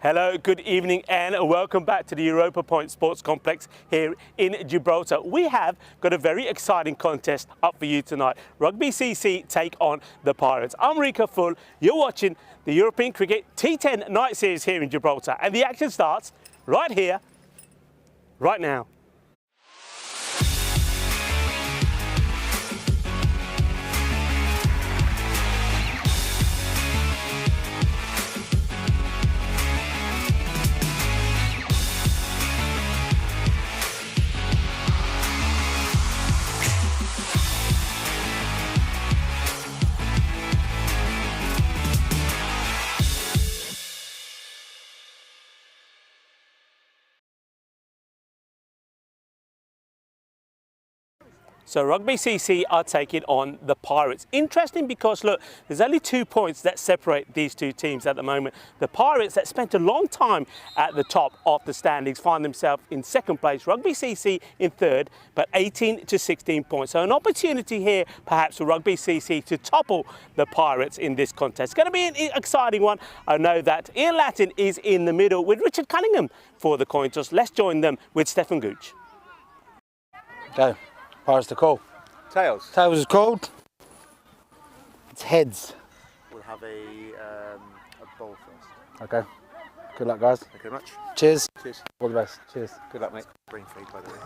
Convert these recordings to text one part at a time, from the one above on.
Hello, good evening and welcome back to the Europa Point Sports Complex here in Gibraltar. We have got a very exciting contest up for you tonight. Rugby CC take on the Pirates. I'm Rika Full, you're watching the European Cricket T10 Night Series here in Gibraltar, and the action starts right here, right now. So Rugby CC are taking on the Pirates. Interesting because, look, there's only 2 points that separate these two teams at the moment. The Pirates, that spent a long time at the top of the standings, find themselves in second place. Rugby CC in third, but 18 to 16 points. So an opportunity here, perhaps, for Rugby CC to topple the Pirates in this contest. It's going to be an exciting one. I know that Ian Latin is in the middle with Richard Cunningham for the coin toss. Let's join them with Stefan Gooch. Go. Pirates to call. Tails. Tails is called. It's heads. We'll have a ball first. Okay. Good luck, guys. Thank you very much. Cheers. Cheers. All the best. Cheers. Good luck, mate. Brain feed, by the way.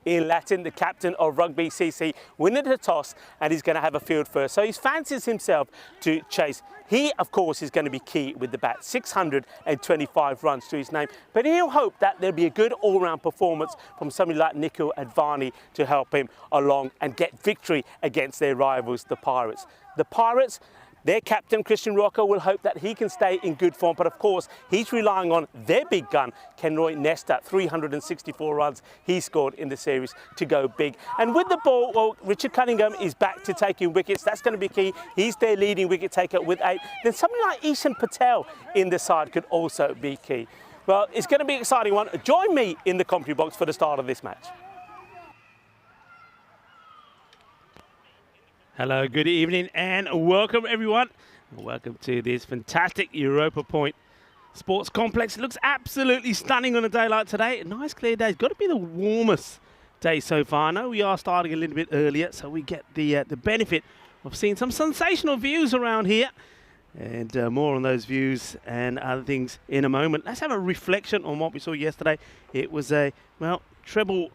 Ian Latin, the captain of Rugby CC, winning the toss, and he's going to have a field first. So he fancies himself to chase. He, of course, is going to be key with the bat. 625 runs to his name. But he'll hope that there'll be a good all-round performance from somebody like Nikhil Advani to help him along and get victory against their rivals, the Pirates. The Pirates, their captain, Christian Rocker, will hope that he can stay in good form. But of course, he's relying on their big gun, Kenroy Nesta, 364 runs he scored in the series to go big. And with the ball, well, Richard Cunningham is back to taking wickets. That's going to be key. He's their leading wicket taker with 8. Then somebody like Ishan Patel in the side could also be key. Well, it's going to be an exciting one. Join me in the commentary box for the start of this match. Hello, good evening and welcome everyone. Welcome to this fantastic Europa Point Sports Complex. It looks absolutely stunning on a day like today. A nice clear day. It's got to be the warmest day so far. I know we are starting a little bit earlier, so we get the benefit of seeing some sensational views around here. And more on those views and other things in a moment. Let's have a reflection on what we saw yesterday. It was a, well, treble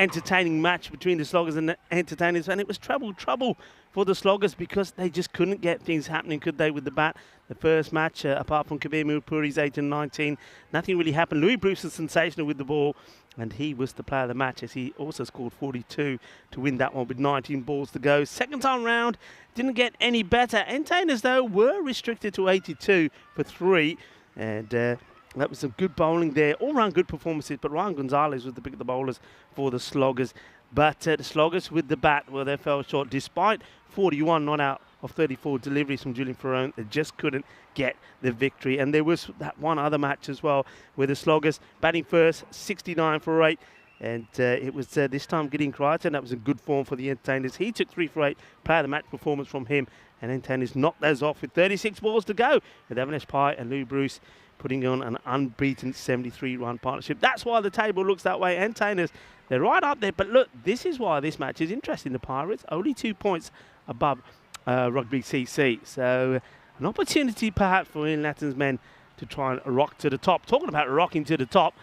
entertaining match between the Sloggers and the Entertainers, and it was trouble for the Sloggers because they just couldn't get things happening, could they, with the bat? The first match, apart from Kabir Mirpuri's 18-19, nothing really happened. Louis Bruce was sensational with the ball, and he was the player of the match as he also scored 42 to win that one with 19 balls to go. Second time round, didn't get any better. Entertainers, though, were restricted to 82 for 3, and that was some good bowling there. All-round good performances, but Ryan Gonzalez was the pick of the bowlers for the Sloggers. But the Sloggers with the bat, well, they fell short. Despite 41 not out of 34 deliveries from Julian Ferrone, they just couldn't get the victory. And there was that one other match as well, where the Sloggers batting first, 69 for 8. And it was this time Gideon Crichton. That was in good form for the Entertainers. He took 3 for 8, player of the match performance from him. And Entertainers knocked those off with 36 balls to go, with Avinash Pai and Lou Bruce putting on an unbeaten 73-run partnership. That's why the table looks that way. Entertainers, they're right up there. But look, this is why this match is interesting. The Pirates, only 2 points above Rugby CC. So an opportunity perhaps for Ian Latin's men to try and rock to the top. Talking about rocking to the top,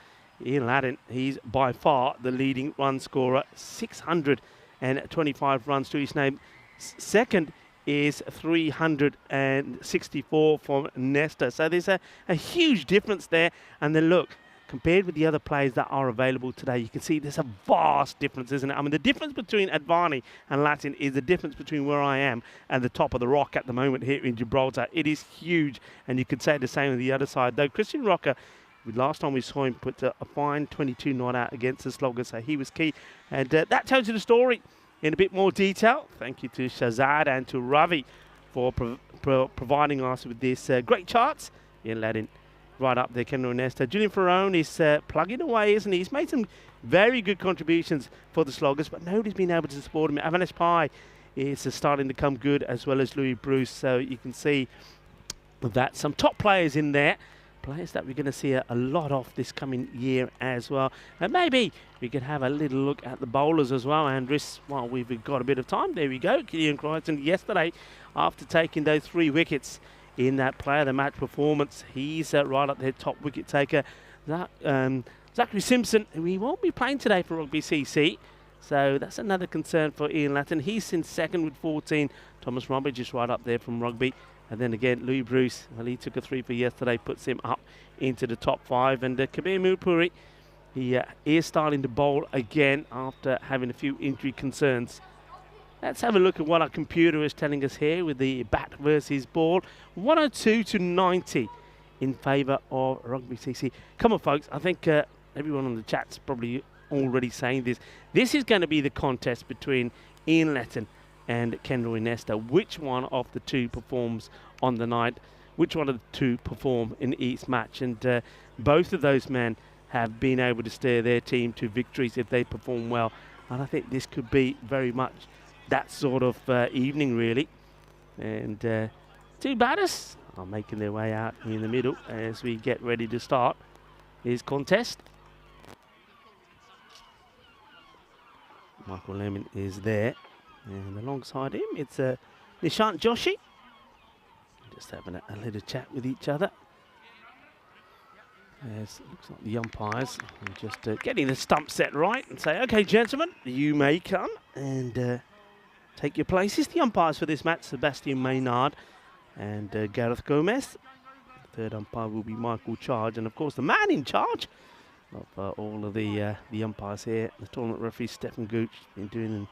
Ian Latin, he's by far the leading run scorer. 625 runs to his name. Second is 364 from Nesta. So there's a huge difference there. And then look, compared with the other players that are available today, you can see there's a vast difference, isn't it? I mean, the difference between Advani and Latin is the difference between where I am and the top of the rock at the moment here in Gibraltar. It is huge, and you could say the same on the other side. Though Christian Rocker, last time we saw him put a fine 22 not out against the Sloggers, so he was key. And that tells you the story in a bit more detail. Thank you to Shazad and to Ravi for providing us with this great charts. Ian Latin right up there, Kenroy Nesta. Julian Ferrone is plugging away, isn't he? He's made some very good contributions for the Sloggers, but nobody's been able to support him. Avinash Pai is starting to come good, as well as Louis Bruce. So you can see that. Some top players in there. Players that we're going to see a lot of this coming year as well. And maybe we could have a little look at the bowlers as well, Andres, while we've got a bit of time. There we go. Killian Crichton yesterday, after taking those 3 wickets in that player of the match performance, he's right up there, top wicket taker. Zachary Simpson, who he won't be playing today for Rugby CC. So that's another concern for Ian Lattin. He's in second with 14. Thomas Robbage is right up there from rugby. And then again, Louis Bruce, well, he took a 3 for yesterday, puts him up into the top 5. And Kabir Murpuri, he is starting to bowl again after having a few injury concerns. Let's have a look at what our computer is telling us here with the bat versus ball. 102 to 90 in favour of Rugby CC. Come on, folks. I think everyone on the chat's probably already saying this. This is going to be the contest between Ian Lattin and Kendall Nesta. Which one of the two performs on the night? Which one of the two perform in each match? And both of those men have been able to steer their team to victories if they perform well. And I think this could be very much that sort of evening, really. And two batters are making their way out in the middle as we get ready to start this contest. Michael Lemon is there. And alongside him, it's Nishant Joshi. Just having a little chat with each other. As it looks like the umpires are just getting the stump set right and say, OK, gentlemen, you may come and take your places. The umpires for this match, Sebastian Maynard and Gareth Gomez. The third umpire will be Michael Charge. And, of course, the man in charge of all of the umpires here, the tournament referee, Stephen Gooch, been doing an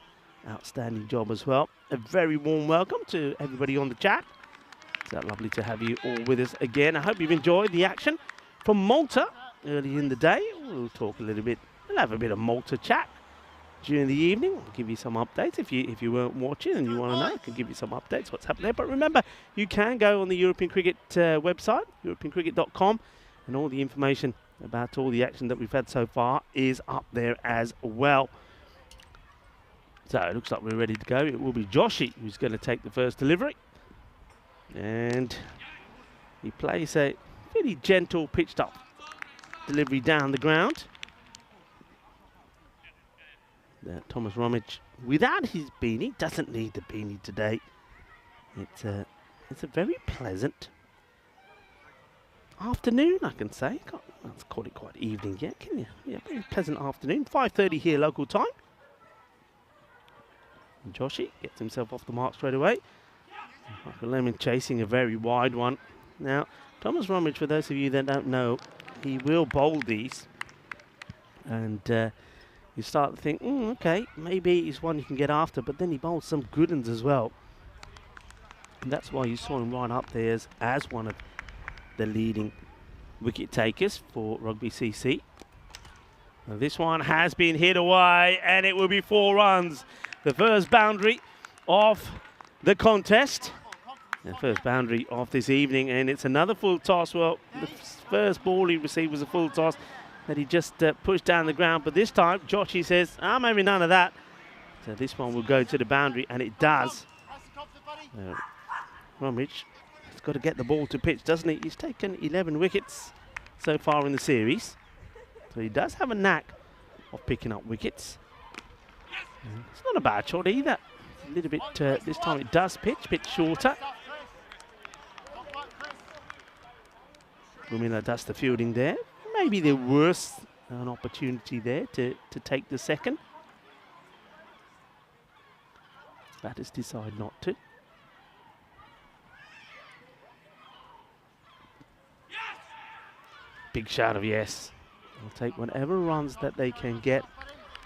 outstanding job as well. A very warm welcome to everybody on the chat. It's lovely to have you all with us again. I hope you've enjoyed the action from Malta early in the day. We'll talk a little bit, we'll have a bit of Malta chat during the evening. I'll give you some updates if you weren't watching and you want to know. I can give you some updates what's happening there. But remember, you can go on the European Cricket website, europeancricket.com, and all the information about all the action that we've had so far is up there as well. So it looks like we're ready to go. It will be Joshi who's going to take the first delivery. And he plays a pretty gentle pitched up delivery down the ground. Thomas Romage, without his beanie, doesn't need the beanie today. It's a very pleasant afternoon, I can say. Let's call it quite evening yet, can you? Yeah, very pleasant afternoon. 5:30 here local time. And Joshi gets himself off the mark straight away. Michael Lemon chasing a very wide one. Now, Thomas Romage, for those of you that don't know, he will bowl these. And you start to think, okay, maybe he's one you can get after, but then he bowls some good ones as well. And that's why you saw him right up there as one of the leading wicket takers for Rugby CC. Now this one has been hit away, and it will be 4 runs. The first boundary of the contest. The first boundary of this evening, and it's another full toss. Well, the first ball he received was a full toss that he just pushed down the ground, but this time Joshi says, maybe none of that. So this one will go to the boundary, and it does. Romage has got to get the ball to pitch, doesn't he? He's taken 11 wickets so far in the series, so he does have a knack of picking up wickets. It's not a bad shot either. A little bit, this time it does pitch shorter. Rumila does the fielding there. Maybe there was an opportunity there to take the second. Batters decide not to. Big shout of yes. They'll take whatever runs that they can get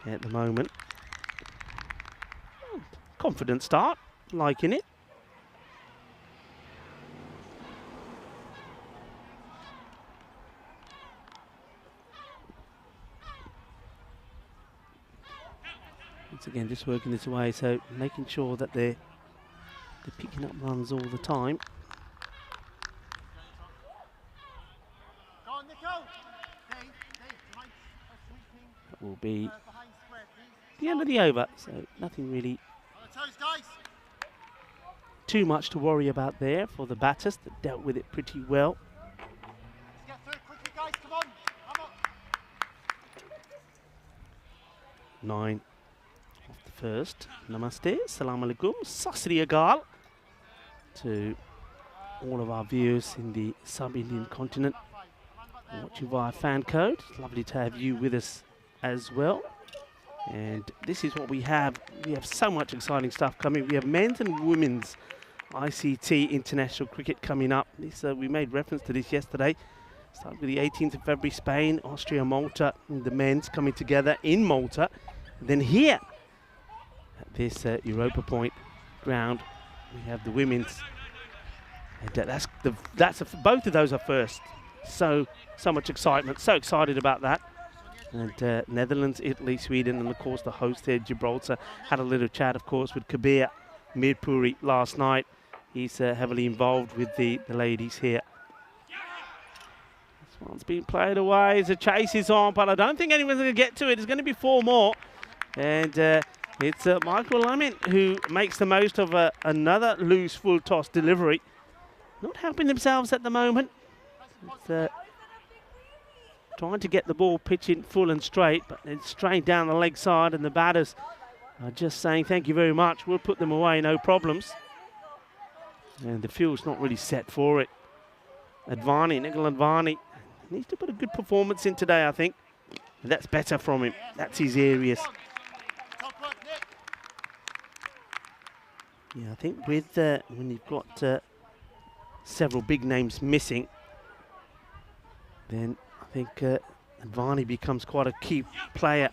at the moment. Confident start, liking it. Once again, just working this away, so making sure that they're picking up runs all the time. That will be the end of the over, so nothing really too much to worry about there for the batters. That dealt with it pretty well. Let's get through quickly, guys. Come on. Come on. 9 off the first. Namaste, salam alaikum, sasri akal to all of our viewers in the sub-Indian continent watching via FanCode. It's lovely to have you with us as well. And this is what we have. We have so much exciting stuff coming. We have men's and women's ICT international cricket coming up. This, we made reference to this yesterday. Starting with the 18th of February, Spain, Austria, Malta, and the men's coming together in Malta. Then here, at this Europa Point ground, we have the women's. And both of those are first. So much excitement. So excited about that. And Netherlands, Italy, Sweden, and of course the host there, Gibraltar. Had a little chat, of course, with Kabir Mirpuri last night. He's heavily involved with the ladies here. This one's been played away. The chase is on, but I don't think anyone's going to get to it. There's going to be 4 more. And it's Michael Lamin who makes the most of another loose full toss delivery. Not helping themselves at the moment. It's, trying to get the ball pitching full and straight, but it's straight down the leg side, and the batters are just saying thank you very much, we'll put them away, no problems. And the field's not really set for it. Advani, Nikhil Advani, needs to put a good performance in today, I think. And that's better from him. That's his areas. Yeah, I think with when you've got several big names missing, then I think Advani becomes quite a key player.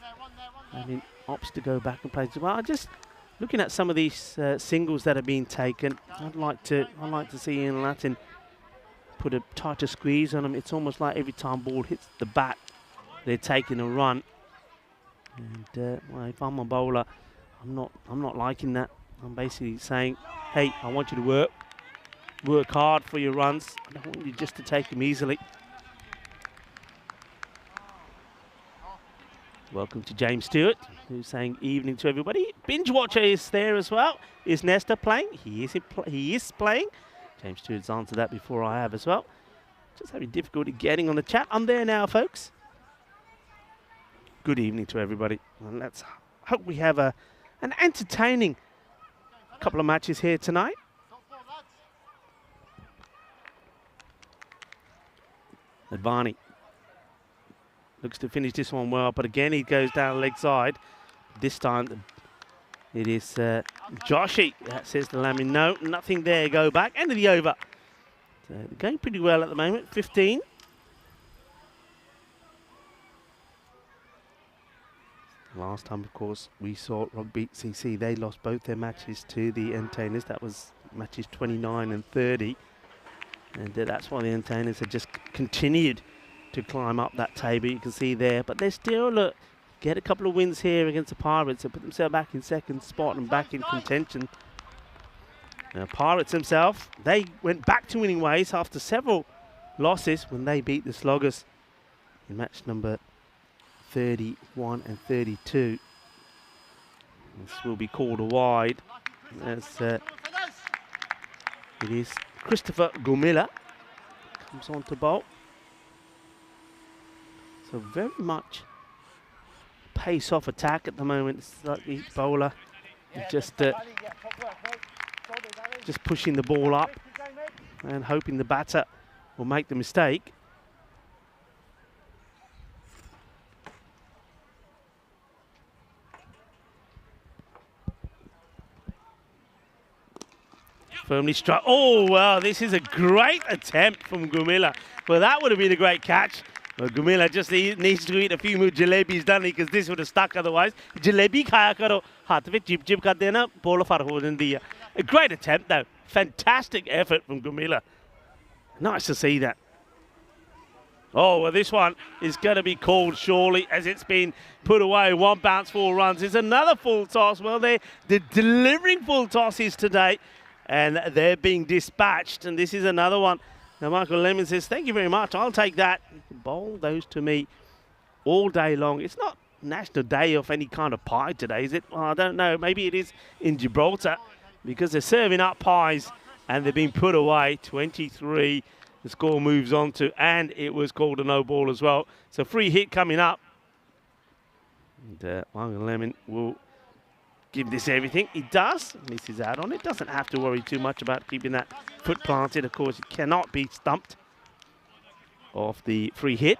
I mean, opts to go back and play as well. Just looking at some of these singles that are being taken, I'd like to see Ian Latin put a tighter squeeze on them. It's almost like every time ball hits the bat, they're taking a run. And well, if I'm a bowler, I'm not liking that. I'm basically saying, hey, I want you to work hard for your runs. I don't want you just to take them easily. Welcome to James Stewart, who's saying evening to everybody. Binge Watcher is there as well. Is Nesta playing? He is playing. James Stewart's answered that before I have as well. Just having difficulty getting on the chat. I'm there now, folks. Good evening to everybody. And let's hope we have an entertaining couple of matches here tonight. Advani looks to finish this one well, but again he goes down leg side. This time it is Joshi that says to Lamin, no, nothing there, go back. End of the over. So they're going pretty well at the moment, 15. Last time, of course, we saw Rugby CC. They lost both their matches to the Entertainers. That was matches 29 and 30. And that's why the Entertainers have just continued to climb up that table, you can see there. But they still get a couple of wins here against the Pirates and put themselves back in second spot and back in contention. Now, Pirates themselves, they went back to winning ways after several losses when they beat the Sloggers in match number 31 and 32. This will be called a wide as it is Christopher Gumilla comes on to bowl. So very much pace-off attack at the moment. It's like the bowler is just pushing the ball up and hoping the batter will make the mistake. Firmly struck. Oh, well, this is a great attempt from Gumilla. Well, that would have been a great catch. Well, Gumilla just needs to eat a few more jalebis, doesn't he? Because this would have stuck otherwise. Jalebi khaya karo. Haath mein jib jib kar dena. Ball far ho jandi hai. A great attempt, though. Fantastic effort from Gumilla. Nice to see that. Oh, well, this one is going to be called surely as it's been put away. 1 bounce, 4 runs. It's another full toss. Well, they're delivering full tosses today. And they're being dispatched. And this is another one. Now, Michael Lemon says, thank you very much. I'll take that. You can bowl those to me all day long. It's not National Day of any kind of pie today, is it? Well, I don't know. Maybe it is in Gibraltar. because they're serving up pies and they're being put away. 23, the score moves on to, and it was called a no ball as well. So free hit coming up. And Michael Lemon will give this everything. He does, misses out on it. Doesn't have to worry too much about keeping that foot planted. Of course, it cannot be stumped off the free hit.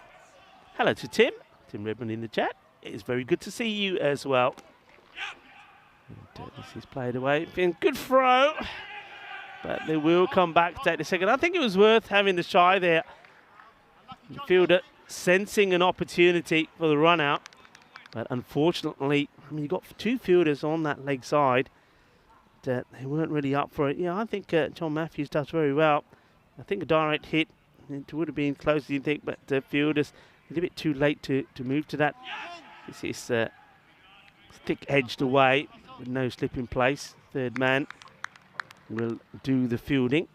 Hello to Tim Redmond in the chat. It's very good to see you as well. And, this is played away. Been good throw, but they will come back to take the second. I think it was worth having the shy there. The fielder sensing an opportunity for the run out, but unfortunately, I mean, you got two fielders on that leg side that they weren't really up for it. Yeah, I think John Matthews does very well. I think a direct hit, it would have been closer, you think, but the fielders a little bit too late to move to that. This is thick-edged away with no slip in place. Third man will do the fielding.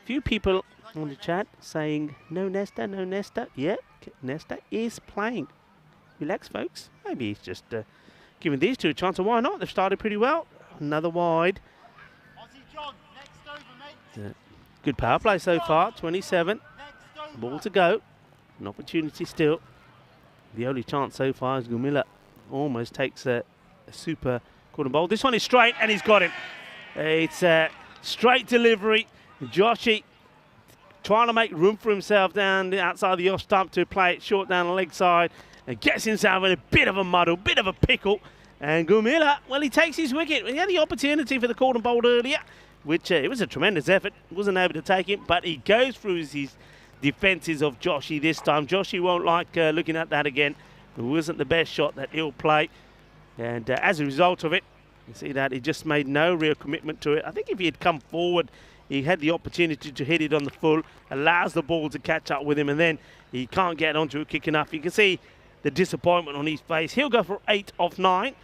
A few people on the chat saying, no Nesta, no Nesta. Yeah, Nesta is playing. Relax, folks. Maybe he's just giving these two a chance. And why not? They've started pretty well. Another wide. John, next over, mate. Good power play so far. 27. Ball to go. An opportunity still. The only chance so far is Gumila almost takes a super corner bowl. This one is straight, and he's got him. It's a straight delivery. Joshy trying to make room for himself down outside the off stump to play it short down the leg side, and gets himself in a bit of a muddle, bit of a pickle. And Gumila, well, he takes his wicket. He had the opportunity for the corner bowl earlier, which it was a tremendous effort. Wasn't able to take it, but he goes through his defences of Joshy this time. Joshy won't like looking at that again. It wasn't the best shot that he'll play. And as a result of it, you see that he just made no real commitment to it. I think if he had come forward, he had the opportunity to hit it on the full, allows the ball to catch up with him, and then he can't get onto it quick enough. You can see the disappointment on his face. He'll go for 8 off 9.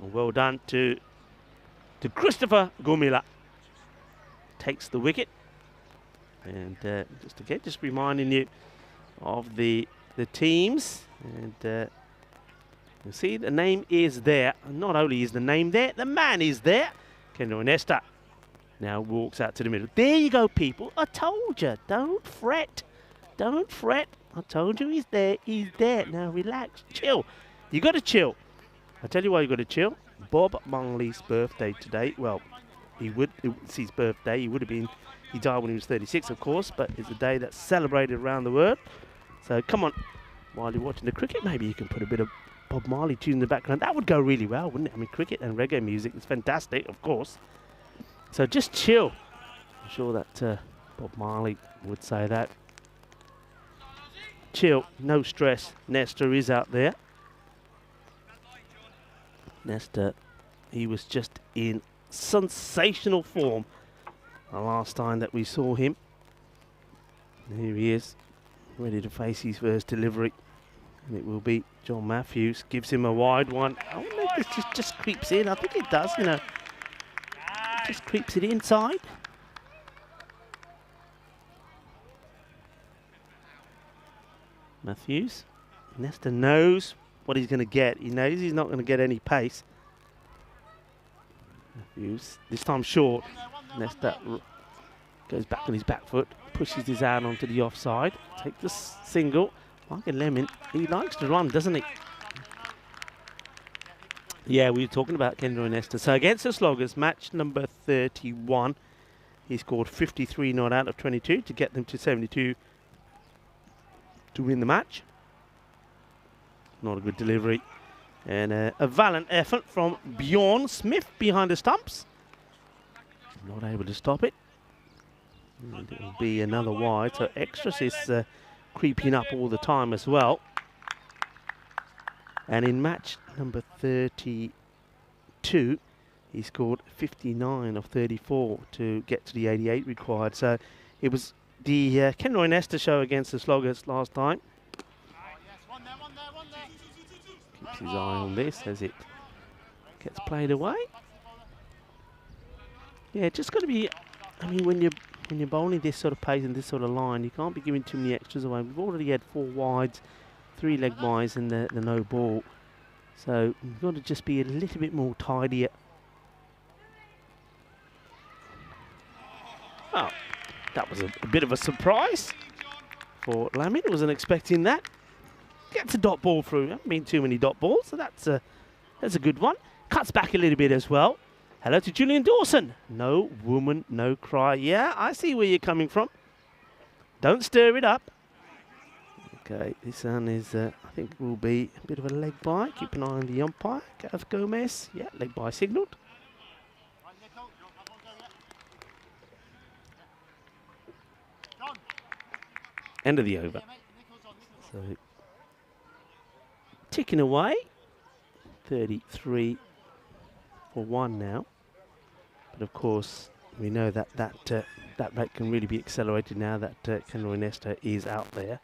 And well done to Christopher Gumila. Takes the wicket. And just reminding you of the teams. And you see the name is there. And not only is the name there, the man is there. Kendall Nesta now walks out to the middle. There you go, people. I told you. Don't fret. Don't fret. I told you he's there. He's there. Now relax. Chill. You got to chill. I tell you why you got to chill. Bob Marley's birthday today. Well, it's his birthday. He would have been. He died when he was 36, of course, but it's a day that's celebrated around the world. So come on, while you're watching the cricket, maybe you can put a bit of Bob Marley tune in the background. That would go really well, wouldn't it? I mean, cricket and reggae music is fantastic, of course. So just chill. I'm sure that Bob Marley would say that. Chill, no stress. Nesta is out there. Nesta, he was just in sensational form the last time that we saw him. And here he is, ready to face his first delivery. And it will be John Matthews. Gives him a wide one. I wonder if this just creeps in. I think it does, you know. Just creeps it inside. Matthews. Nesta knows what he's going to get. He knows he's not going to get any pace. Matthews, this time short. Nesta goes back on his back foot, pushes his hand onto the offside. Take the single. Michael Lemon, he likes to run, doesn't he? Yeah, we were talking about Kendra and Nesta. So against the Sloggers, match number 31. He scored 53 not out of 22 to get them to 72 to win the match. Not a good delivery. And a valiant effort from Bjorn Smith behind the stumps. Not able to stop it. And it will be another wide. So Extras is creeping up all the time as well. And in match number 32, he scored 59 of 34 to get to the 88 required. So it was the Ken Roy Nesta show against the Sloggers last time. Keeps his eye on this as it gets played away. Yeah, just got to be. I mean, when you're bowling this sort of pace and this sort of line, you can't be giving too many extras away. We've already had 4 wides, 3 leg byes, and the no ball. So you've got to just be a little bit more tidier Oh, that was a bit of a surprise for Lamin. Wasn't expecting that. Gets a dot ball through. Haven't been too many dot balls, so that's a good one. Cuts back a little bit as well. Hello to Julian Dawson. No woman, no cry. Yeah, I see where you're coming from. Don't stir it up. Okay, this one is, I think, will be a bit of a leg bye. Keep an eye on the umpire. Gav Gomez. Yeah, leg bye signalled. Right, Nico, have one go, yeah. John. End of the over. Yeah, mate, Nico's on. So, ticking away. 33 for 1 now. But of course, we know that that rate can really be accelerated now that Kendall Nesta is out there.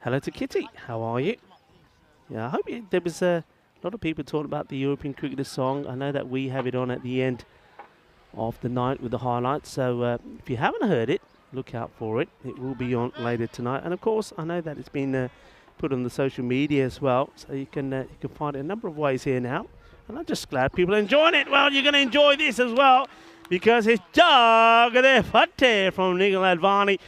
Hello to Kitty. How are you? Yeah, I hope there was a lot of people talking about the European Cricketer song. I know that we have it on at the end of the night with the highlights. So if you haven't heard it, look out for it. It will be on later tonight. And of course, I know that it's been put on the social media as well. So you can find it a number of ways here now. And I'm just glad people are enjoying it. Well, you're going to enjoy this as well because it's Jagade Fateh from Nikhil Advani,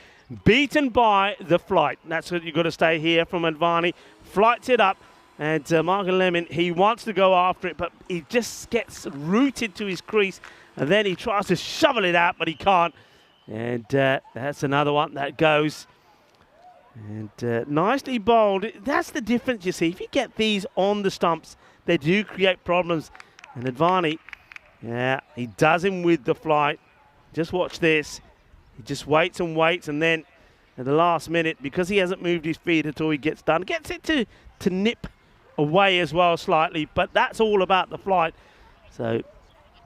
beaten by the flight. That's what you've got to stay here from Advani. Flights it up. And Margaret Lemon, he wants to go after it, but he just gets rooted to his crease. And then he tries to shovel it out, but he can't. And that's another one that goes. And nicely bowled. That's the difference, you see. If you get these on the stumps, they do create problems. And Advani, yeah, he does him with the flight. Just watch this. He just waits, and then at the last minute, because he hasn't moved his feet at all, he gets done. Gets it to nip away as well slightly, but that's all about the flight. So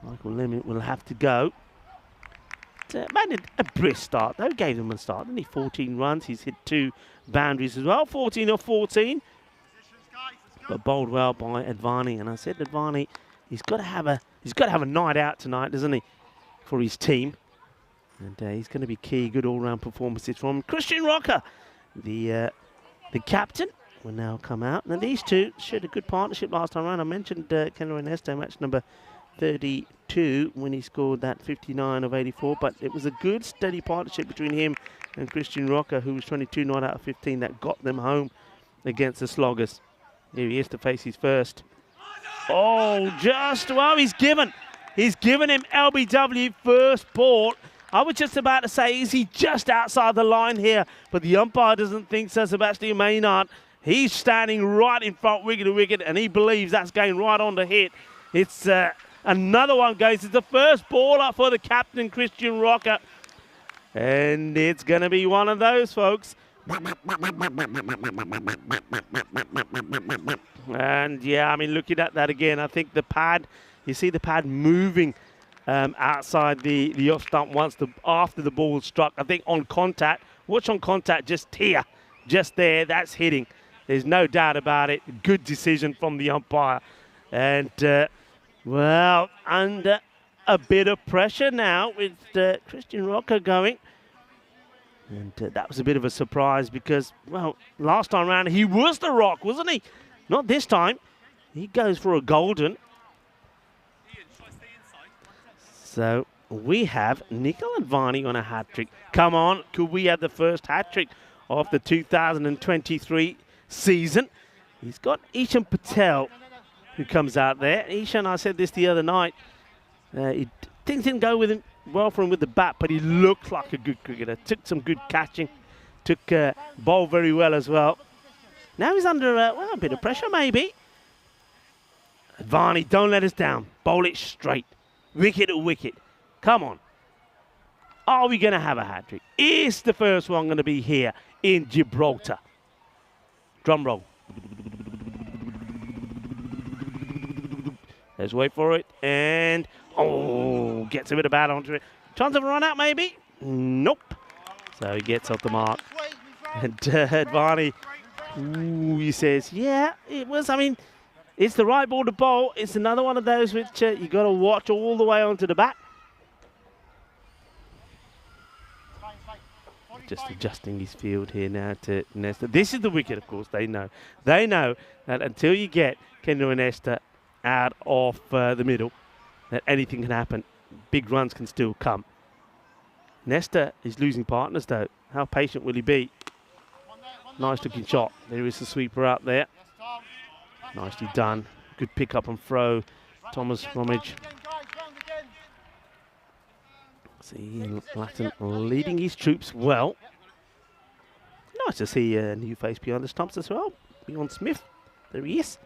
Michael Lemon will have to go. Made a brisk start, though. Gave him a start, didn't he? 14 runs. He's hit 2 boundaries as well. 14 of 14. But bowled well by Advani. And I said Advani, he's got to have a night out tonight, doesn't he? For his team. And he's going to be key. Good all-round performances from Christian Rocker, the captain, will now come out. Now these two shared a good partnership last time around. I mentioned Kendall Ernesto, match number 32, when he scored that 59 of 84, but it was a good steady partnership between him and Christian Rocker, who was 22 not out of 15, that got them home against the Sloggers. Here he is to face his first. Oh, he's given him LBW first ball. I was just about to say, is he just outside the line here? But the umpire doesn't think so. Sebastian Maynard, he's standing right in front, wicket to wicket, and he believes that's going right on to hit. It's another one goes. It's the first ball up for the captain, Christian Rocker. And it's going to be one of those, folks. And yeah, I mean, looking at that again, I think the pad, you see the pad moving outside the off stump after the ball struck. I think on contact, watch on contact, just here, just there, that's hitting. There's no doubt about it. Good decision from the umpire. And well, under a bit of pressure now with Christian Rocker going. And that was a bit of a surprise because, well, last time round he was the rock, wasn't he? Not this time. He goes for a golden. So we have Nikhil Advani on a hat-trick. Come on, could we have the first hat-trick of the 2023 season? He's got Ishan Patel, who comes out there. Ishan, I said this the other night, things didn't go with him well for him with the bat, but he looked like a good cricketer. Took some good catching, took bowled very well as well. Now he's under a bit of pressure maybe. Advani, don't let us down. Bowl it straight. Wicket to wicket. Come on. Are we going to have a hat-trick? Is the first one going to be here in Gibraltar? Drum roll. Let's wait for it. And, gets a bit of bat onto it. Chance of a run out, maybe? Nope. So he gets off the mark. And Advani, he says, yeah, it was, I mean, it's the right ball to bowl. It's another one of those which you got to watch all the way onto the bat. Just adjusting his field here now to Nesta. This is the wicket, of course, they know. They know that until you get Kendall Nesta out of the middle, that anything can happen. Big runs can still come. Nesta is losing partners though. How patient will he be? Nice looking shot. There is the sweeper out there. Nicely done. Good pick up and throw. Thomas Romage. See Latin leading his troops well. Nice to see a new face behind the stumps as well. Beyond Smith. There he is.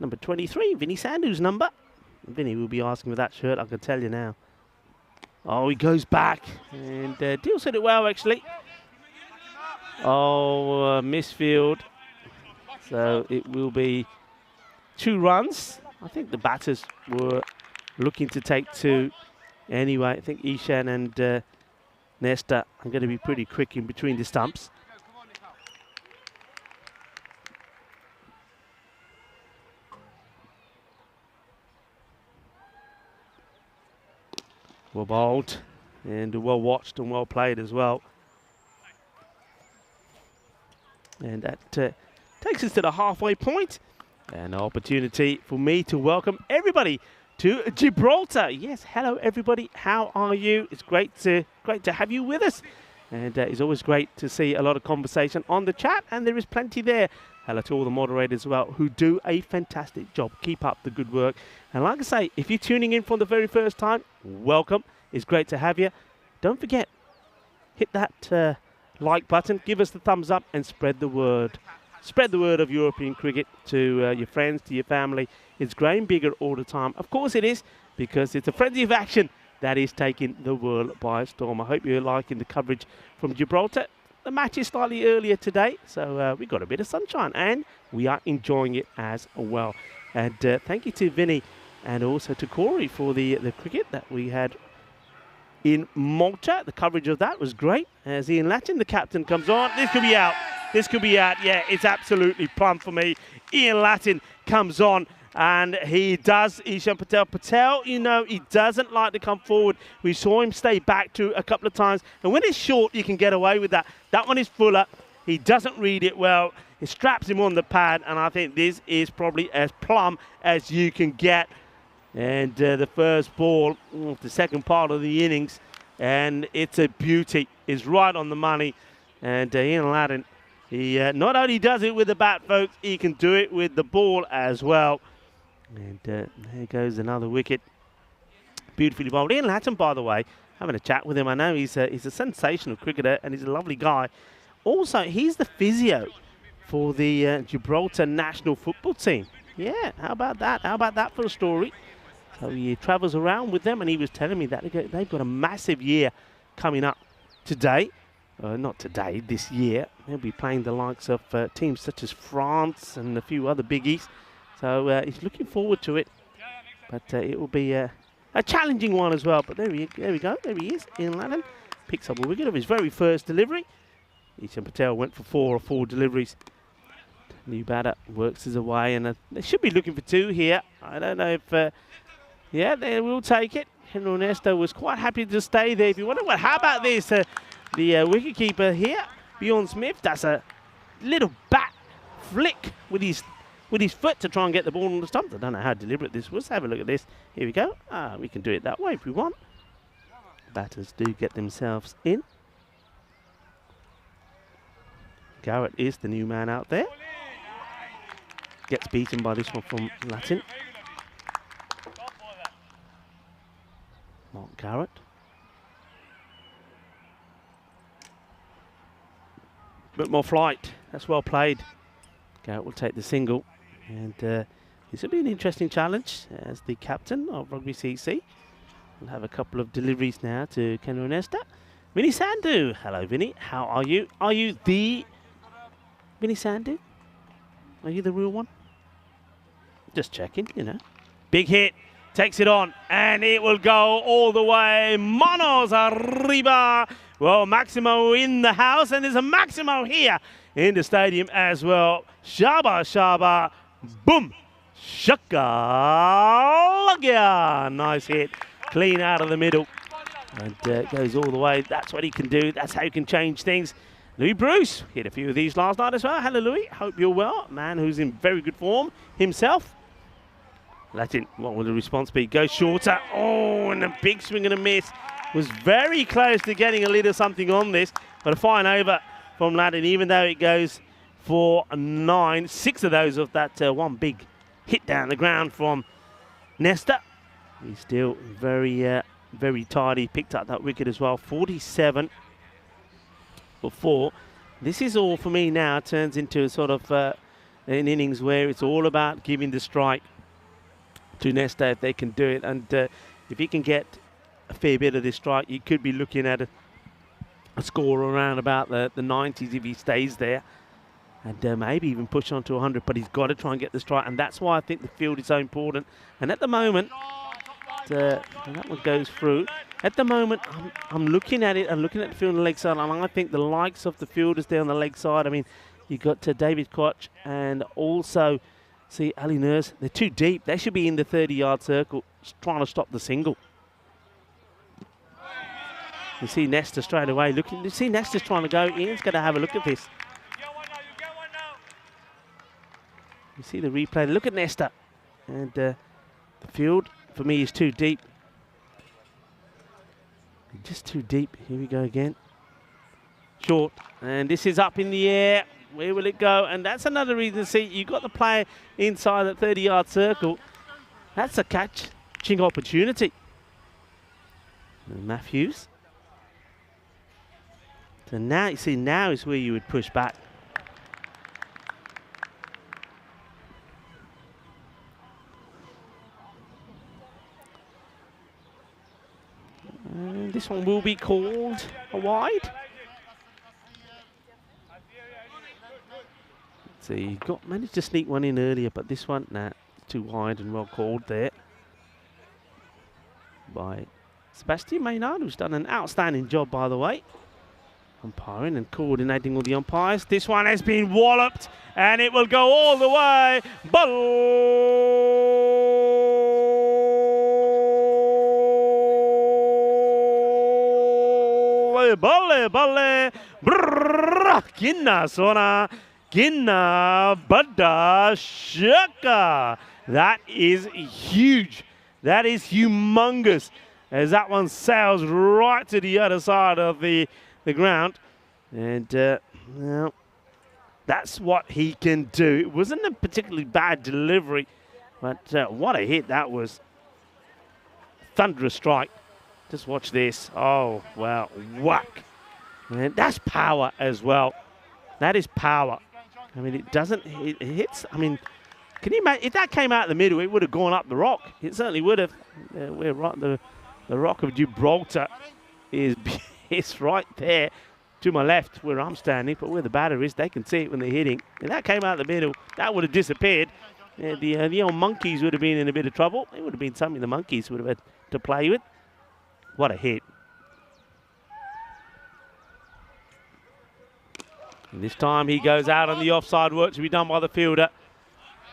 Number 23, Vinny Sandu's number. Vinny will be asking for that shirt, I can tell you now. Oh, he goes back. And deals with it well, actually. Oh, misfield. So it will be 2 runs. I think the batters were looking to take 2. Anyway, I think Ishan and Nesta are going to be pretty quick in between the stumps. Well bowled and well watched and well played as well. And that takes us to the halfway point. An opportunity for me to welcome everybody to Gibraltar. Yes, hello everybody. How are you? It's great to have you with us. And it's always great to see a lot of conversation on the chat, and there is plenty there. Hello to all the moderators as well who do a fantastic job. Keep up the good work. And like I say, if you're tuning in for the very first time, welcome. It's great to have you. Don't forget, hit that like button, give us the thumbs up, and spread the word. Spread the word of European cricket to your friends, to your family. It's growing bigger all the time. Of course it is, because it's a frenzy of action that is taking the world by storm. I hope you're liking the coverage from Gibraltar. The match is slightly earlier today, so we got a bit of sunshine, and we are enjoying it as well. And thank you to Vinny and also to Corey for the cricket that we had in Malta. The coverage of that was great. As Ian Latin, the captain, comes on. This could be out. This could be out. Yeah, it's absolutely plumb for me. Ian Latin comes on. And he does, Ishan Patel, you know, he doesn't like to come forward. We saw him stay back to a couple of times. And when it's short, you can get away with that. That one is fuller. He doesn't read it well. It straps him on the pad. And I think this is probably as plumb as you can get. And the first ball, the second part of the innings. And it's a beauty. It's right on the money. And Ian Latin, he not only does it with the bat, folks, he can do it with the ball as well. And there goes another wicket. Beautifully bowled. Ian Latin, by the way, having a chat with him. I know he's a sensational cricketer and he's a lovely guy. Also, he's the physio for the Gibraltar national football team. Yeah, how about that? How about that for a story? So he travels around with them, and he was telling me that they've got a massive year coming up today. Not today, this year. They'll be playing the likes of teams such as France and a few other biggies. So he's looking forward to it. But it will be a challenging one as well. But there we go. There he is. Ian Latin picks up a wicket of his very first delivery. Ishan Patel went for 4 deliveries. New batter works his way, and they should be looking for 2 here. I don't know if... yeah, they will take it. Henry Ernesto was quite happy to stay there. If you wonder, how about this? The wicketkeeper here, Bjorn Smith, does a little bat flick with his foot to try and get the ball on the stump. I don't know how deliberate this was. Have a look at this. Here we go. We can do it that way if we want. Batters do get themselves in. Garrett is the new man out there. Gets beaten by this one from Latin. Mark Garrett. Bit more flight. That's well played. Garrett will take the single. And this will be an interesting challenge as the captain of Rugby CC. We'll have a couple of deliveries now to Ken Nesta. Vinny Sandu. Hello, Vinny. How are you? Are you the Vinny Sandu? Are you the real one? Just checking, you know. Big hit. Takes it on, and it will go all the way. Manos arriba. Well, Maximo in the house, and there's a Maximo here in the stadium as well. Shaba, shaba, boom, shaka, lagya. Nice hit, clean out of the middle. And goes all the way. That's what he can do. That's how he can change things. Louis Bruce hit a few of these last night as well. Hello, Louis. Hope you're well. Man who's in very good form himself. Latin, what will the response be? Goes shorter. Oh, and a big swing and a miss. Was very close to getting a little something on this, but a fine over from Latin, even though it goes for 9. 6 of those of that one big hit down the ground from Nesta. He's still very tight. He picked up that wicket as well. 47 for 4. This is all for me now. Turns into sort of an innings where it's all about giving the strike to Nesta if they can do it. And if he can get a fair bit of this strike, you could be looking at a score around about the 90s if he stays there. And maybe even push on to 100, but he's got to try and get the strike. And that's why I think the field is so important. And at the moment, that one goes through. At the moment, I'm looking at it. I'm looking at the field on the leg side, and I think the likes of the fielders there on the leg side. I mean, you've got David Koch and also, see, Ali Nurse. They're too deep. They should be in the 30-yard circle trying to stop the single. You see Nesta straight away looking. You see Nesta's trying to go. Ian's going to have a look at this. You see the replay. Look at Nesta. And the field, for me, is too deep. Just too deep. Here we go again. Short. And this is up in the air. Where will it go? And that's another reason. See, you've got the player inside that 30-yard circle. That's a catching opportunity. And Matthews. So now, you see, now is where you would push back. And this one will be called a wide. So he managed to sneak one in earlier, but this one, nah, too wide and well called there by Sebastian Maynard, who's done an outstanding job, by the way, umpiring and coordinating all the umpires. This one has been walloped, and it will go all the way. Balle, balle, brrrr, Ginna Sona, Ginna Bada Shaka. That is huge. That is humongous. As that one sails right to the other side of the ground. And well, that's what he can do. It wasn't a particularly bad delivery, but what a hit that was. Thunderous strike. Just watch this. Oh, well, whack. And that's power as well. That is power. I mean, it hits, I mean, can you imagine, if that came out of the middle, it would have gone up the rock. It certainly would have. We're right, the rock of Gibraltar is right there to my left where I'm standing, but where the batter is, they can see it when they're hitting. If that came out of the middle, that would have disappeared. The old monkeys would have been in a bit of trouble. It would have been something the monkeys would have had to play with. What a hit. And this time he goes out on the offside work to be done by the fielder.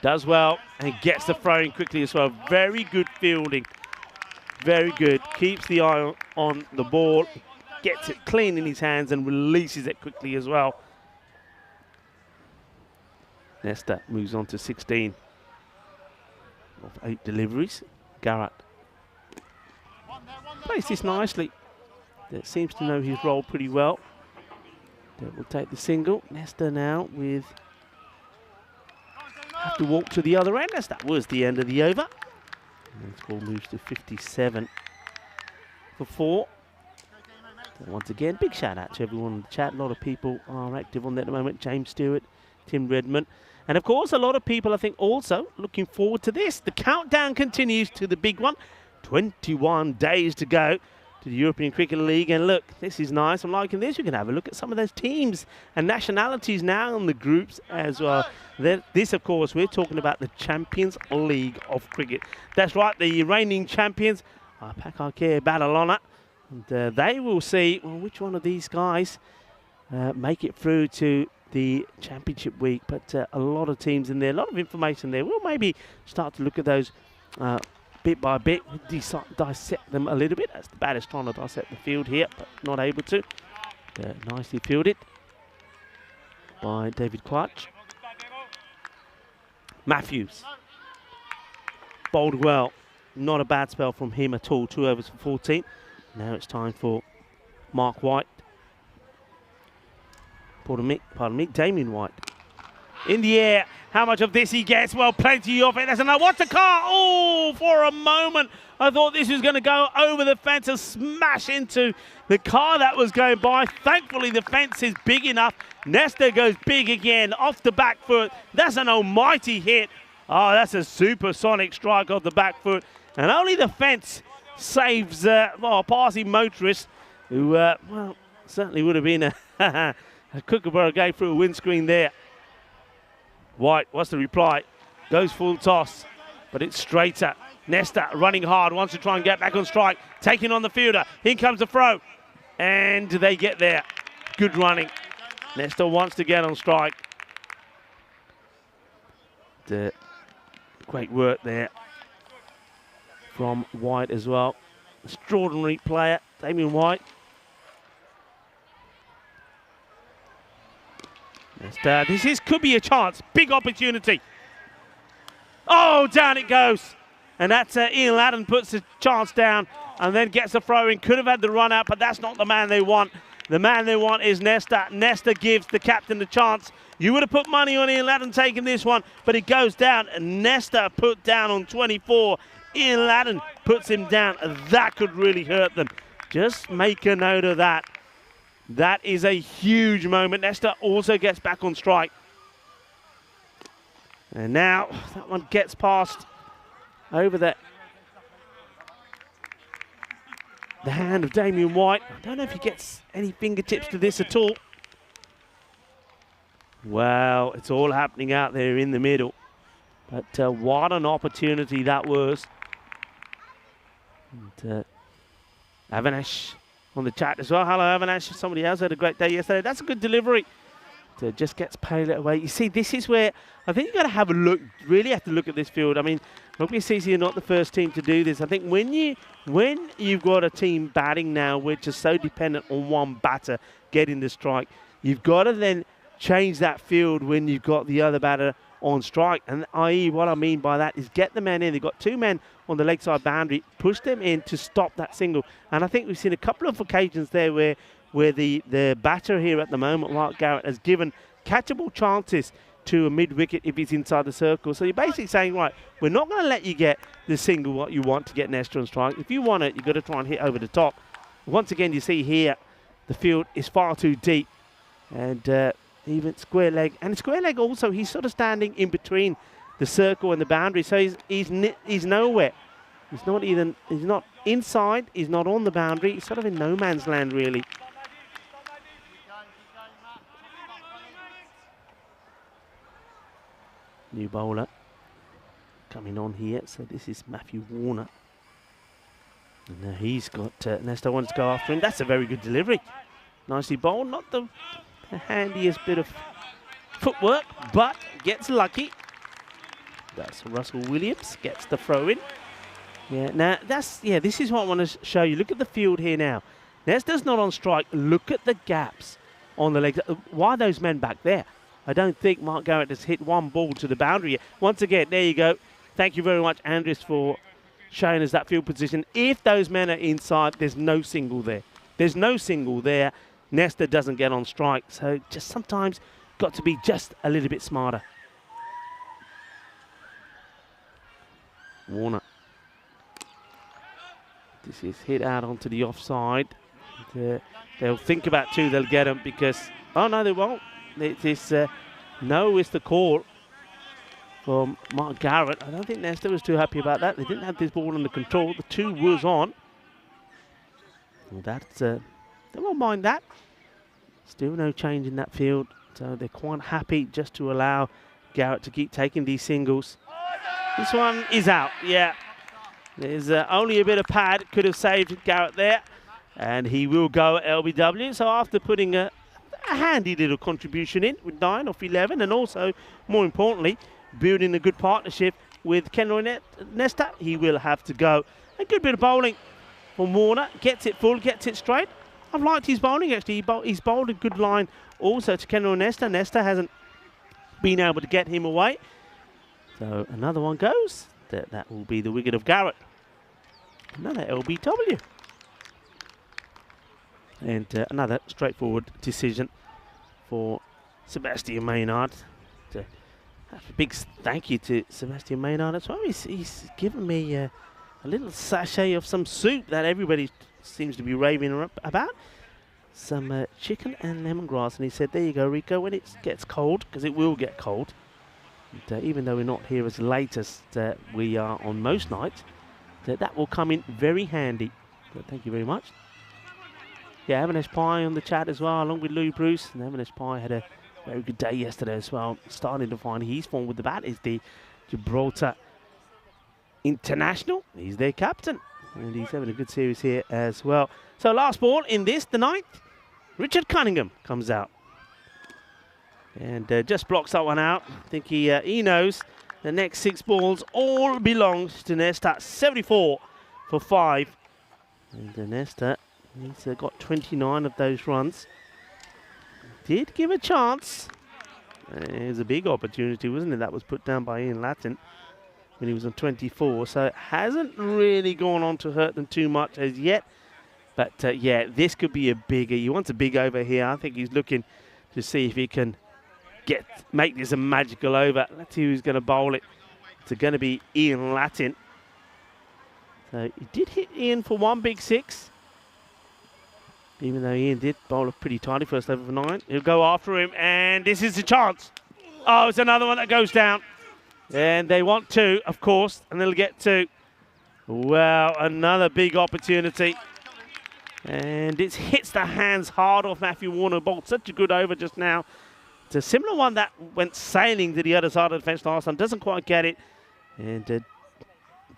Does well and gets the throw in quickly as well. Very good fielding. Very good. Keeps the eye on the ball. Gets it clean in his hands and releases it quickly as well. Nesta moves on to 16 of 8 deliveries. Garrett plays this nicely. That seems to know his role pretty well. That will take the single. Nesta now with have to walk to the other end, as that was the end of the over. And the score moves to 57 for 4. So once again, big shout out to everyone in the chat. A lot of people are active on that at the moment. James Stewart, Tim Redmond. And of course, a lot of people, I think, also looking forward to this. The countdown continues to the big one. 21 days to go to the European Cricket League. And look, this is nice. I'm liking this. We can have a look at some of those teams and nationalities now in the groups as well. This, of course, we're talking about the Champions League of Cricket. That's right, the reigning champions are Pakar Badalona. And they will see, well, which one of these guys make it through to the Championship Week. But a lot of teams in there, a lot of information there. We'll maybe start to look at those bit by bit, dissect them a little bit. As the batter's trying to dissect the field here, but not able to. Nicely fielded by David Quach. Matthews. bowled well. Not a bad spell from him at all. 2 overs for 14. Now it's time for Mark White. Pardon me, Damien White. In the air. How much of this he gets? Well, plenty of it. There's another. What's the car? Oh, for a moment, I thought this was going to go over the fence and smash into the car that was going by. Thankfully, the fence is big enough. Nesta goes big again off the back foot. That's an almighty hit. Oh, that's a supersonic strike off the back foot. And only the fence saves a passing motorist who, well, certainly would have been a Kookaburra game through a windscreen there. White, what's the reply? Goes full toss, but it's straighter. Nesta running hard, wants to try and get back on strike. Taking on the fielder. Here comes the throw. And they get there. Good running. Nesta wants to get on strike. Great work there from White as well. Extraordinary player, Damien White. This could be a chance. Big opportunity. Oh, down it goes. And that's Ian Ladden puts the chance down and then gets a throw in. Could have had the run out, but that's not the man they want. The man they want is Nesta. Nesta gives the captain the chance. You would have put money on Ian Ladden taking this one, but it goes down. Nesta put down on 24. Ian Ladden puts him down. That could really hurt them. Just make a note of that. That is a huge moment. Nesta also gets back on strike. And now that one gets past over the hand of Damien White. I don't know if he gets any fingertips to this at all. Well, it's all happening out there in the middle. But what an opportunity that was. And Avinash on the chat as well. Hello, Avinash. Somebody else had a great day yesterday. That's a good delivery. Just gets paid away. You see, this is where I think you've got to have a look, really have to look at this field. I mean, Rugby CC are not the first team to do this. I think when you've got a team batting now which is so dependent on one batter getting the strike, you've got to then change that field when you've got the other batter on strike. And i.e. what I mean by that is get the men in. They've got 2 men on the leg side boundary, push them in to stop that single. And I think we've seen a couple of occasions there where the batter here at the moment, Mark Garrett, has given catchable chances to a mid-wicket if he's inside the circle. So you're basically saying, right, we're not going to let you get the single what you want to get Nesta on strike. If you want it, you've got to try and hit over the top. Once again, you see here, the field is far too deep. And even square leg. And square leg also, he's sort of standing in between the circle and the boundary. So he's nowhere. He's not inside, he's not on the boundary. He's sort of in no man's land, really. New bowler coming on here, so this is Matthew Warner. And he's got Nesta wants to go after him. That's a very good delivery. Nicely bowled, not the handiest bit of footwork, but gets lucky. That's Russell Williams, gets the throw in. Yeah, now this is what I want to show you. Look at the field here now. Nesta's not on strike. Look at the gaps on the legs. Why are those men back there? I don't think Mark Garrett has hit one ball to the boundary yet. Once again, there you go. Thank you very much, Andres, for showing us that field position. If those men are inside, there's no single there. There's no single there. Nesta doesn't get on strike. So just sometimes got to be just a little bit smarter. Warner. This is hit out onto the offside. They'll think about 2, they'll get them because... Oh, no, they won't. It is no is the call from Mark Garrett. I don't think Nesta was too happy about that. They didn't have this ball under control. The 2 was on. Well, that's they won't mind that. Still no change in that field. So they're quite happy just to allow Garrett to keep taking these singles. This one is out, yeah. There's only a bit of pad. Could have saved Garrett there. And he will go at LBW. So after putting a handy little contribution in with 9 off 11, and also, more importantly, building a good partnership with Kenroy Nesta, he will have to go. A good bit of bowling from Warner. Gets it full, gets it straight. I've liked his bowling, actually. He's bowled a good line also to Kenroy Nesta. Nesta hasn't been able to get him away. So another one goes. that will be the wicket of Garrett. Another LBW. And another straightforward decision for Sebastian Maynard. A big thank you to Sebastian Maynard as well. He's given me a little sachet of some soup that everybody seems to be raving about. Some chicken and lemongrass, and he said, there you go, Rico, when it gets cold, because it will get cold, and, even though we're not here as late as we are on most nights, that will come in very handy. So thank you very much. Yeah, Avanesh Pai on the chat as well, along with Louis Bruce, and Avanesh Pai had a very good day yesterday as well, starting to find his form with the bat. Is the Gibraltar international. He's their captain, and he's having a good series here as well. So last ball in this, the ninth. Richard Cunningham comes out and just blocks that one out. I think he knows the next 6 balls all belongs to Nesta. 74 for 5. And Nesta, he's got 29 of those runs. Did give a chance. It was a big opportunity, wasn't it? That was put down by Ian Latin when he was on 24. So it hasn't really gone on to hurt them too much as yet. But yeah, this could be a bigger. He wants a big over here. I think he's looking to see if he can make this a magical over. Let's see who's going to bowl it. It's going to be Ian Latin. So he did hit Ian for 1 big 6. Even though Ian did bowl a pretty tidy first over for 9. He'll go after him, and this is the chance. Oh, it's another one that goes down. And they want 2, of course, and they'll get 2. Well, another big opportunity. And it hits the hands hard off Matthew Warner. Bowled such a good over just now. It's a similar one that went sailing to the other side of the fence last time. Doesn't quite get it. And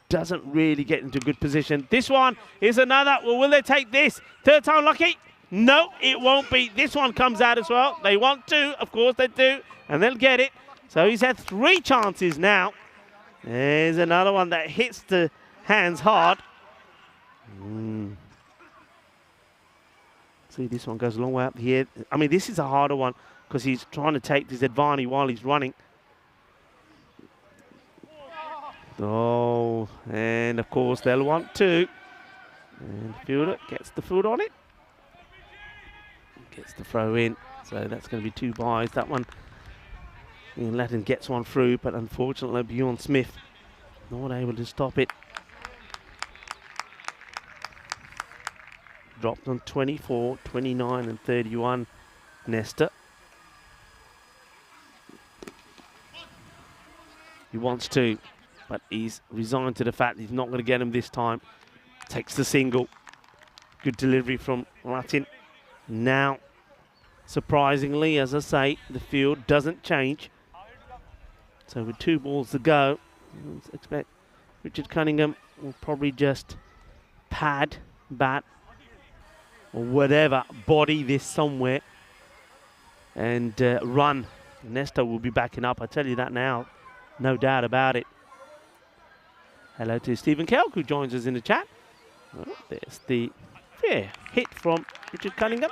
doesn't really get into a good position. This one is another. Well, will they take this? Third time lucky? No, it won't be. This one comes out as well. They want 2. Of course they do. And they'll get it. So he's had 3 chances now. There's another one that hits the hands hard. See, this one goes a long way up here. I mean, this is a harder one because he's trying to take this advantage while he's running. Oh, and of course they'll want 2. And the fielder gets the foot on it. Gets the throw in. So that's going to be 2 byes. That one, Ian Latin gets one through, but unfortunately Bjorn Smith not able to stop it. Dropped on 24, 29 and 31, Nesta. He wants 2, but he's resigned to the fact he's not going to get him this time. Takes the single. Good delivery from Latin. Now, surprisingly, as I say, the field doesn't change. So with 2 balls to go, let's expect Richard Cunningham will probably just pad, bat, or whatever, body this somewhere and run. Nesta will be backing up, I tell you that now. No doubt about it. Hello to Stephen Kelk, who joins us in the chat. Well, there's the hit from Richard Cunningham,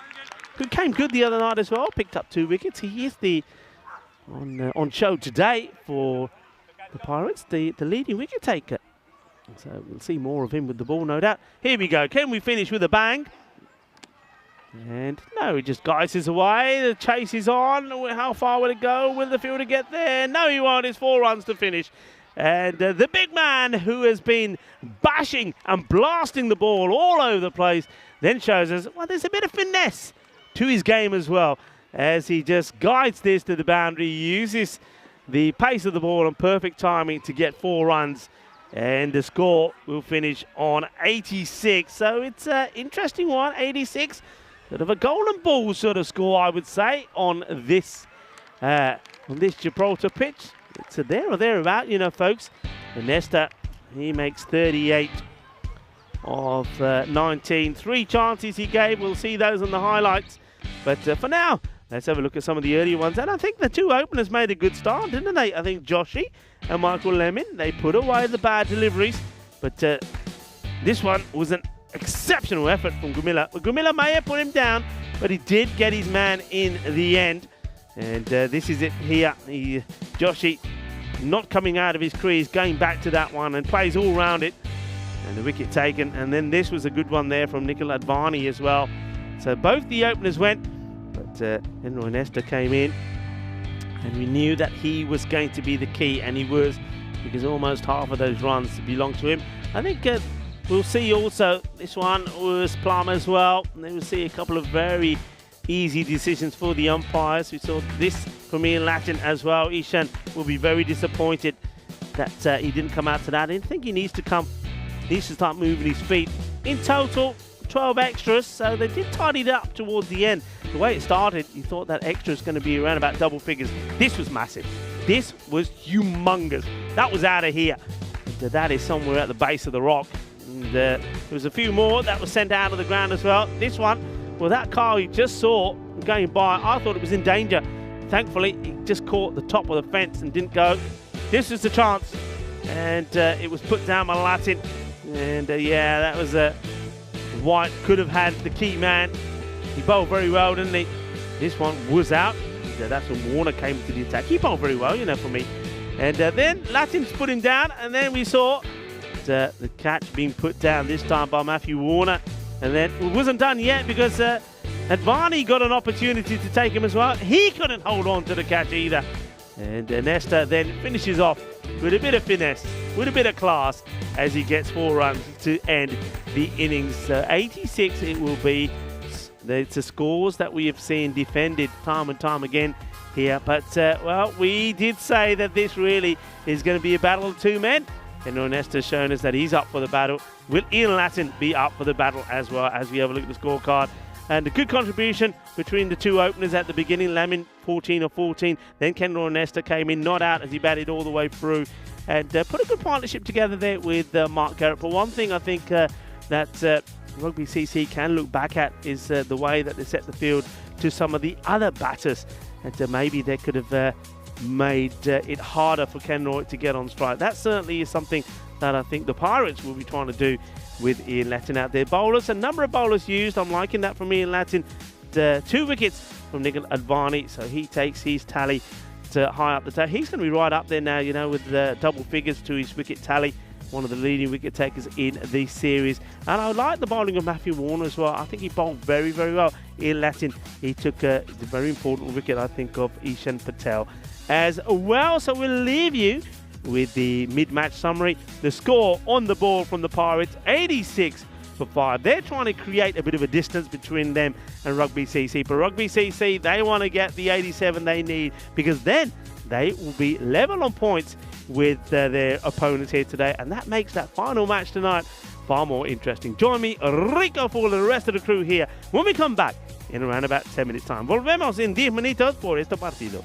who came good the other night as well. Picked up 2 wickets. He is the on show today for the Pirates, the leading wicket taker. So we'll see more of him with the ball, no doubt. Here we go. Can we finish with a bang? And no, he just guides us away. The chase is on. How far will it go? Will the fielder get there? No, he won't. It's 4 runs to finish. And the big man who has been bashing and blasting the ball all over the place then shows us, well, there's a bit of finesse to his game as well, as he just guides this to the boundary, uses the pace of the ball and perfect timing to get 4 runs. And the score will finish on 86. So it's an interesting one, 86. Sort of a golden ball sort of score, I would say, on this Gibraltar pitch. It's a there or thereabout, you know, folks. And Nesta, he makes 38 of 19. 3 chances he gave. We'll see those on the highlights. But for now, let's have a look at some of the earlier ones. And I think the 2 openers made a good start, didn't they? I think Joshi and Michael Lemon, they put away the bad deliveries. But this one was an exceptional effort from Gumilla. Well, Gumilla may have put him down, but he did get his man in the end. And this is it here. Joshi not coming out of his crease, going back to that one and plays all round it. And the wicket taken. And then this was a good one there from Nikhil Advani as well. So both the openers went, but Henry Nesta came in. And we knew that he was going to be the key, and he was, because almost half of those runs belong to him. I think we'll see also, this one was plum as well. And then we'll see a couple of very easy decisions for the umpires. We saw this from Ian Lattin as well. Ishan will be very disappointed that he didn't come out to that. I didn't think he needs to start moving his feet. In total, 12 extras, so they did tidy it up towards the end. The way it started, you thought that extra was going to be around about double figures. This was massive. This was humongous. That was out of here. And that is somewhere at the base of the rock. And there was a few more that were sent out of the ground as well. This one, well, that car you just saw going by, I thought it was in danger. Thankfully, it just caught the top of the fence and didn't go. This was the chance. And it was put down by Latin. And yeah, that was White could have had the key man. He bowled very well, didn't he? This one was out. That's when Warner came to the attack. He bowled very well, you know, for me. And then Latin's put him down, and then we saw the catch being put down this time by Matthew Warner. And then it wasn't done yet because Advani got an opportunity to take him as well. He couldn't hold on to the catch either. And Nesta then finishes off with a bit of finesse, with a bit of class, as he gets 4 runs to end the innings. So 86 it will be. It's the scores that we have seen defended time and time again here. But, well, we did say that this really is going to be a battle of 2 men. And Nesta has shown us that he's up for the battle. Will Ian Lattin be up for the battle as well, as we have a look at the scorecard? And a good contribution between the 2 openers at the beginning. Lamin 14 of 14. Then Kendall Nesta came in, not out as he batted all the way through. And put a good partnership together there with Mark Garrett. But one thing I think that Rugby CC can look back at is the way that they set the field to some of the other batters. And maybe they could have made it harder for Ken Roy to get on strike. That certainly is something that I think the Pirates will be trying to do with Ian Lattin out there. Bowlers, a number of bowlers used. I'm liking that from Ian Lattin. 2 wickets from Nikhil Advani, so he takes his tally to high up the table. He's going to be right up there now, you know, with double figures to his wicket tally. One of the leading wicket takers in the series. And I like the bowling of Matthew Warner as well. I think he bowled very, very well. Ian Lattin, he took the very important wicket, I think, of Ishan Patel as well. So we'll leave you with the mid-match summary. The score on the ball from the Pirates, 86 for 5. They're trying to create a bit of a distance between them and Rugby CC. For Rugby CC, they want to get the 87 they need, because then they will be level on points with their opponents here today, and that makes that final match tonight far more interesting. Join me, Rico, for the rest of the crew here when we come back in around about 10 minutes time. Volvemos en 10 minutos por este partido.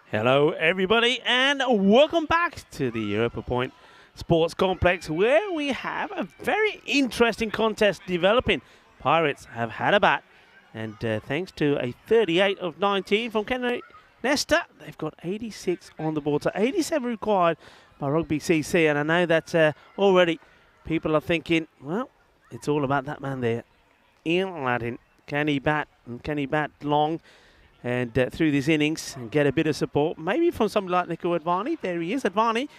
Hello, everybody, and welcome back to the Europa Point Sports Complex, where we have a very interesting contest developing. Pirates have had a bat, and thanks to a 38 of 19 from Kenry Nesta, they've got 86 on the board, so 87 required by Rugby CC, and I know that already people are thinking, well, it's all about that man there, Ian Latin. Can he bat, and can he bat long and through this innings and get a bit of support, maybe from somebody like Nico Advani? There he is, Advani.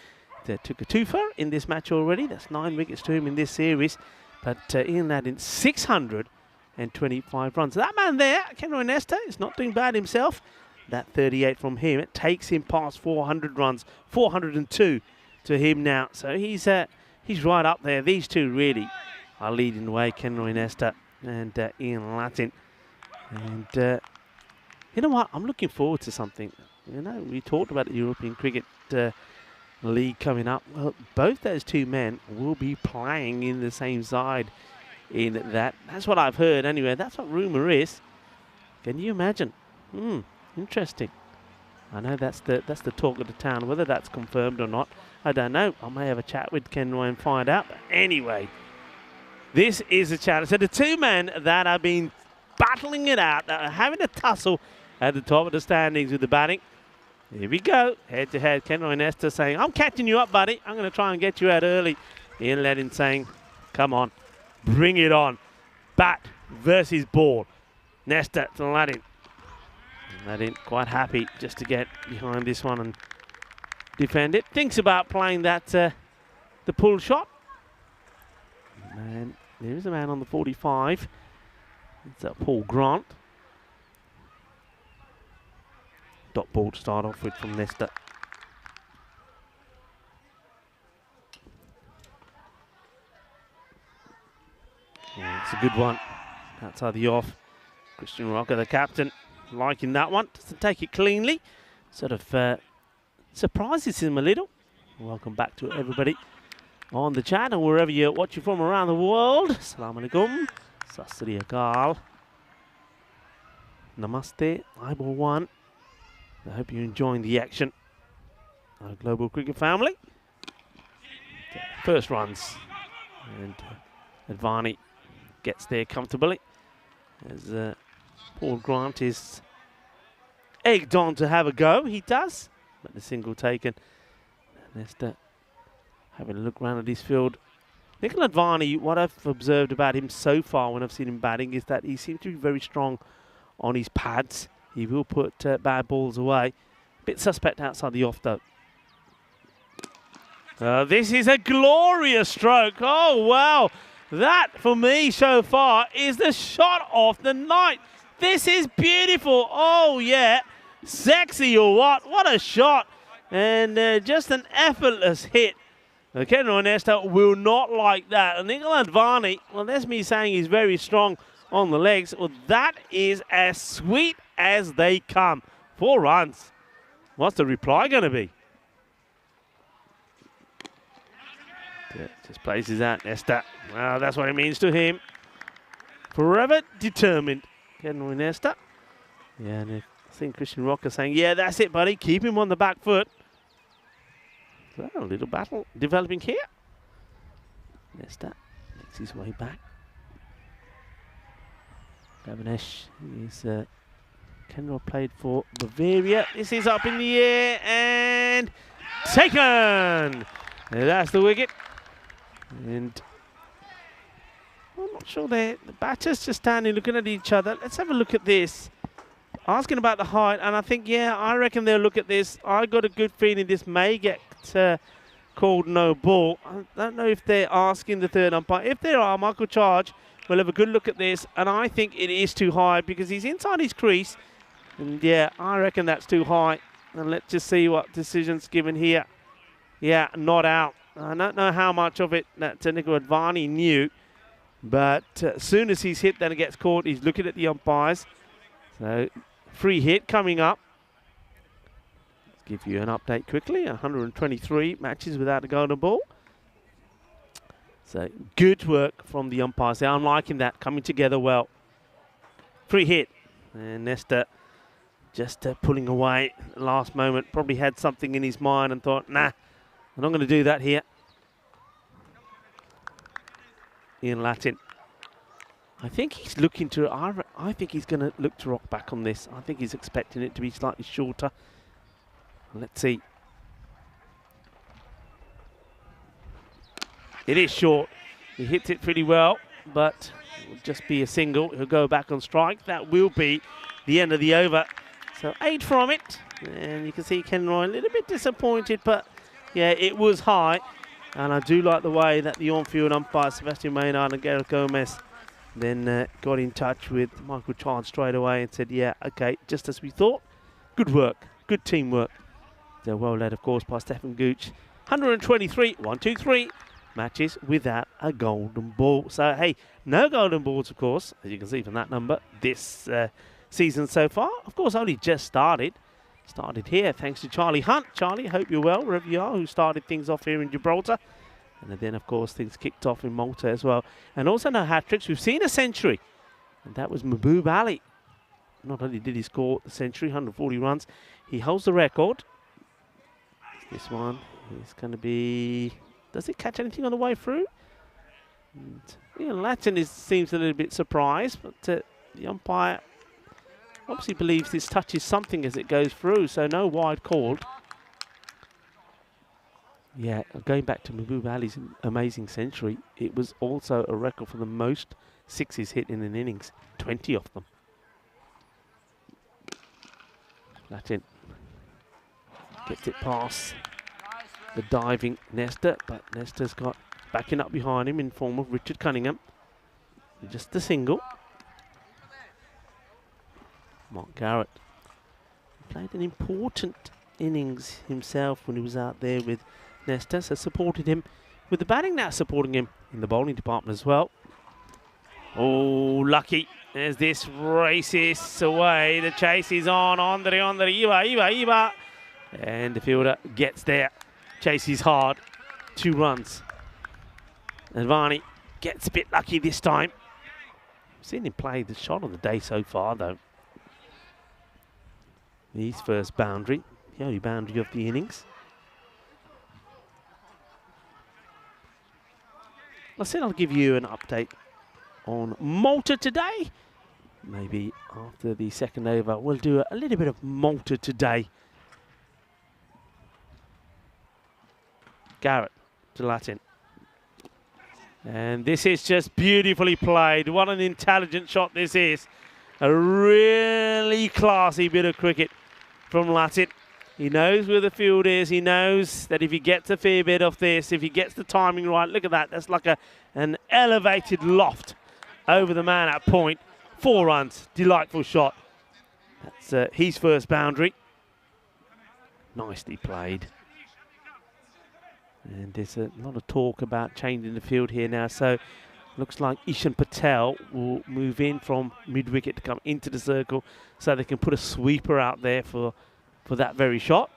That took a twofer in this match already. That's 9 wickets to him in this series. But Ian Latin, 625 runs. That man there, Kenry Nesta, is not doing bad himself. That 38 from him, it takes him past 400 runs, 402 to him now. So he's right up there. These two really are leading the way, Kenry Nesta and Ian Latin. And you know what? I'm looking forward to something. You know, we talked about the European Cricket League coming up. Well, both those two men will be playing in the same side in that. That's what I've heard anyway. That's what rumour is. Can you imagine? Interesting. I know that's the talk of the town. Whether that's confirmed or not, I don't know. I may have a chat with Kenry and find out. But anyway, this is a challenge. So the two men that have been battling it out, that are having a tussle at the top of the standings with the batting. Here we go, head to head. Kenry Nesta saying, I'm catching you up, buddy. I'm going to try and get you out early. Ian Latin saying, come on, bring it on. Bat versus ball. Nesta to Latin. Latin quite happy just to get behind this one and defend it. Thinks about playing that, the pull shot. And there is a man on the 45. It's Paul Grant. Dot ball to start off with from Nesta. Yeah, it's a good one. Outside the off. Christian Rocker, the captain, liking that one. Doesn't take it cleanly. Sort of surprises him a little. Welcome back to everybody on the chat and wherever you're watching from around the world. Assalamu alaikum. Sat Sri Akal. Namaste. Eyeball one. I hope you're enjoying the action. Our global cricket family. First runs. And Advani gets there comfortably. As Paul Grant is egged on to have a go. He does. But the single taken. Nesta having a look around at his field. Nicola Advani, what I've observed about him so far when I've seen him batting is that he seems to be very strong on his pads. He will put bad balls away. Bit suspect outside the off though. This is a glorious stroke. Oh wow. That for me so far is the shot of the night. This is beautiful. Oh yeah. Sexy or what? What a shot. And just an effortless hit. Kenry Nesta will not like that. And Nicola Advani, well, that's me saying he's very strong on the legs. Well, that is as sweet as they come. 4 runs. What's the reply going to be? Yeah, just places out Nesta. Well, that's what it means to him. Forever determined. Kenry Nesta. Yeah, and I think Christian Rocker saying, yeah, that's it, buddy. Keep him on the back foot. So a little battle developing here. Nesta makes his way back. Gavinesh is Kenry played for Bavaria. This is up in the air and taken. And that's the wicket. And I'm not sure the batters just standing looking at each other. Let's have a look at this. Asking about the height, and I think, yeah, I reckon they'll look at this. I got a good feeling this may get called no ball. I don't know if they're asking the third umpire. If there are, Michael Charge will have a good look at this, and I think it is too high because he's inside his crease. And yeah, I reckon that's too high. And let's just see what decision's given here. Yeah, not out. I don't know how much of it that Nico Advani knew, but as soon as he's hit, then it gets caught. He's looking at the umpires. So, free hit coming up. Let's give you an update quickly. 123 matches without a golden ball. So, good work from the umpires. I'm liking that, coming together well. Free hit. And Nesta just pulling away last moment. Probably had something in his mind and thought, nah, I'm not going to do that here. Ian Latin. I think he's looking to, I think he's going to look to rock back on this. I think he's expecting it to be slightly shorter. Let's see. It is short. He hits it pretty well, but it will just be a single. He'll go back on strike. That will be the end of the over. So 8 from it. And you can see Ken Roy a little bit disappointed, but yeah, it was high. And I do like the way that the on-field umpire, Sebastian Maynard and Gareth Gomez, then got in touch with Michael Child straight away and said, yeah, okay, just as we thought. Good work, good teamwork. So well led, of course, by Stefan Gooch. 123, 1, 2, 3 matches without a golden ball. So, hey, no golden balls, of course, as you can see from that number, this season so far. Of course, only just started. Started here, thanks to Charlie Hunt. Charlie, hope you're well, wherever you are, who started things off here in Gibraltar. And then, of course, things kicked off in Malta as well. And also no hat-tricks. We've seen a century. And that was Mahbub Ali. Not only did he score the century, 140 runs, he holds the record. This one is going to be... Does it catch anything on the way through? And, yeah, Latin seems a little bit surprised, but the umpire obviously believes this touches something as it goes through, so no wide called. Yeah, going back to Mahbub Ali's amazing century, it was also a record for the most sixes hit in an innings, 20 of them. Latin gets it past the diving Nestor, but Nestor's got backing up behind him in form of Richard Cunningham. Just a single. Mark Garrett played an important innings himself when he was out there with Nestor, so supported him with the batting, now supporting him in the bowling department as well. Oh, lucky as this races away. The chase is on. Iba. And the fielder gets there. Chase is hard. 2 runs. And Varney gets a bit lucky this time. I've seen him play the shot of the day so far, though. His first boundary, the only boundary of the innings. I said I'll give you an update on Malta today. Maybe after the second over, we'll do a little bit of Malta today. Garrett to Latin. And this is just beautifully played. What an intelligent shot this is. A really classy bit of cricket from Latin. He knows where the field is. He knows that if he gets a fair bit of this, if he gets the timing right, look at that. That's like an elevated loft over the man at point. 4 runs. Delightful shot. That's his first boundary. Nicely played. And there's a lot of talk about changing the field here now. So looks like Ishan Patel will move in from mid-wicket to come into the circle so they can put a sweeper out there for that very shot.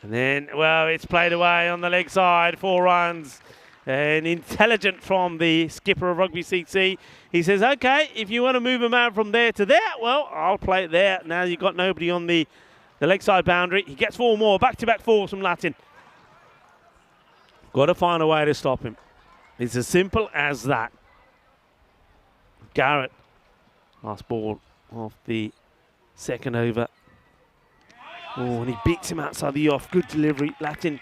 And then, well, it's played away on the leg side, 4 runs. And intelligent from the skipper of Rugby CC. He says, okay, if you want to move a man from there to there, well, I'll play it there. Now you've got nobody on the leg side boundary. He gets 4 more, back-to-back 4s from Latin. Got to find a way to stop him. It's as simple as that. Garrett, last ball of the second over. Oh, and he beats him outside the off. Good delivery. Latin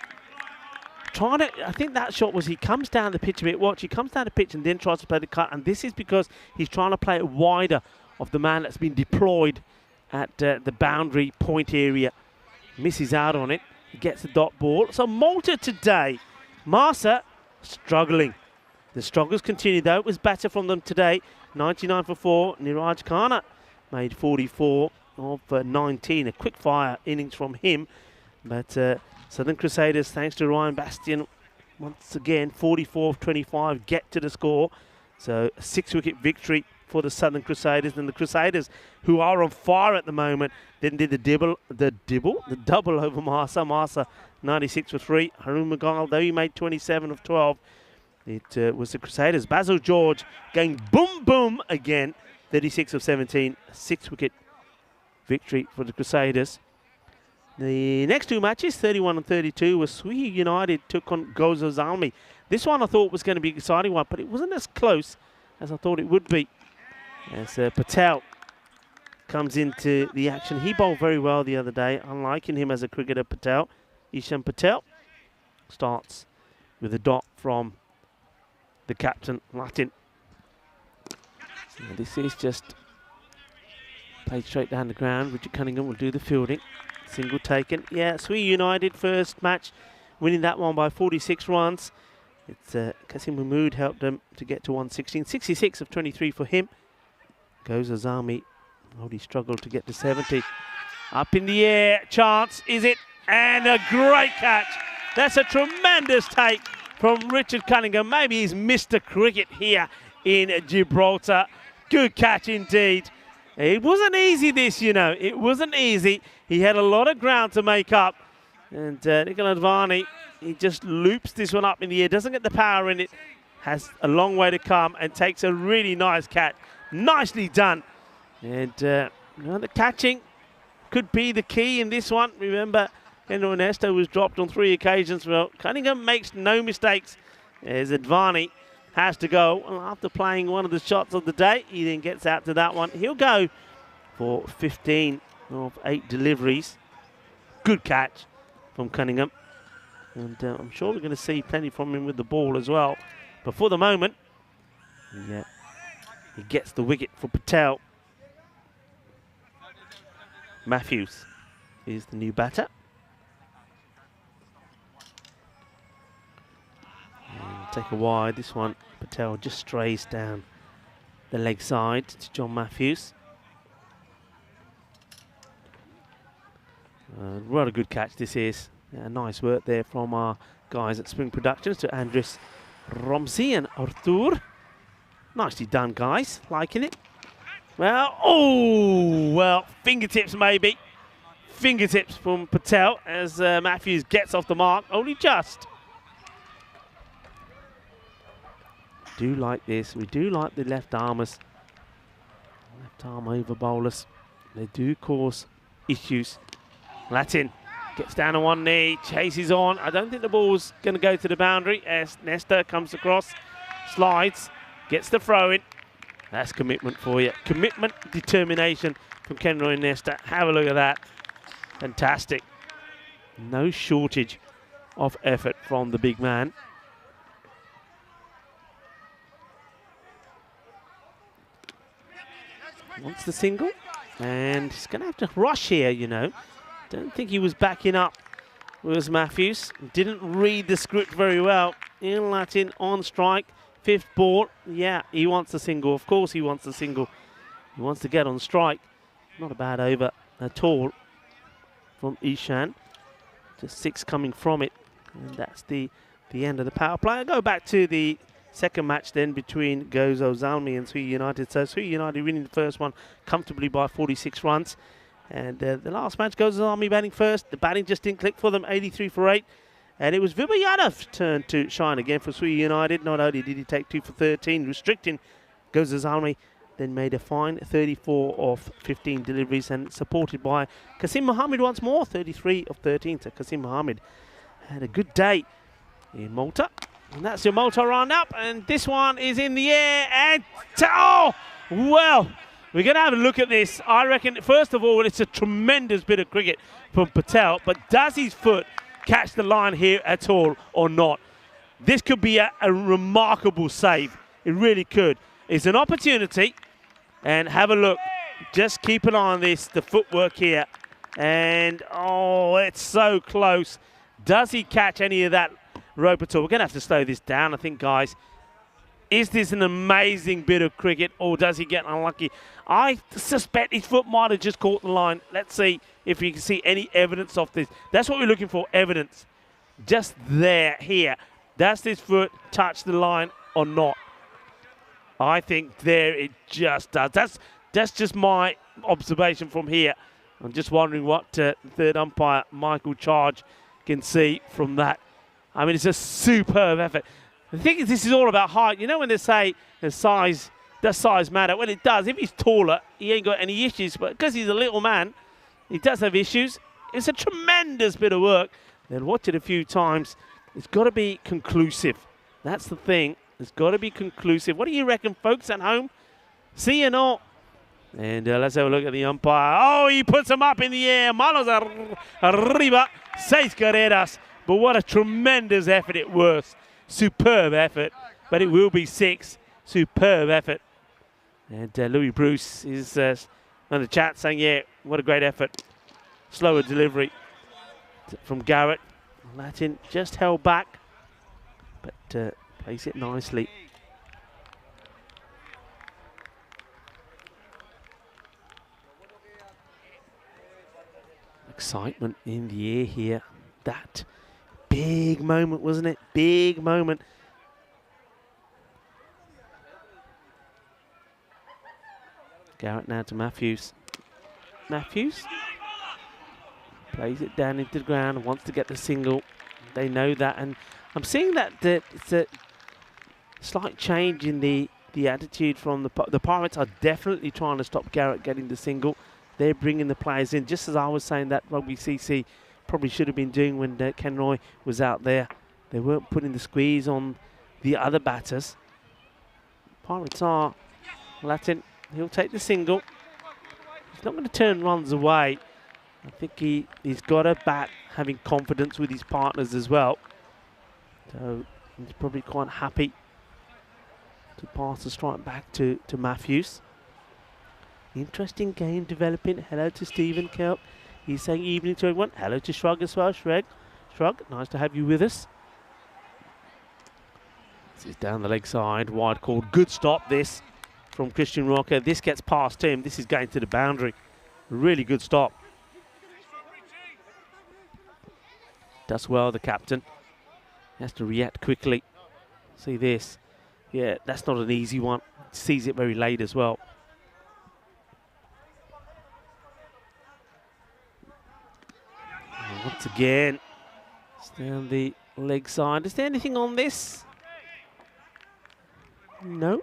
trying to, I think that shot was he comes down the pitch a bit. Watch, he comes down the pitch and then tries to play the cut. And this is because he's trying to play it wider of the man that's been deployed at the boundary point area. Misses out on it. He gets the dot ball. So Malta today. Marsa struggling. The struggles continue though. It was better from them today. 99 for 4. Niraj Khanna made 44 of 19. A quick fire innings from him. But Southern Crusaders, thanks to Ryan Bastian, once again, 44 of 25, get to the score. So a 6-wicket victory for the Southern Crusaders. And the Crusaders, who are on fire at the moment, then did the double over Marsa. Marsa, 96 for 3. Harun Magal, though he made 27 of 12, It was the Crusaders. Basil George going boom, boom again. 36 of 17, 6-wicket victory for the Crusaders. The next two matches, 31 and 32, was Sui United took on Gozo's Army. This one I thought was going to be an exciting one, but it wasn't as close as I thought it would be. As Patel comes into the action. He bowled very well the other day. I'm liking him as a cricketer, Patel. Ishan Patel starts with a dot from the captain, Latin. And this is just played straight down the ground. Richard Cunningham will do the fielding. Single taken. Yeah, Sui United first match, winning that one by 46 runs. It's Kasim Mahmood helped them to get to 116. 66 of 23 for him. Goes Azami. Oh, he struggled to get to 70. Up in the air. Chance, is it? And a great catch. That's a tremendous take from Richard Cunningham. Maybe he's Mr. Cricket here in Gibraltar. Good catch indeed. It wasn't easy this, you know. It wasn't easy. He had a lot of ground to make up. And Nikhil Advani, he just loops this one up in the air. Doesn't get the power in it. Has a long way to come and takes a really nice catch. Nicely done. And the catching could be the key in this one. Remember, Henry Ernesto was dropped on 3 occasions. Well, Cunningham makes no mistakes as Advani has to go. Well, after playing one of the shots of the day, he then gets out to that one. He'll go for 15 of 8 deliveries. Good catch from Cunningham. And I'm sure we're going to see plenty from him with the ball as well. But for the moment, he gets the wicket for Patel. Matthews is the new batter. And take a wide. This one, Patel just strays down the leg side to John Matthews. What a good catch this is. Nice work there from our guys at Spring Productions to Andres Romsey and Artur. Nicely done, guys. Liking it. Well, fingertips maybe. Fingertips from Patel as Matthews gets off the mark. Only just. Do like this. We do like the left armers. Left arm over bowlers. They do cause issues. Latin gets down on one knee, chases on. I don't think the ball's going to go to the boundary as Nesta comes across, slides, gets the throw in. That's commitment for you. Commitment, determination from Kenroy Nesta. Have a look at that. Fantastic. No shortage of effort from the big man. Wants the single. And he's going to have to rush here, you know. Don't think he was backing up. Was Matthews. Didn't read the script very well. In Latin on strike. 5th ball. Yeah, he wants the single. Of course he wants the single. He wants to get on strike. Not a bad over at all from Ishan. Just 6 coming from it. And that's the end of the power play. I'll go back to the second match then between Gozo Zalmi and Sui United. So Sui United winning the first one comfortably by 46 runs. And the last match, Gozo Zalmi batting first. The batting just didn't click for them, 83 for 8. And it was Vibha Yadav's turn to shine again for Sui United. Not only did he take 2 for 13, restricting Gozo Zalmi, then made a fine 34 of 15 deliveries and supported by Kasim Mohammed once more, 33 of 13. So Kasim Mohammed had a good day in Malta. And that's your Malta round-up. And this one is in the air. And, well, we're going to have a look at this. I reckon, first of all, it's a tremendous bit of cricket from Patel. But does his foot catch the line here at all or not? This could be a remarkable save. It really could. It's an opportunity. And have a look. Just keep an eye on this, the footwork here. And, it's so close. Does he catch any of that rope at all? We're going to have to slow this down, I think, guys. Is this an amazing bit of cricket, or does he get unlucky? I suspect his foot might have just caught the line. Let's see if we can see any evidence of this. That's what we're looking for, evidence. Just there, here. Does this foot touch the line or not? I think there it just does. That's just my observation from here. I'm just wondering what third umpire Michael Charge can see from that. I mean, it's a superb effort. The thing is, this is all about height. You know when they say does size matter? Well, it does. If he's taller, he ain't got any issues. But because he's a little man, he does have issues. It's a tremendous bit of work. They'll watch it a few times. It's got to be conclusive. That's the thing. It's got to be conclusive. What do you reckon, folks at home? See or not? And let's have a look at the umpire. Oh, he puts him up in the air. Manos arriba. 6 carreras. But what a tremendous effort it was. Superb effort. But it will be 6. Superb effort. And Louis Bruce is on the chat saying, yeah, what a great effort. Slower delivery from Garrett. Latin just held back, but plays it nicely. Excitement in the air here. That big moment, wasn't it? Big moment. Garrett now to Matthews. Matthews plays it down into the ground and wants to get the single. They know that, and I'm seeing that it's a slight change in the attitude from the Pirates are definitely trying to stop Garrett getting the single. They're bringing the players in, just as I was saying that Rugby CC probably should have been doing when Ken Roy was out there. They weren't putting the squeeze on the other batters. Pirates are Latin. He'll take the single. He's not going to turn runs away. I think he's got a bat having confidence with his partners as well. So he's probably quite happy to pass the strike back to Matthews. Interesting game developing. Hello to Stephen Kelp. He's saying evening to everyone. Hello to Shrug as well. Shrug, nice to have you with us. This is down the leg side. Wide called. Good stop this from Christian Rocker. This gets past him. This is going to the boundary. Really good stop. Does well, the captain. He has to react quickly. See this. Yeah, that's not an easy one. Sees it very late as well. And once again, it's down the leg side. Is there anything on this? No.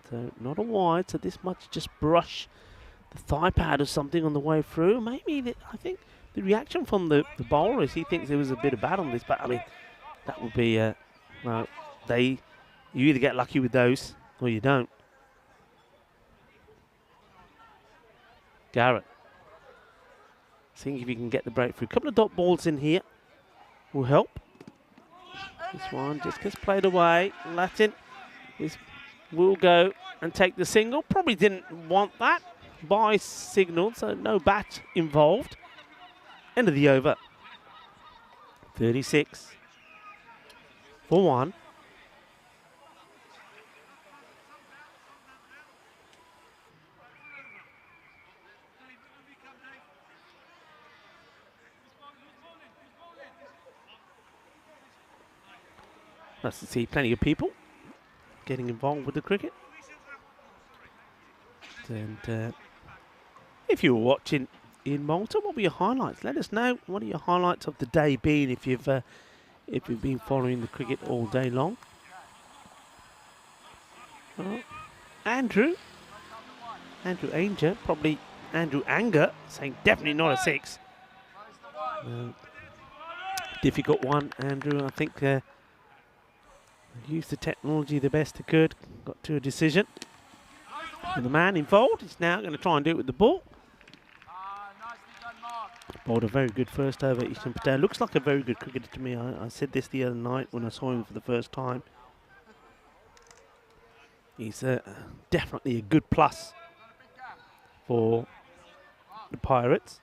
So not a wide, so this much just brush the thigh pad or something on the way through. Maybe, I think, the reaction from the bowler is he thinks there was a bit of bat on this, but I mean, that would be, well, you either get lucky with those or you don't. Garrett. Seeing if he can get the breakthrough. A couple of dot balls in here will help. This one just gets played away. Latin will go and take the single. Probably didn't want that by signal, so no bat involved. End of the over. 36 for 1. Nice to see plenty of people getting involved with the cricket. And if you were watching in Malta, what were your highlights? Let us know. What are your highlights of the day been if you've been following the cricket all day long? Andrew Anger, probably Andrew Anger, saying definitely not a 6. Difficult one, Andrew. I think used the technology the best they could. Got to a decision. And the man involved is now going to try and do it with the ball. Bowled a very good first over, Isham Patel. Looks like a very good cricketer to me. I said this the other night when I saw him for the first time. He's definitely a good plus for the Pirates.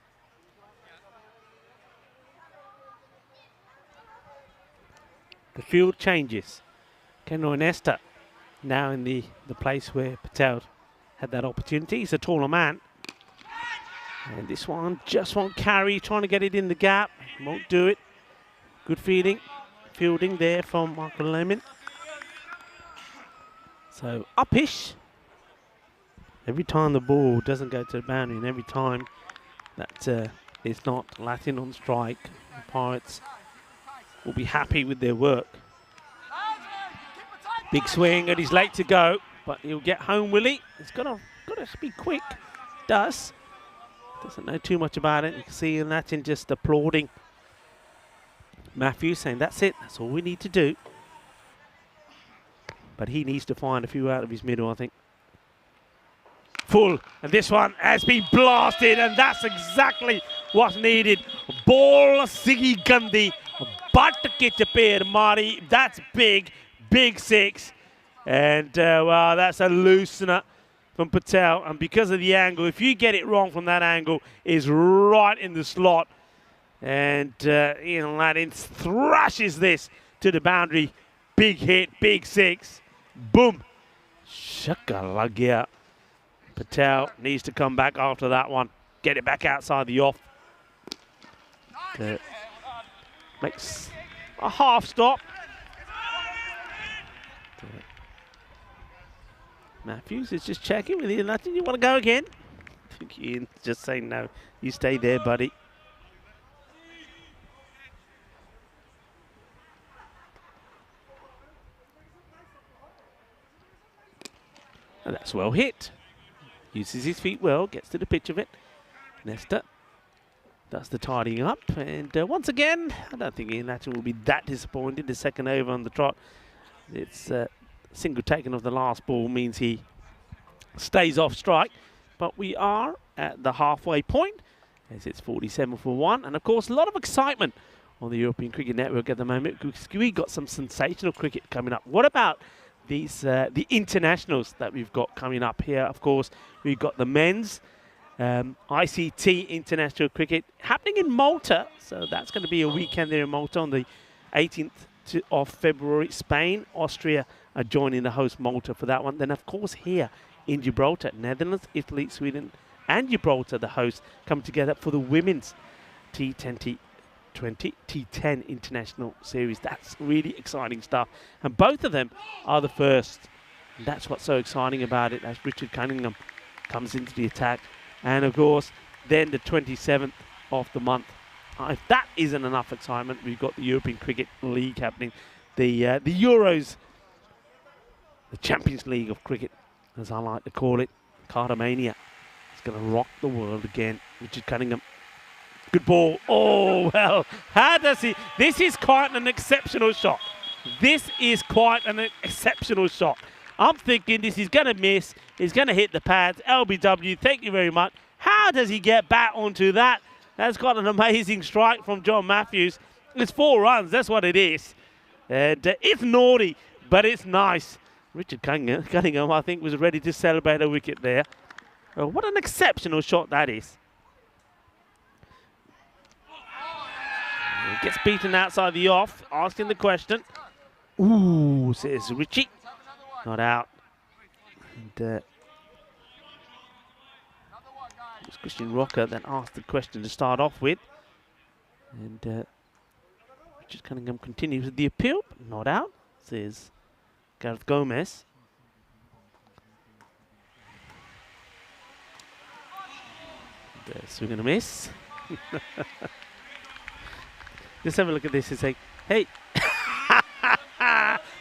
The field changes. Kenro Nesta now in the place where Patel had that opportunity. He's a taller man. And this one just won't carry, trying to get it in the gap. Won't do it. Good fielding there from Michael Lemon. So upish. Every time the ball doesn't go to the boundary and every time that it's not Latin on strike, the Pirates will be happy with their work. Big swing, and he's late to go, but he'll get home, will he? It's got to be quick. Doesn't know too much about it. You can see Latin just applauding Matthews, saying that's it, that's all we need to do. But he needs to find a few out of his middle, I think. Full, and this one has been blasted, and that's exactly what's needed. Ball Sigi Gandhi, but Kitapir Mari, that's big 6. And well, that's a loosener from Patel, and because of the angle, if you get it wrong from that angle, is right in the slot. And Ian Latin thrashes this to the boundary. Big hit, big 6. Boom. Shakalagya. Patel needs to come back after that one. Get it back outside the off. Makes a half stop. Matthews is just checking with Ian Latin. You want to go again? I think Ian's just saying no. You stay there, buddy. And that's well hit. Uses his feet well, gets to the pitch of it. Nesta does the tidying up. And once again, I don't think Ian Latin will be that disappointed. The second over on the trot. It's single taken of the last ball means he stays off strike. But we are at the halfway point as it's 47 for 1. And of course, a lot of excitement on the European Cricket Network at the moment. We've got some sensational cricket coming up. What about these the internationals that we've got coming up here? Of course, we've got the men's ICT international cricket happening in Malta. So that's going to be a weekend there in Malta on the 18th of February. Spain, Austria are joining the host Malta for that one. Then, of course, here in Gibraltar, Netherlands, Italy, Sweden, and Gibraltar, the hosts, come together for the women's T10 International Series. That's really exciting stuff. And both of them are the first. And that's what's so exciting about it, as Richard Cunningham comes into the attack. And, of course, then the 27th of the month. If that isn't enough excitement, we've got the European Cricket League happening. The Euros, the Champions League of cricket, as I like to call it. Cardamania. It's going to rock the world again. Richard Cunningham. Good ball. Oh, well, how does he? This is quite an exceptional shot. This is quite an exceptional shot. I'm thinking this is going to miss. He's going to hit the pads. LBW, thank you very much. How does he get back onto that? That's got an amazing strike from John Matthews. It's 4 runs. That's what it is. And it's naughty, but it's nice. Richard Cunningham, I think, was ready to celebrate a wicket there. What an exceptional shot that is. Gets beaten outside the off, asking the question. Ooh, says Richie. Not out. And it was Christian Rocker that asked the question to start off with. And Richard Cunningham continues with the appeal. Not out, says Gareth Gomez. Swing and a miss. Just have a look at this and say, hey,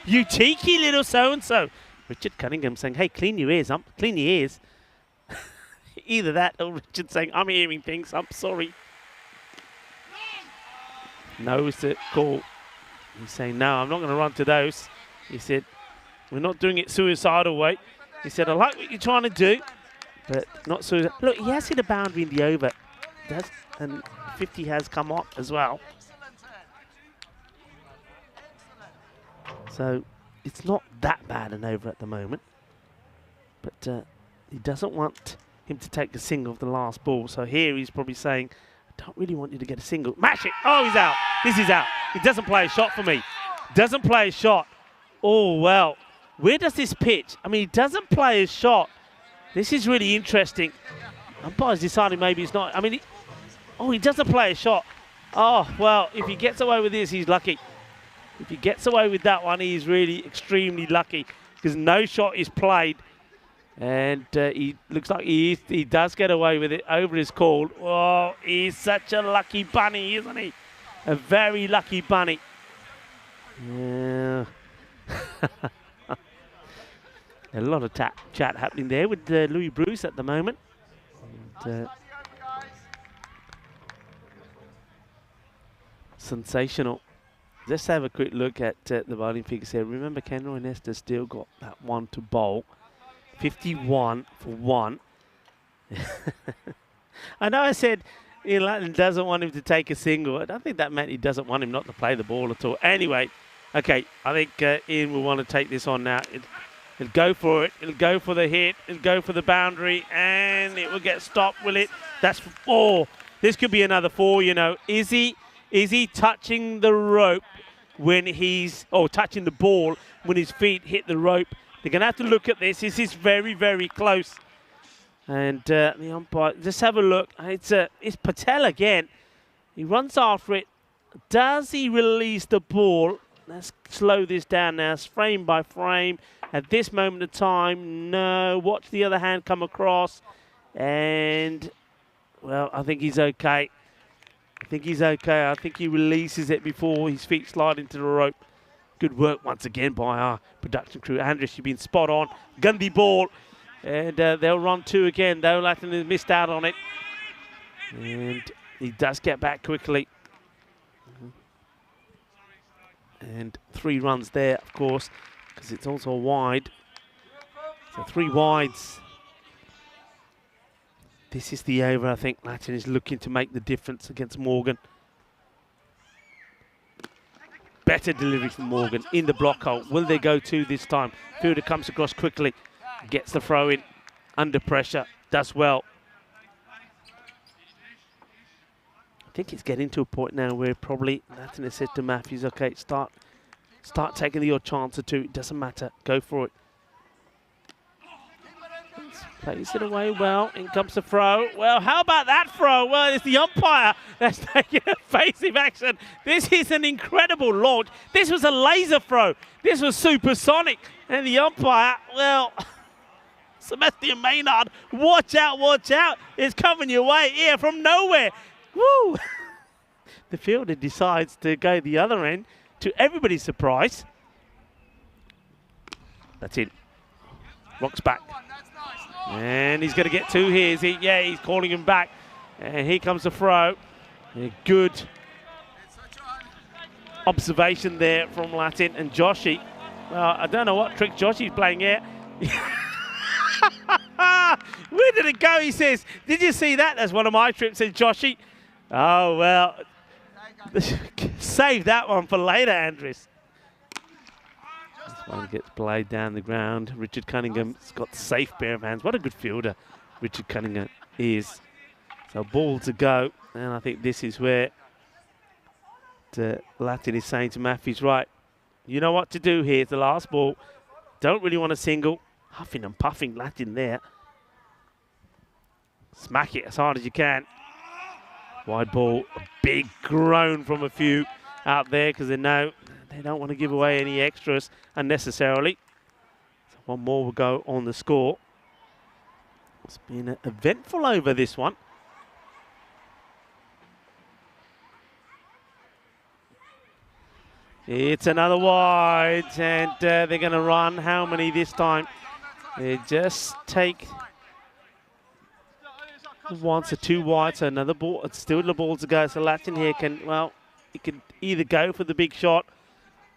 you cheeky little so-and-so. Richard Cunningham saying, hey, clean your ears, clean your ears. Either that or Richard saying, I'm hearing things, I'm sorry. No is the call. He's saying, no, I'm not going to run to those. He said, we're not doing it suicidal way. He said, I like what you're trying to do, but not suicidal. Look, he has hit a boundary in the over. And 50 has come up as well. So it's not that bad an over at the moment. But he doesn't want him to take a single of the last ball. So here he's probably saying, I don't really want you to get a single. Mash it. Oh, he's out. This is out. He doesn't play a shot for me. Doesn't play a shot. Oh, well. Where does this pitch? I mean, he doesn't play a shot. This is really interesting. Umpire's deciding maybe it's not. I mean, he doesn't play a shot. Oh, well, if he gets away with this, he's lucky. If he gets away with that one, he's really extremely lucky because no shot is played. And he looks like he does get away with it over his call. Oh, he's such a lucky bunny, isn't he? A very lucky bunny. Yeah. A lot of chat happening there with Louis Bruce at the moment. And, sensational. Let's have a quick look at the bowling figures here. Remember, Kenroy Nestor still got that one to bowl. 51 for 1. I know I said Ian Lattin doesn't want him to take a single. I don't think that meant he doesn't want him not to play the ball at all. Anyway, okay, I think Ian will want to take this on now. It'll go for it. It'll go for the hit. It'll go for the boundary, and it will get stopped, will it? That's 4. This could be another 4, you know. Is he touching the rope when he's, touching the ball when his feet hit the rope? They're going to have to look at this. This is very, very close. And the umpire, just have a look. It's Patel again. He runs after it. Does he release the ball? Let's slow this down now, frame by frame. At this moment of time, no. Watch the other hand come across. And, well, I think he's okay. I think he releases it before his feet slide into the rope. Good work once again by our production crew. Andres, you've been spot on. Gundy ball. And they'll run 2 again, though. Lattin has missed out on it. And he does get back quickly. And 3 runs there, of course, because it's also wide. So 3 wides. This is the over. I think Lattin is looking to make the difference against Morgan. Better delivery from Morgan in the block hole. Will they go 2 this time? Fielder comes across quickly. Gets the throw in under pressure, does well. I think it's getting to a point now where probably Lattin has said to Matthews, okay, start taking the odd chance or 2. It doesn't matter, go for it. Plays it away well. In comes the throw. Well, how about that throw? Well, it's the umpire that's taking evasive action. This is an incredible launch. This was a laser throw. This was supersonic. And the umpire, well, Sebastian Maynard, watch out. It's coming your way here from nowhere. Woo! The fielder decides to go the other end, to everybody's surprise. That's it. Rocks back. And he's going to get 2 here, is he? Yeah, he's calling him back. And here comes the throw. A good observation there from Lattin. And Joshi, well, I don't know what trick Joshi's playing here. Where did it go, he says. Did you see that? That's one of my trips, said Joshi. Oh, well. Save that one for later, Andres. This one gets played down the ground. Richard Cunningham's got safe pair of hands. What a good fielder Richard Cunningham is. So ball to go. And I think this is where Lattin is saying to Matthews, right, you know what to do here. It's the last ball. Don't really want a single. Huffing and puffing Lattin there. Smack it as hard as you can. Wide ball. A big groan from a few out there because they know they don't want to give away any extras unnecessarily. So 1 more will go on the score. It's been an eventful over this one. It's another wide, and they're going to run. How many this time? They just take once or 2 wide, so another ball. It's still the ball to go. So Lattin here can, well, he can either go for the big shot,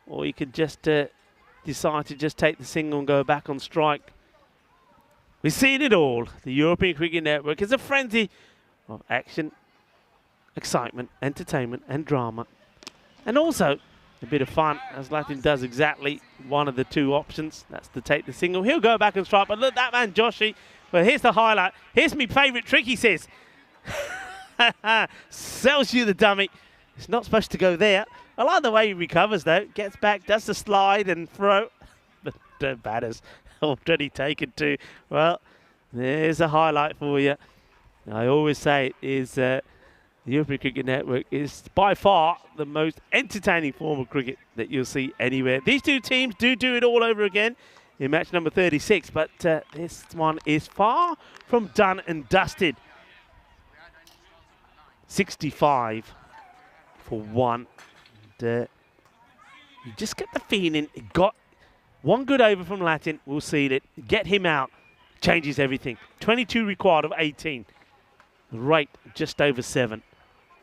or you could just decide to just take the single and go back on strike. We've seen it all. The European Cricket Network is a frenzy of action, excitement, entertainment, and drama, and also a bit of fun, as Lattin does exactly one of the 2 options. That's to take the single. He'll go back and strike, but look, that man, Joshi. Well, here's the highlight. Here's my favourite trick, he says. Sells you the dummy. It's not supposed to go there. I like the way he recovers, though. Gets back, does the slide and throw. The batter's already taken 2. Well, there's a highlight for you. I always say it is the European Cricket Network is by far the most entertaining form of cricket that you'll see anywhere. These 2 teams do it all over again in match number 36, but this one is far from done and dusted. 65 for 1. And, you just get the feeling it got One good over from Latin will seal it. Get him out. Changes everything. 22 required of 18. Rate just over 7.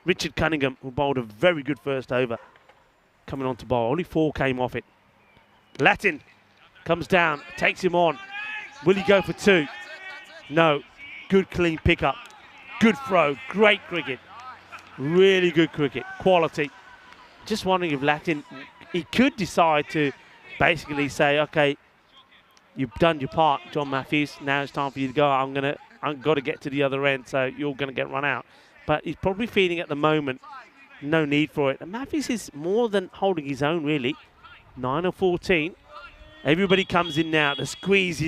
Richard Cunningham, who bowled a very good first over, coming on to bowl. Only 4 came off it. Latin comes down, takes him on. Will he go for 2? No. Good clean pickup. Good throw. Great cricket. Really good cricket. Quality. Just wondering if Latin, he could decide to basically say, okay, you've done your part, John Matthews. Now it's time for you to go. I've got to get to the other end, so you're going to get run out. But he's probably feeling at the moment no need for it. And Matthews is more than holding his own, really. 9 or 14. Everybody comes in now. The squeeze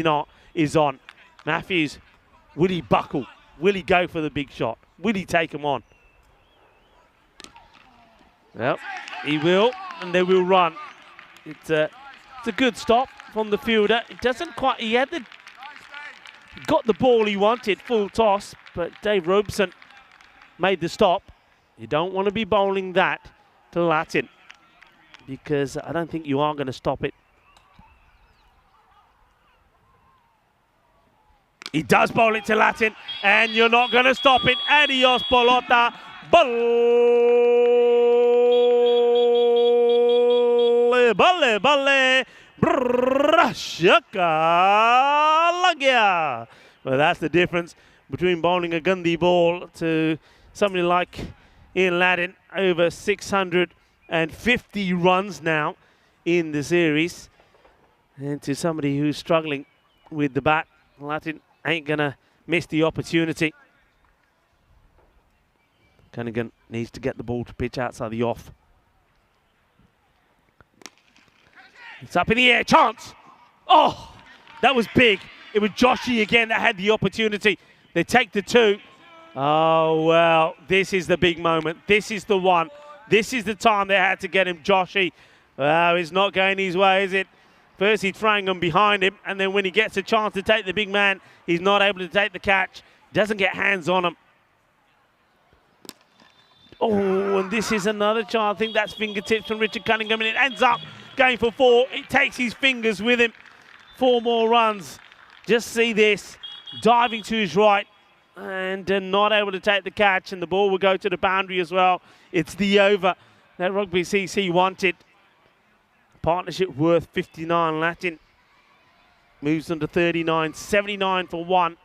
is on. Matthews, will he buckle? Will he go for the big shot? Will he take him on? Well, he will, and they will run. It's a good stop from the fielder. It doesn't quite. He got the ball he wanted, full toss, but Dave Robeson made the stop. You don't want to be bowling that to Latin, because I don't think you are going to stop it. He does bowl it to Latin, and you're not going to stop it. Adios, Bolota. Balle, balle, Shakalagya. Well, that's the difference between bowling a Gandhi ball to somebody like Ian Latin, over 650 runs now in the series, and to somebody who's struggling with the bat. Latin ain't gonna miss the opportunity. Cunningham needs to get the ball to pitch outside the off. It's up in the air, chance. Oh, that was big. It was Joshi again that had the opportunity. They take the 2. Oh, well, this is the big moment. This is the one. This is the time they had to get him, Joshi. Well, it's not going his way, is it? First he's throwing him behind him, and then when he gets a chance to take the big man, he's not able to take the catch. Doesn't get hands on him. Oh, and this is another chance. I think that's fingertips from Richard Cunningham, and it ends up going for 4. It takes his fingers with him. 4 more runs. Just see this. Diving to his right and not able to take the catch, and the ball will go to the boundary as well. It's the over that Rugby CC wanted. Partnership worth 59. Latin moves on to 39. 79 for 1.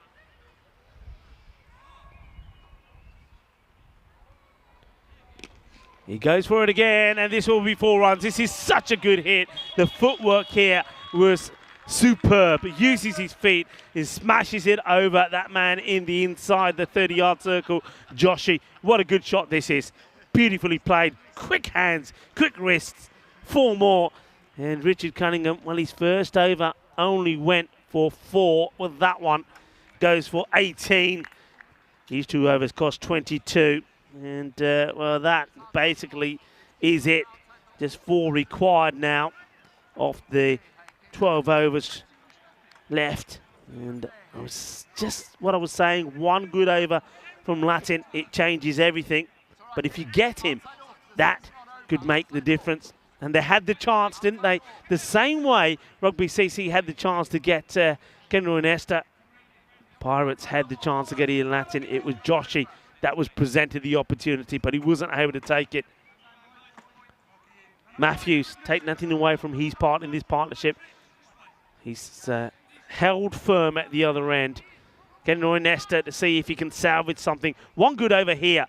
He goes for it again, and this will be 4 runs. This is such a good hit. The footwork here was superb. He uses his feet. He smashes it over that man in the inside, the 30-yard circle. Joshi, what a good shot this is. Beautifully played. Quick hands, quick wrists. 4 more. And Richard Cunningham, well, his first over only went for 4. Well, that one goes for 18. These 2 overs cost 22. And, well, that basically is it. Just 4 required now of the 12 overs left. And I was just what I was saying, 1 good over from Latin, it changes everything. But if you get him, that could make the difference. And they had the chance, didn't they? The same way Rugby CC had the chance to get Kenro and Esther. Pirates had the chance to get Ian Latin. It was Joshi that was presented the opportunity, but he wasn't able to take it. Matthews, take nothing away from his part in this partnership. He's held firm at the other end. Kenroy Nesta to see if he can salvage something. 1 good over here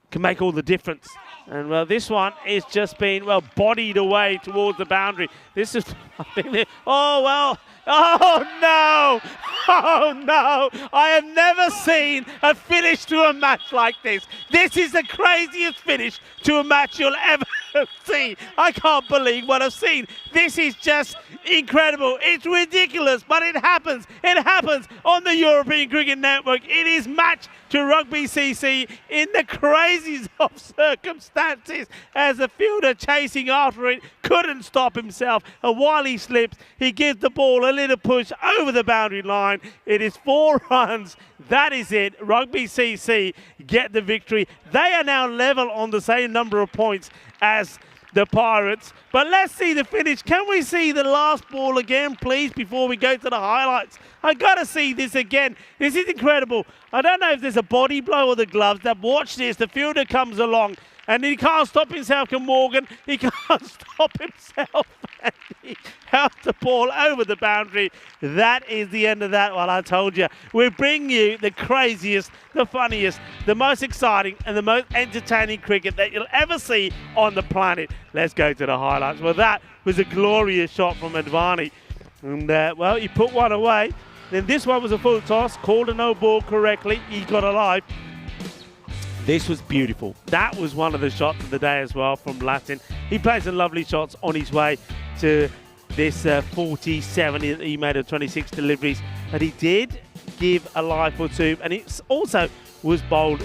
can make all the difference. And, well, this one is just being, well, bodied away towards the boundary. This is, oh, well, oh, no. Oh, no. I have never seen a finish to a match like this. This is the craziest finish to a match you'll ever see. I can't believe what I've seen. This is just incredible. It's ridiculous, but it happens. It happens on the European Cricket Network. It is match to Rugby CC in the craziest of circumstances, as the fielder chasing after it couldn't stop himself, and while he slips, he gives the ball a little push over the boundary line. It is 4 runs. That is it. Rugby CC get the victory. They are now level on the same number of points as the Pirates. But let's see the finish. Can we see the last ball again, please, before we go to the highlights? I got to see this again. This is incredible. I don't know if there's a body blow or the gloves. Now, watch this. The fielder comes along, and he can't stop himself, can Morgan. He can't stop himself. And he held the ball over the boundary. That is the end of that one, I told you. We bring you the craziest, the funniest, the most exciting, and the most entertaining cricket that you'll ever see on the planet. Let's go to the highlights. Well, that was a glorious shot from Advani. And, well, he put one away. Then this one was a full toss, called a no ball correctly. He got alive. This was beautiful. That was one of the shots of the day as well from Latin. He played some lovely shots on his way to this 47. He made 26 deliveries, but he did give a life or two, and it also was bowled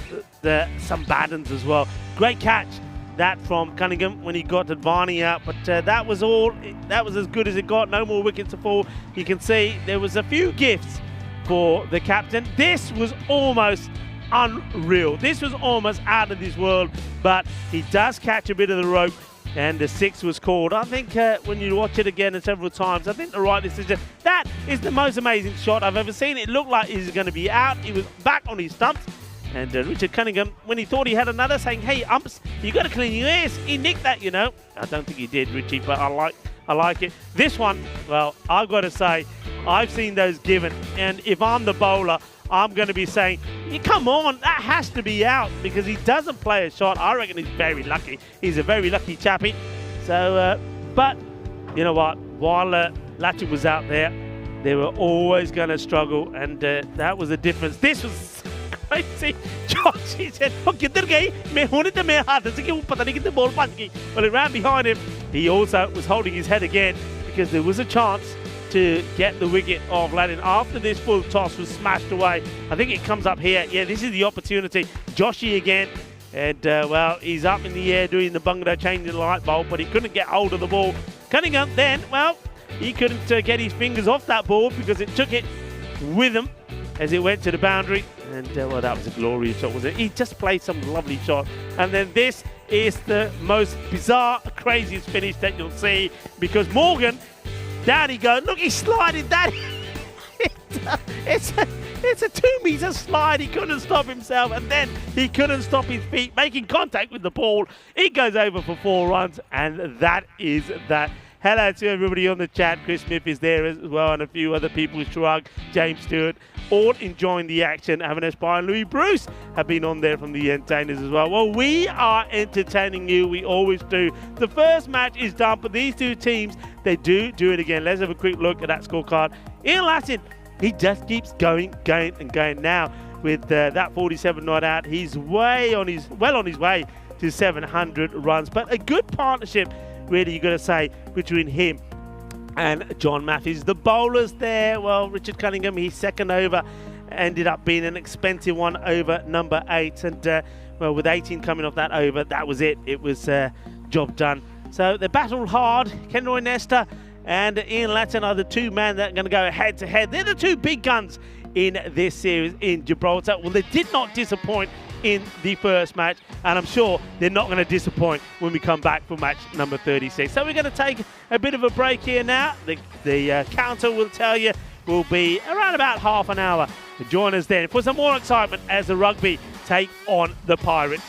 some bad ones as well. Great catch, that from Cunningham when he got Advani out, but that was all. That was as good as it got. No more wickets to fall. You can see there was a few gifts for the captain. This was almost unreal. This was almost out of this world, but he does catch a bit of the rope, and the 6 was called. I think when you watch it again and several times, I think the right decision. That is the most amazing shot I've ever seen. It looked like he was going to be out. He was back on his stumps, and Richard Cunningham, when he thought he had another, saying, "Hey, umps, you got to clean your ears." He nicked that, you know. I don't think he did, Richie, but I like it. This one, well, I've got to say, I've seen those given, and if I'm the bowler, I'm going to be saying, come on, that has to be out, because he doesn't play a shot. I reckon he's very lucky. He's a very lucky chappie. So, but you know what? While Latin was out there, they were always going to struggle, and that was the difference. This was crazy. Josh, he said, well, it ran behind him. He also was holding his head again, because there was a chance to get the wicket of Latin after this full toss was smashed away. I think it comes up here. Yeah, this is the opportunity. Joshy again, and well, he's up in the air doing the bungalow, changing the light bulb, but he couldn't get hold of the ball. Cunningham then, well, he couldn't get his fingers off that ball because it took it with him as it went to the boundary. And well, that was a glorious shot, wasn't it? He just played some lovely shot. And then this is the most bizarre, craziest finish that you'll see, because Morgan, down he goes. Look, he's sliding that. It's a 2-meter slide. He couldn't stop himself, and then he couldn't stop his feet making contact with the ball. He goes over for 4 runs, and that is that. Hello to everybody on the chat. Chris Smith is there as well, and a few other people, Shrug, James Stewart, all enjoying the action. Avanesh Pai and Louis Bruce have been on there from the entertainers as well. Well, we are entertaining you. We always do. The first match is done, but these two teams, they do it again. Let's have a quick look at that scorecard. Ian Latin, he just keeps going and going. Now, with that 47 not out, he's well on his way to 700 runs. But a good partnership, really, you got to say, between him and John Matthews. The bowlers there, well, Richard Cunningham, his second over ended up being an expensive one, over number 8. And, well, with 18 coming off that over, that was it. It was job done. So they battled hard. Kenroy Nesta and Ian Latin are the two men that are going to go head-to-head. They're the two big guns in this series in Gibraltar. Well, they did not disappoint in the first match, and I'm sure they're not going to disappoint when we come back for match number 36. So we're going to take a bit of a break here now. The counter will tell you will be around about half an hour. Join us then for some more excitement as the rugby take on the Pirates.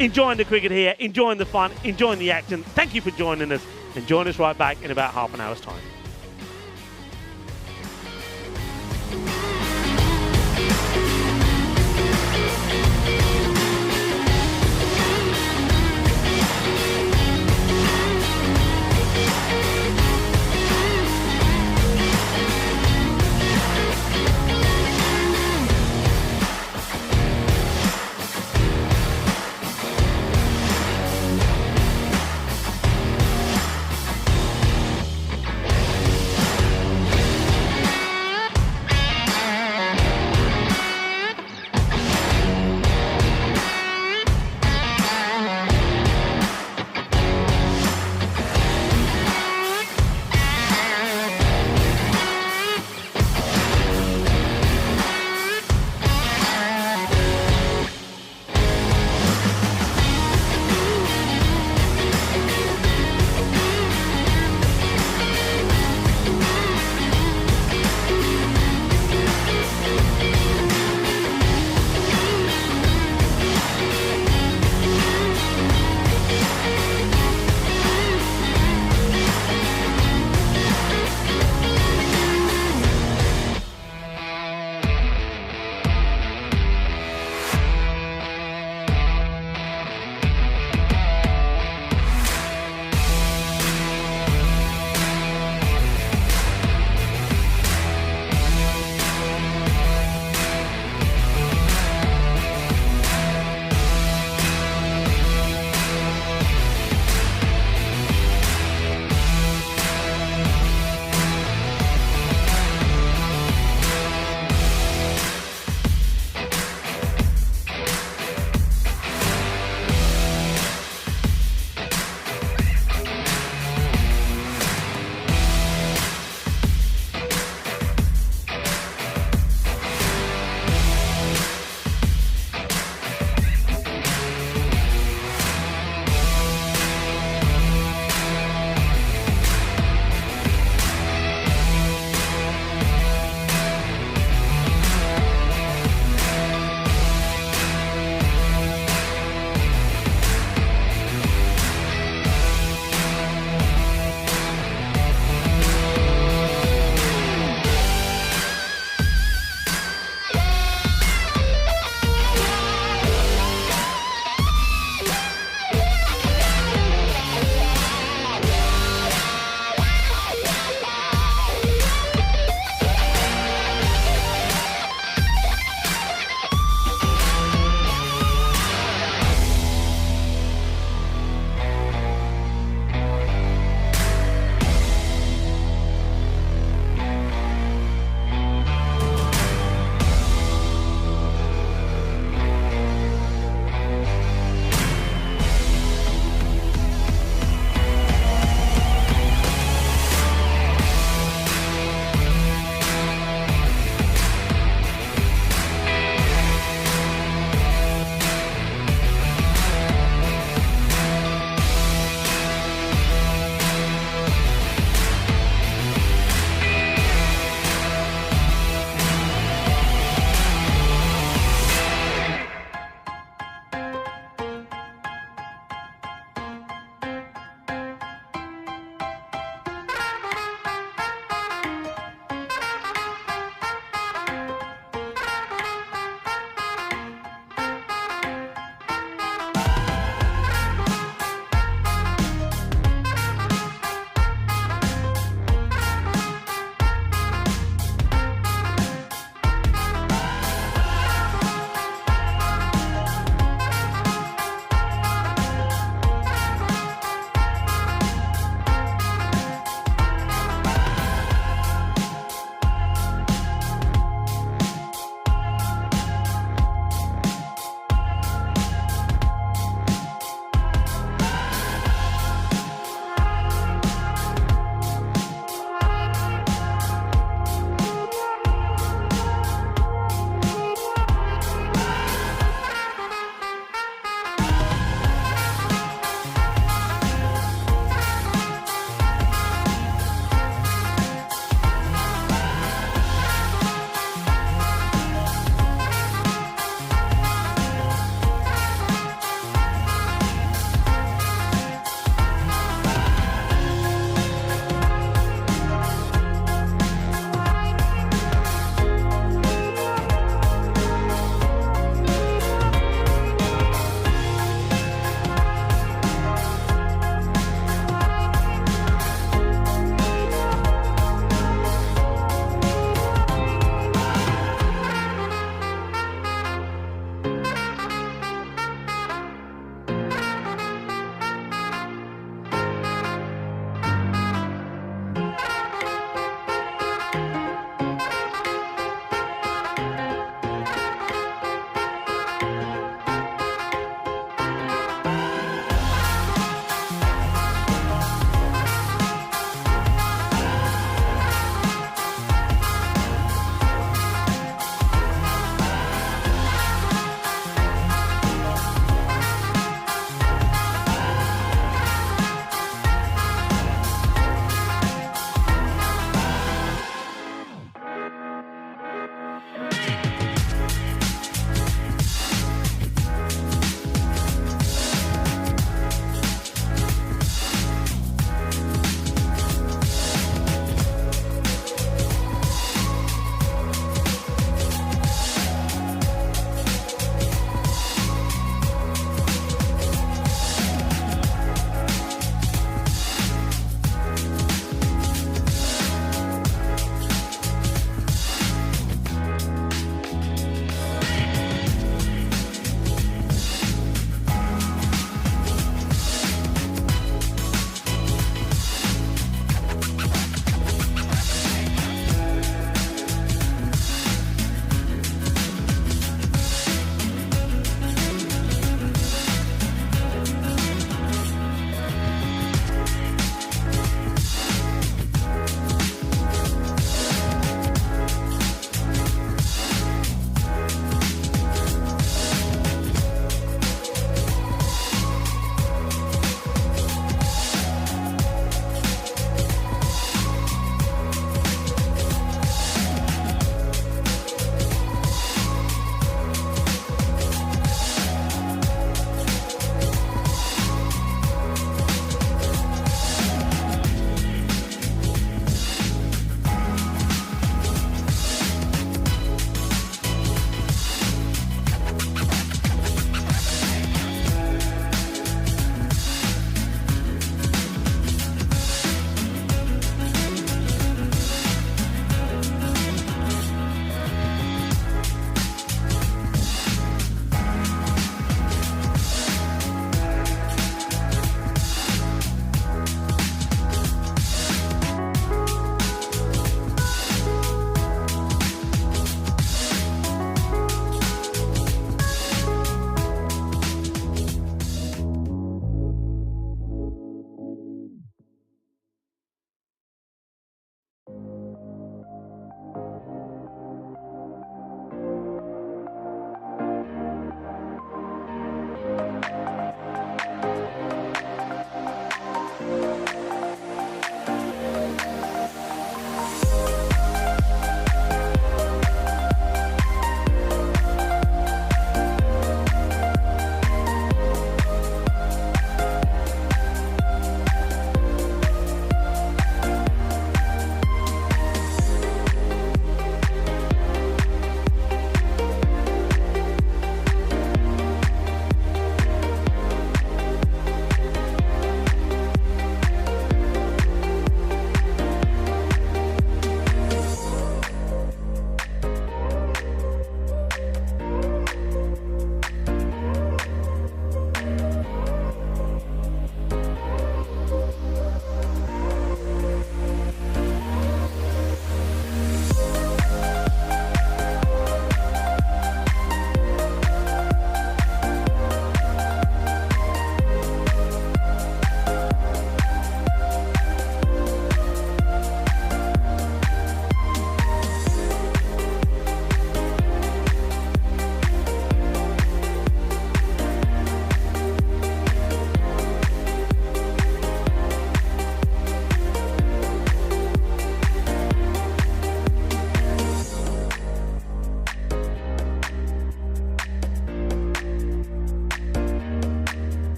Enjoying the cricket here, enjoying the fun, enjoying the action. Thank you for joining us, and join us right back in about half an hour's time.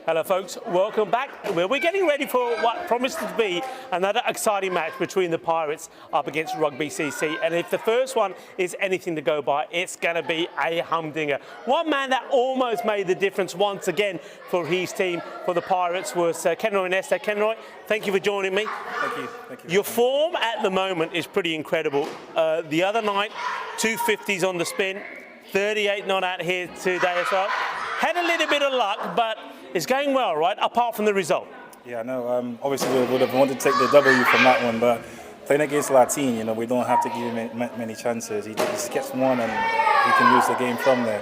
Hello folks, welcome back. We're getting ready for what promises to be another exciting match between the Pirates up against Rugby CC. And if the first one is anything to go by, it's going to be a humdinger. One man that almost made the difference once again for his team, for the Pirates, was Kenroy Nesta. Kenroy, thank you for joining me. Thank you. Thank you. Your form at the moment is pretty incredible. The other night, 250s on the spin, 38 not out here today as well. Had a little bit of luck, but it's going well, right? Apart from the result. Yeah, no. Obviously, we would have wanted to take the W from that one, but playing against Latin, you know, we don't have to give him many chances. He just gets one, and he can lose the game from there.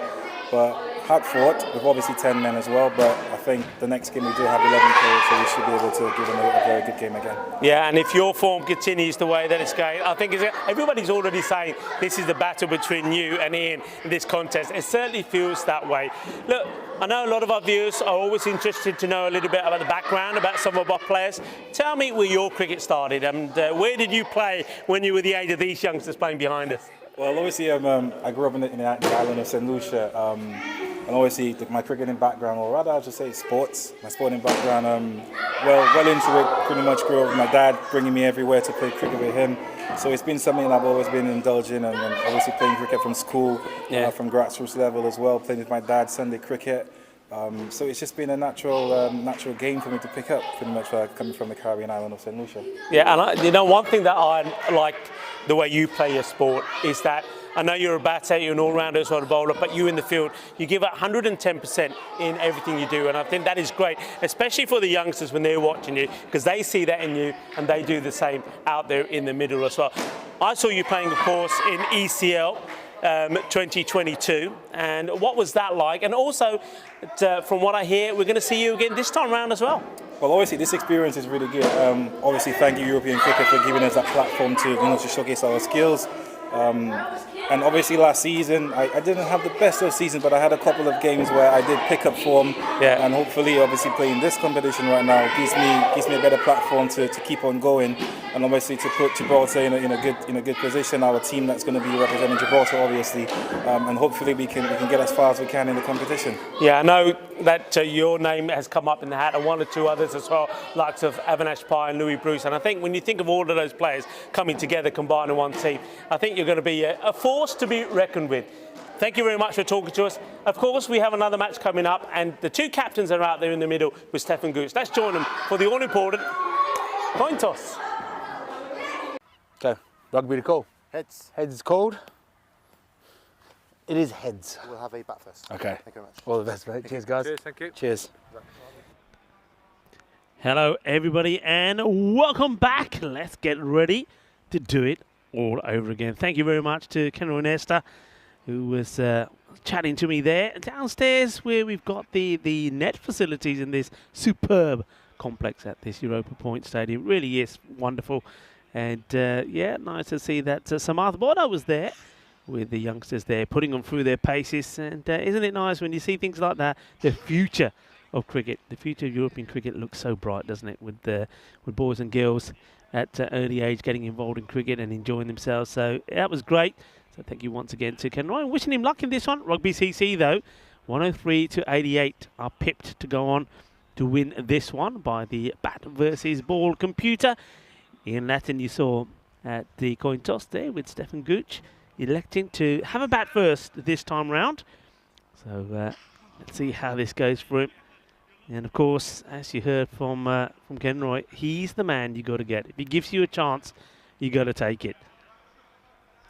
But hard fought. We've obviously 10 men as well, but I think the next game we do have 11 players, so we should be able to give him a very good game again. Yeah, and if your form continues the way that it's going, I think everybody's already saying this is the battle between you and Ian in this contest. It certainly feels that way. Look, I know a lot of our viewers are always interested to know a little bit about the background, about some of our players. Tell me where your cricket started, and where did you play when you were the age of these youngsters playing behind us? Well, obviously, I grew up in the island of St. Lucia, and obviously my cricketing background, or rather I should say sports, my sporting background, well into it, pretty much grew up with my dad bringing me everywhere to play cricket with him. So it's been something I've always been indulging, and obviously playing cricket from school, from grassroots level as well, playing with my dad Sunday cricket. So it's just been a natural game for me to pick up, pretty much coming from the Caribbean island of St. Lucia. Yeah, and you know, one thing that I like the way you play your sport is that I know you're a batter, you're an all-rounder as well, a bowler, but you in the field, you give it 110% in everything you do, and I think that is great, especially for the youngsters when they're watching you, because they see that in you and they do the same out there in the middle as well. I saw you playing, of course, in ECL 2022, and what was that like? And also, from what I hear, we're going to see you again this time round as well. Well, obviously, this experience is really good. Obviously, thank you, European Cricket, for giving us that platform to showcase our skills. And obviously last season, I didn't have the best of season, but I had a couple of games where I did pick up form. Yeah. And hopefully, obviously, playing this competition right now gives me a better platform to keep on going, and obviously to put Gibraltar in a good position. Our team that's going to be representing Gibraltar, obviously, and hopefully we can get as far as we can in the competition. Yeah, I know that your name has come up in the hat, and one or two others as well, likes of Avinash Pai and Louis Bruce. And I think when you think of all of those players coming together, combined in one team, I think you're going to be a force to be reckoned with. Thank you very much for talking to us. Of course, we have another match coming up, and the two captains are out there in the middle with Stefan Gooch. Let's join them for the all-important coin toss. Okay, rugby to call. Heads. Heads is called. It is heads. We'll have a bat first. Okay. Thank you very much. All the best, mate. Cheers, guys. Cheers, thank you. Cheers. Hello, everybody, and welcome back. Let's get ready to do it all over again. Thank you very much to Kenroy Nesta, who was chatting to me there downstairs, where we've got the net facilities in this superb complex at this Europa Point Stadium. Really is wonderful, and yeah, nice to see that Samarth Bodo was there with the youngsters there, putting them through their paces. And isn't it nice when you see things like that? The future of cricket, the future of European cricket looks so bright, doesn't it? With boys and girls at early age getting involved in cricket and enjoying themselves. So that was great. So thank you once again to Ken Ryan. Wishing him luck in this one. Rugby CC though, 103 to 88 are pipped to go on to win this one by the bat versus ball computer. Ian Latin you saw at the coin toss there with Stefan Gooch electing to have a bat first this time round. So let's see how this goes for him. And of course, as you heard from Kenroy, he's the man you got to get. If he gives you a chance, you got to take it.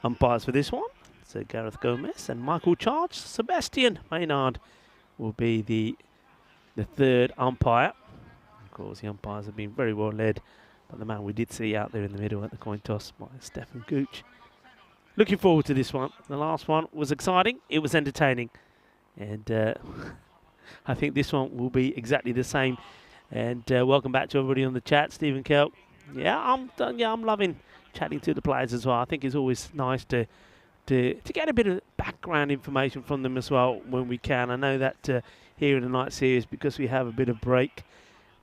Umpires for this one, so Gareth Gomez and Michael Charge. Sebastian Maynard will be the third umpire. Of course, the umpires have been very well led by the man we did see out there in the middle at the coin toss by Stefan Gooch. Looking forward to this one. The last one was exciting. It was entertaining, and I think this one will be exactly the same. And welcome back to everybody on the chat. Stephen Kelp. Yeah, I'm loving chatting to the players as well. I think it's always nice to get a bit of background information from them as well when we can. I know that here in the night series, because we have a bit of break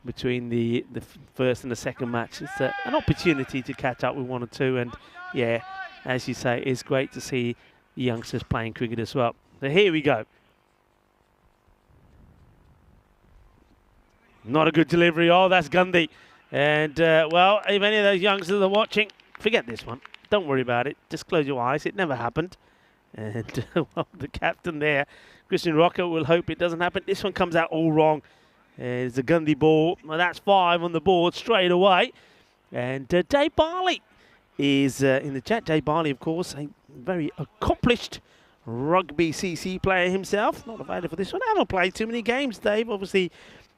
between the first and the second match, it's an opportunity to catch up with one or two. And yeah, as you say, it's great to see the youngsters playing cricket as well. So here we go. Not a good delivery. Oh, that's Gundy. And, well, if any of those youngsters are watching, forget this one. Don't worry about it. Just close your eyes. It never happened. And, well, the captain there, Christian Rocker, will hope it doesn't happen. This one comes out all wrong. It's a Gundy ball. Well, that's 5 on the board straight away. And Dave Barley is in the chat. Dave Barley, of course, a very accomplished rugby CC player himself. Not available for this one. I haven't played too many games, Dave. Obviously,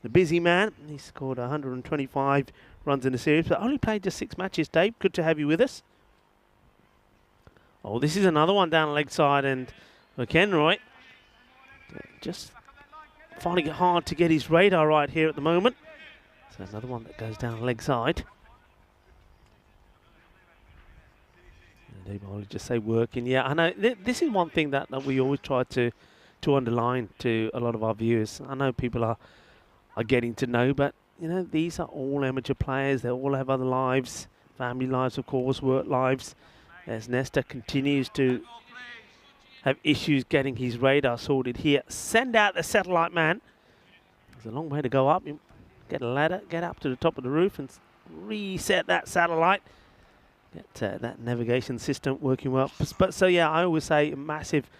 the busy man. He scored 125 runs in the series, but only played just 6 matches, Dave. Good to have you with us. Oh, this is another one down the leg side, and McEnroy just finding it hard to get his radar right here at the moment. So another one that goes down the leg side. I'll just say working. Yeah, I know this is one thing that we always try to underline to a lot of our viewers. I know people are getting to know, but you know, these are all amateur players. They all have other lives, family lives, of course, work lives. As Nesta continues to have issues getting his radar sorted here. Send out the satellite man. There's a long way to go up. You get a ladder, get up to the top of the roof and reset that satellite. Get that navigation system working well. But so yeah, I always say a massive,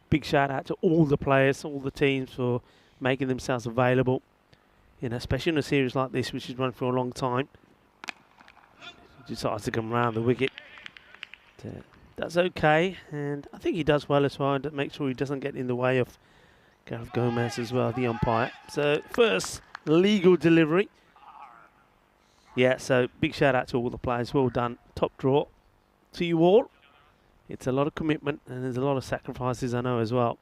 big shout out to all the players, all the teams for making themselves available. You know, especially in a series like this, which has run for a long time. He decides to come around the wicket. That's okay, and I think he does well as well to make sure he doesn't get in the way of Gareth Gomez as well, the umpire. So first legal delivery. Yeah, so big shout out to all the players. Well done. Top draw to you all. It's a lot of commitment and there's a lot of sacrifices, I know, as well.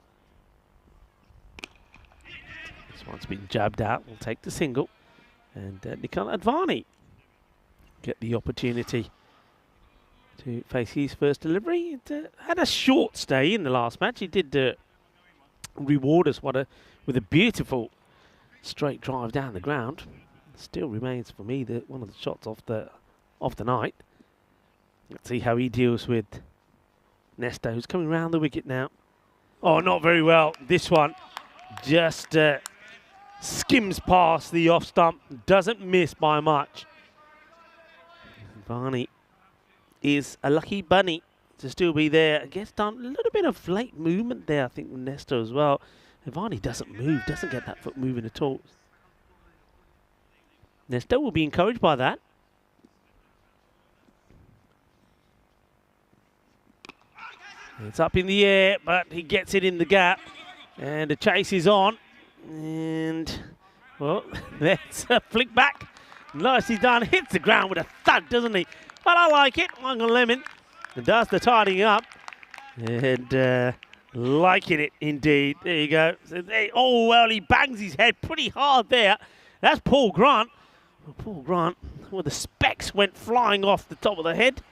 This one's been jabbed out. We'll take the single. And Nikhil Advani get the opportunity to face his first delivery. It had a short stay in the last match. He did reward us with a beautiful straight drive down the ground. Still remains for me one of the shots off the night. Let's see how he deals with Nesta, who's coming round the wicket now. Oh, not very well. This one just skims past the off stump, doesn't miss by much. Barney is a lucky bunny to still be there. Gets done a little bit of late movement there, I think, with Nesta as well. Varney doesn't move, doesn't get that foot moving at all. Nesta will be encouraged by that. It's up in the air, but he gets it in the gap. And the chase is on. And, well, let's flick back. Nicely done. Hits the ground with a thud, doesn't he? But I like it. Michael Lemon does the tidying up. And liking it indeed. There you go. So oh, well, he bangs his head pretty hard there. That's Paul Grant. Well, Paul Grant, well, the specs went flying off the top of the head.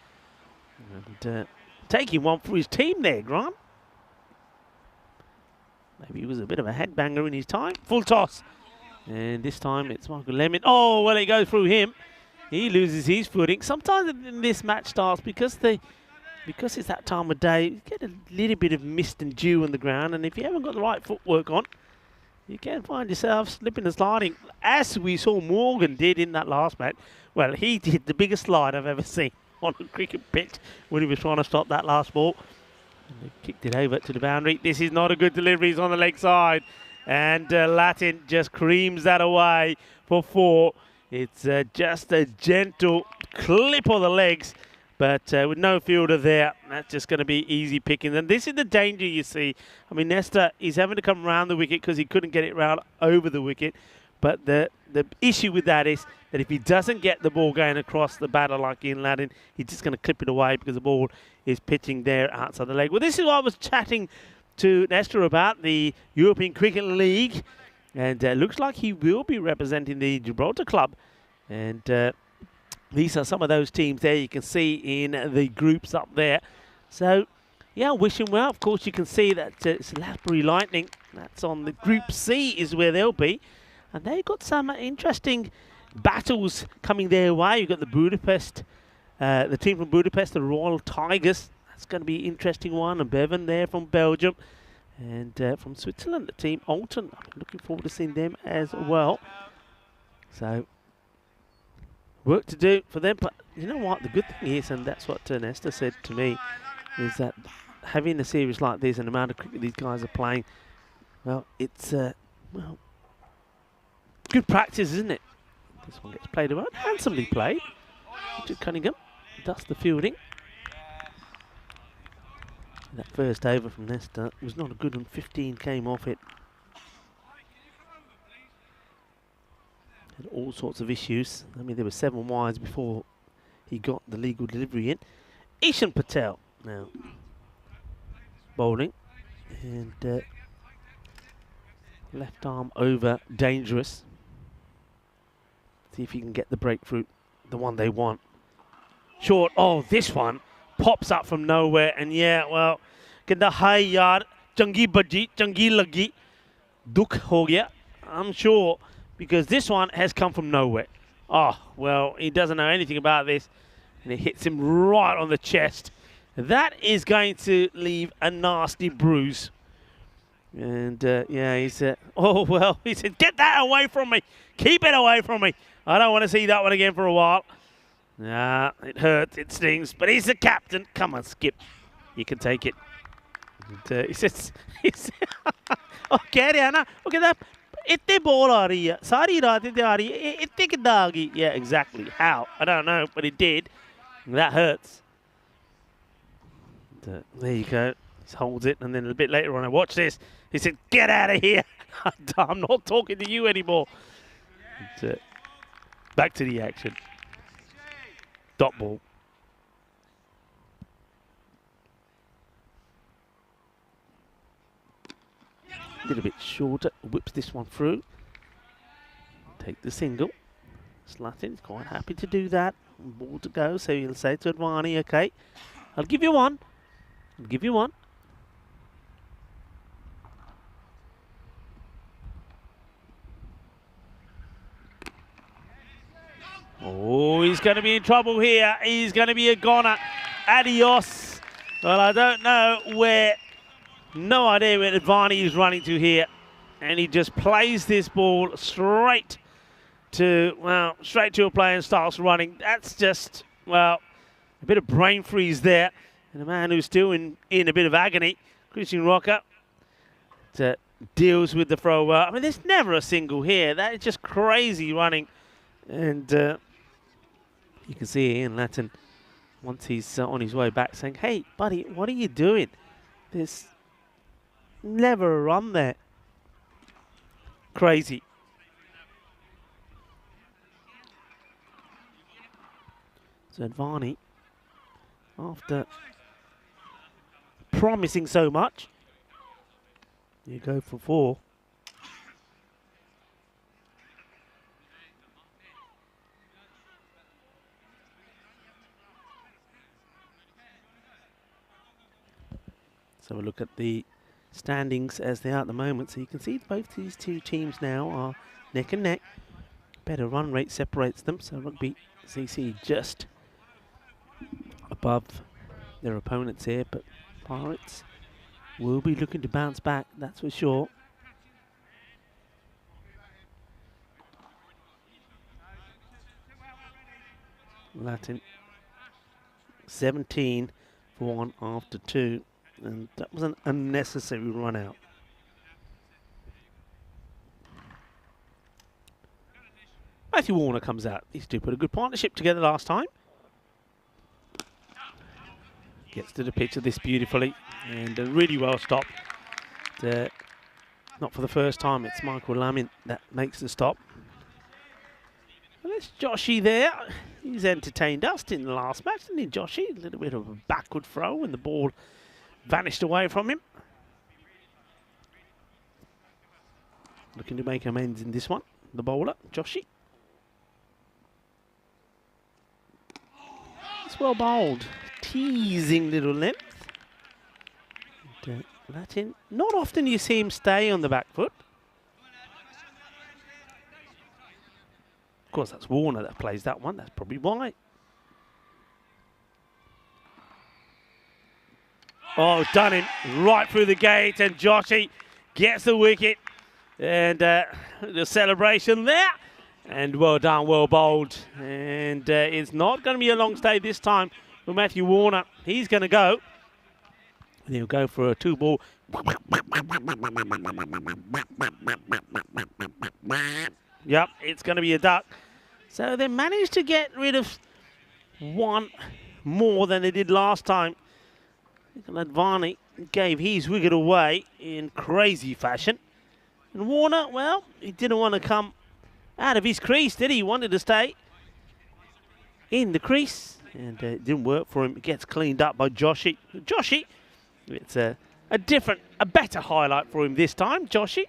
And taking one for his team there, Grant. Maybe he was a bit of a headbanger in his time. Full toss. And this time it's Michael Lemon. Oh, well, it goes through him. He loses his footing. Sometimes in this match starts because it's that time of day, you get a little bit of mist and dew on the ground, and if you haven't got the right footwork on, you can find yourself slipping and sliding, as we saw Morgan did in that last match. Well, he did the biggest slide I've ever seen on a cricket pitch when he was trying to stop that last ball. And they kicked it over to the boundary. This is not a good delivery. He's on the leg side. And Latin just creams that away for 4. It's just a gentle clip of the legs, but with no fielder there, that's just going to be easy picking. And this is the danger you see. I mean, Nesta is having to come around the wicket because he couldn't get it round over the wicket. But the issue with that is that if he doesn't get the ball going across the batter like Ian Latin, he's just going to clip it away because the ball is pitching there outside the leg. Well, this is what I was chatting to Nesta about, the European Cricket League. And looks like he will be representing the Gibraltar club. And these are some of those teams there you can see in the groups up there. So, yeah, wish him well. Of course, you can see that it's Lasbury Lightning. That's on the Group C is where they'll be. And they've got some interesting battles coming their way. You've got the Budapest, the team from Budapest, the Royal Tigers. That's going to be an interesting one. And Bevan there from Belgium. And from Switzerland, the team Alton. I'm looking forward to seeing them as well. So, work to do for them. But you know what? The good thing is, and that's what Nesta said to me, is that having a series like this and the amount of cricket these guys are playing, well, it's well, good practice, isn't it? This one gets played around, handsomely played. To Cunningham, does the fielding. That first over from Nesta was not a good one. 15 came off it. Had all sorts of issues. I mean, there were 7 wides before he got the legal delivery in. Ishan Patel now bowling, and left arm over, dangerous. See if he can get the breakthrough, the one they want. Short. Oh, this one pops up from nowhere, and yeah, well, कहता हाय यार चंगी बजी चंगी लगी दुख हो गया. I'm sure, because this one has come from nowhere. Oh, well, he doesn't know anything about this, and it hits him right on the chest. That is going to leave a nasty bruise. And yeah, he said, oh, well, he said, get that away from me. Keep it away from me. I don't want to see that one again for a while. Nah, it hurts, it stings, but he's the captain. Come on, Skip. You can take it. And, he says, oh, keh raha na, oh, kehta, itte ball aa rahi hai, sari raat itte aa rahi hai, itte kidda aa gayi? Yeah, exactly. How? I don't know, but it did. That hurts. And, there you go. He holds it, and then a bit later on, I watch this. He said, get out of here. I'm not talking to you anymore. And, back to the action. Dot ball. Did a bit shorter, whips this one through. Take the single. Slatin is quite happy to do that. Ball to go, so he'll say to Advani, okay, I'll give you one. I'll give you one. Oh, he's going to be in trouble here. He's going to be a goner. Adios. Well, I don't know where. No idea where Advani is running to here. And he just plays this ball straight to, well, straight to a player and starts running. That's just, well, a bit of brain freeze there. And a man who's still in a bit of agony, Christian Rocker, deals with the throw. I mean, there's never a single here. That is just crazy running. And you can see Ian Latin, once he's on his way back, saying, hey, buddy, what are you doing? There's never a run there. Crazy. So Advani, after promising so much, you go for 4. So we'll look at the standings as they are at the moment. So you can see both these two teams now are neck and neck. Better run rate separates them. So Rugby CC just above their opponents here, but Pirates will be looking to bounce back, that's for sure. Latin 17 for 1 after 2, and that was an unnecessary run out. Matthew Warner comes out. These two put a good partnership together last time. Gets to the pitch of this beautifully, and really well stopped. Not for the first time, it's Michael Lamin that makes the stop. Well, there's Joshy there. He's entertained us in the last match, didn't he, Joshy? A little bit of a backward throw, and the ball vanished away from him. Looking to make amends in this one, the bowler, Joshy. It's well bowled. Teasing little length. And, Latin, not often you see him stay on the back foot. Of course, that's Warner that plays that one. That's probably why. Oh, done him right through the gate, and Joshy gets the wicket. And the celebration there. And well done, well bowled. And it's not going to be a long stay this time with Matthew Warner. He's going to go. And he'll go for a 2-ball. Yep, it's going to be a duck. So they managed to get rid of one more than they did last time. Advani gave his wicket away in crazy fashion. And Warner, well, he didn't want to come out of his crease, did he? He wanted to stay in the crease. And it didn't work for him. It gets cleaned up by Joshi. Joshi, it's a better highlight for him this time, Joshi.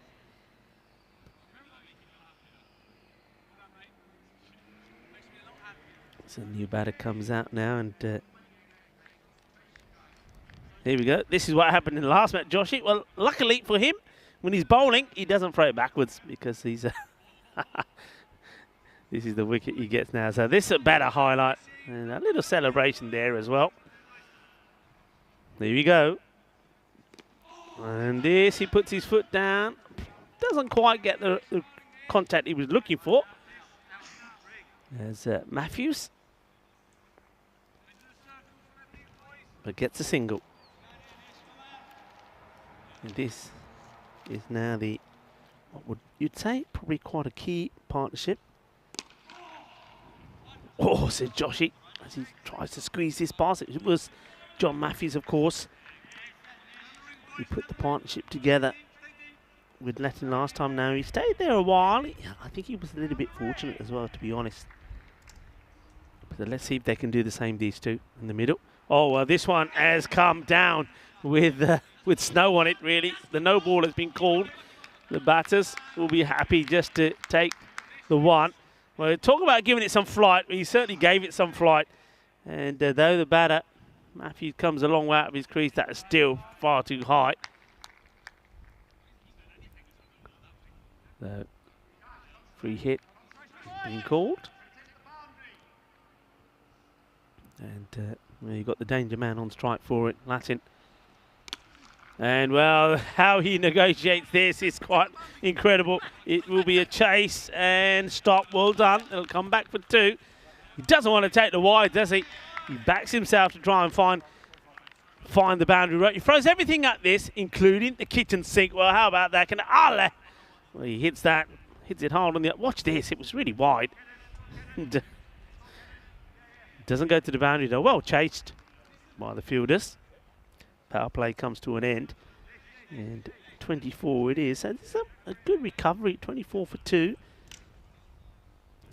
So a new batter comes out now, and here we go. This is what happened in the last match, Joshi. Well, luckily for him, when he's bowling, he doesn't throw it backwards because he's this is the wicket he gets now. So this is a better highlight, and a little celebration there as well. There we go. And this, he puts his foot down. Doesn't quite get the contact he was looking for. There's Matthews. But gets a single. And this is now the, what would you'd say, probably quite a key partnership. Oh, said Joshi, as he tries to squeeze this past. It was John Matthews, of course. He put the partnership together with Letton last time. Now he stayed there a while. I think he was a little bit fortunate as well, to be honest. But let's see if they can do the same, these two in the middle. Oh, well, this one has come down with snow on it, really. The no ball has been called. The batters will be happy just to take the one. Well, talk about giving it some flight. He certainly gave it some flight. And though the batter, Matthews, comes a long way out of his crease, that is still far too high. The free hit being called. And you've got the danger man on strike for it, Latin. And, well, how he negotiates this is quite incredible. It will be a chase and stop. Well done. It'll come back for 2. He doesn't want to take the wide, does he? He backs himself to try and find the boundary rope. He throws everything at this, including the kitchen sink. Well, how about that? Well, he hits that, hits it hard on the... Watch this. It was really wide. Doesn't go to the boundary, though. Well chased by the fielders. Power play comes to an end. And 24 it is. So this is a good recovery. 24 for 2.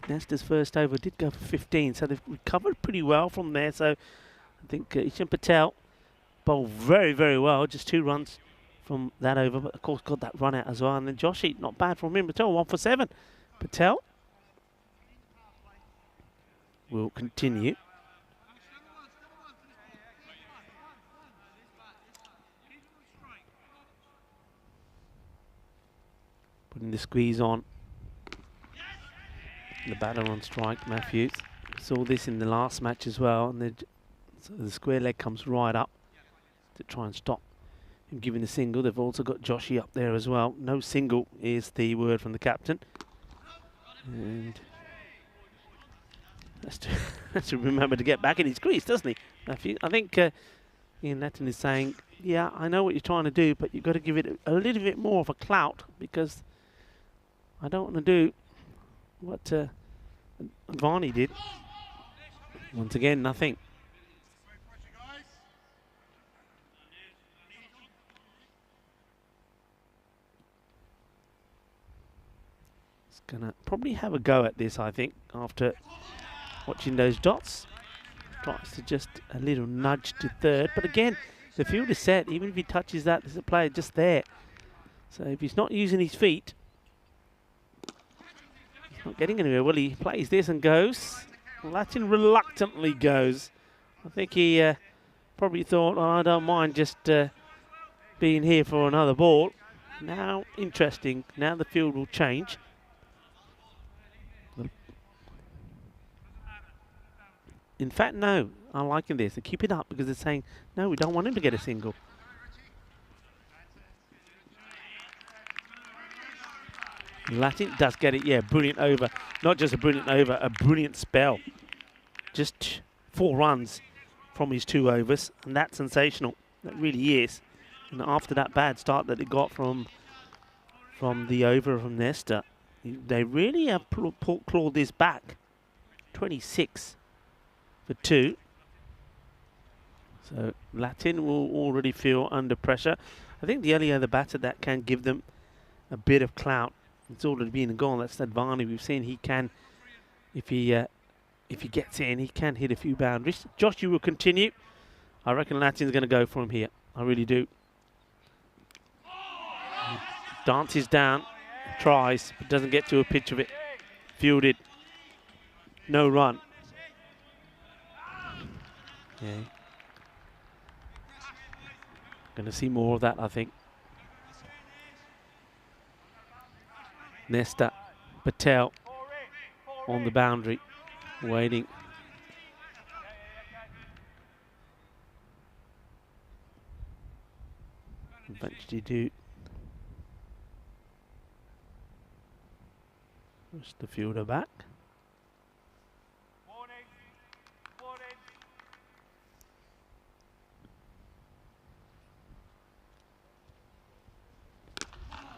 Lester's first over did go for 15. So they've recovered pretty well from there. So I think Ishan Patel bowled very, very well. Just 2 runs from that over. But of course got that run out as well. And then Joshi, not bad from him. Patel, 1 for 7. Patel will continue. Putting the squeeze on. The batter on strike, Matthews. Saw this in the last match as well. And so the square leg comes right up to try and stop him giving the single. They've also got Joshi up there as well. No single is the word from the captain. And has to remember to get back in his crease, doesn't he, Matthew? I think Ian Letton is saying, yeah, I know what you're trying to do, but you've got to give it a little bit more of a clout, because I don't want to do what Varney did. Once again, nothing. It's going to probably have a go at this, I think, after watching those dots. Tries to just a little nudge to third. But again, the field is set. Even if he touches that, there's a player just there. So if he's not using his feet, he's not getting anywhere. Well, he plays this and goes. Latin reluctantly goes. I think he probably thought, oh, I don't mind just being here for another ball. Now, interesting. Now the field will change. In fact, no. I'm liking this. They keep it up because they're saying, no, we don't want him to get a single. Latin does get it, yeah, brilliant over. Not just a brilliant over, a brilliant spell. Just 4 runs from his 2 overs, and that's sensational. That really is. And after that bad start that he got from the over from Nesta, they really have clawed this back. 26 for 2. So Latin will already feel under pressure. I think the only other batter that can give them a bit of clout, it's already been a goal. That's Advani. We've seen he can, if he gets in, he can hit a few boundaries. Josh, you will continue. I reckon Latin's going to go for him here. I really do. Dances down, tries, but doesn't get to a pitch of it. Fielded. No run. Yeah. Going to see more of that, I think. Nesta, Patel on the boundary, waiting. Eventually do. Push the fielder back.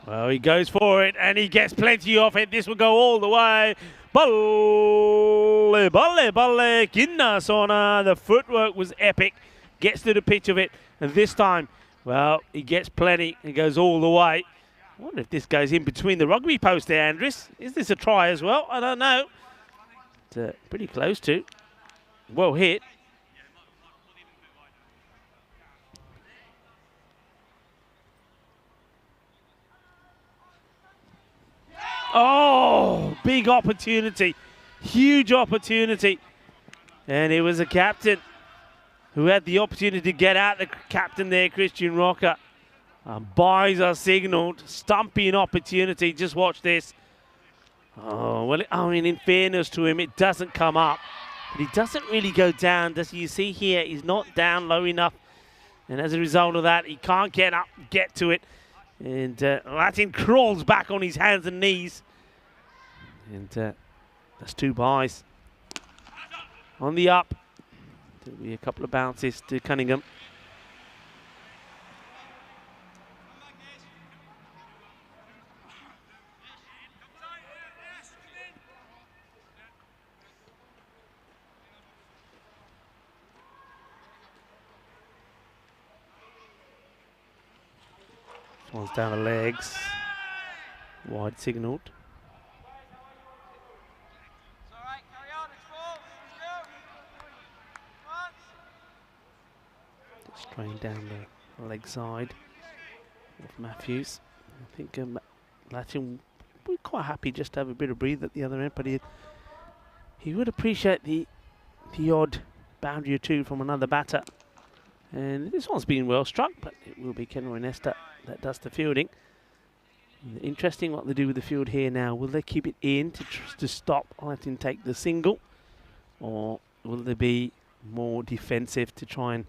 Well, he goes for it, and he gets plenty of it. This will go all the way. Balle, balle, balle. Ginnasona. The footwork was epic. Gets to the pitch of it. And this time, well, he gets plenty. He goes all the way. I wonder if this goes in between the rugby post there, Andres. Is this a try as well? I don't know. It's pretty close to. Well hit. Oh, big opportunity. Huge opportunity. And it was a captain who had the opportunity to get out. The captain there, Christian Rocker. Buys are signalled. Stumping opportunity. Just watch this. Oh, well, I mean, in fairness to him, it doesn't come up. But he doesn't really go down. Does you see here, he's not down low enough. And as a result of that, he can't get up, get to it. And Latin crawls back on his hands and knees. And that's 2 buys. On the up. There'll be a couple of bounces to Cunningham. One's down the legs. Wide signalled. Strain down the leg side of Matthews. I think Latin would be quite happy just to have a bit of breathe at the other end, but he would appreciate the odd boundary or 2 from another batter. And this one's been well struck, but it will be Kenroy Nesta that does the fielding. Interesting what they do with the field here now. Will they keep it in to stop Latin take the single? Or will they be more defensive to try and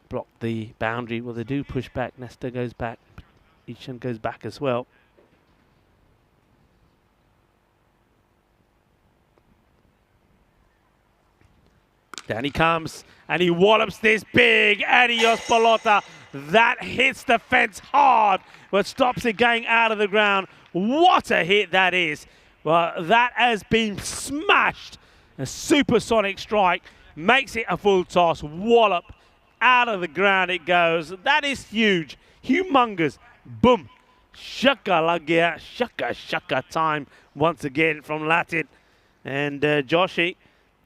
block the boundary? Well, they do push back. Nesta goes back. Ishan goes back as well. Down he comes, and he wallops this big adios pelota. That hits the fence hard, but stops it going out of the ground. What a hit that is. Well, that has been smashed. A supersonic strike makes it a full toss. Wallop. Out of the ground it goes. That is huge. Humongous. Boom. Shaka lagia. Shaka shaka time once again from Latin. And Joshi,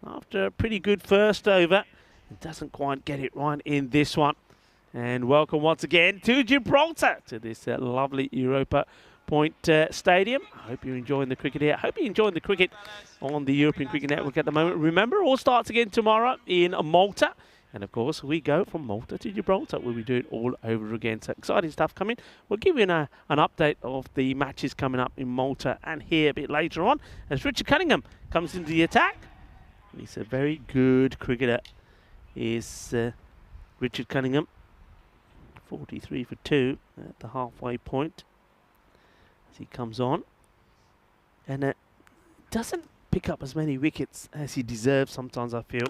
after a pretty good first over, doesn't quite get it right in this one. And welcome once again to Gibraltar, to this lovely Europa Point Stadium. I hope you're enjoying the cricket here. I hope you're enjoying the cricket on the European Cricket Network at the moment. Remember, all starts again tomorrow in Malta. And of course, we go from Malta to Gibraltar, where we do it all over again. So exciting stuff coming. We'll give you an update of the matches coming up in Malta and here a bit later on, as Richard Cunningham comes into the attack. He's a very good cricketer, is Richard Cunningham. 43 for 2 at the halfway point as he comes on. and doesn't pick up as many wickets as he deserves sometimes, I feel.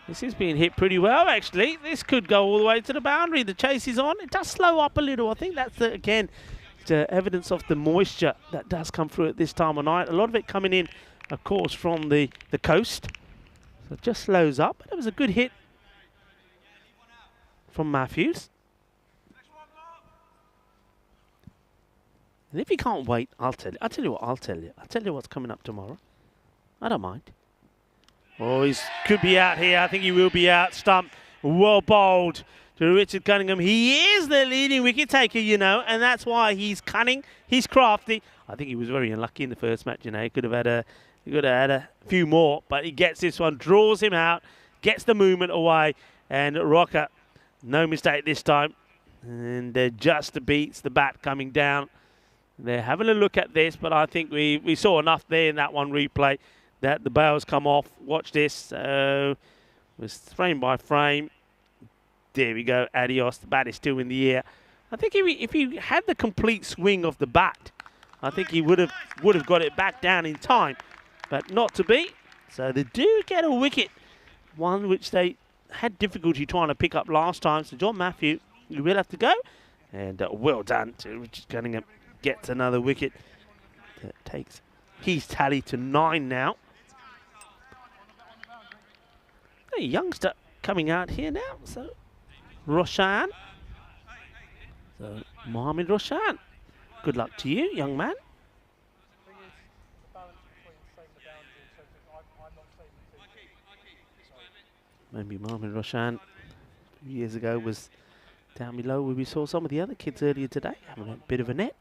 This is being hit pretty well, actually. This could go all the way to the boundary. The chase is on. It does slow up a little. I think that's, again, the evidence of the moisture that does come through at this time of night. A lot of it coming in, of course, from the coast. So it just slows up. But it was a good hit from Matthews. And if you can't wait, I'll tell you. I'll tell you what I'll tell you. I'll tell you what's coming up tomorrow. I don't mind. Oh, he could be out here. I think he will be out. Stump. Well bowled to Richard Cunningham. He is the leading wicket taker, you know, and that's why he's cunning. He's crafty. I think he was very unlucky in the first match, you know. He could have had a few more, but he gets this one, draws him out, gets the movement away, and Rocker, no mistake this time, and just beats the bat coming down. They're having a look at this, but I think we saw enough there in that one replay that the bails come off. Watch this. It was frame by frame. There we go. Adios. The bat is still in the air. I think if he had the complete swing of the bat, I think he would have got it back down in time, but not to be. So they do get a wicket, one which they had difficulty trying to pick up last time. So John Matthew, you will have to go, and well done to Richard Cunningham. Gets another wicket. That takes his tally to 9 now. A youngster coming out here now. So Roshan. So Mohammed Roshan. Good luck to you, young man. Maybe Mohammed Roshan a few years ago was down below where we saw some of the other kids earlier today having a bit of a net.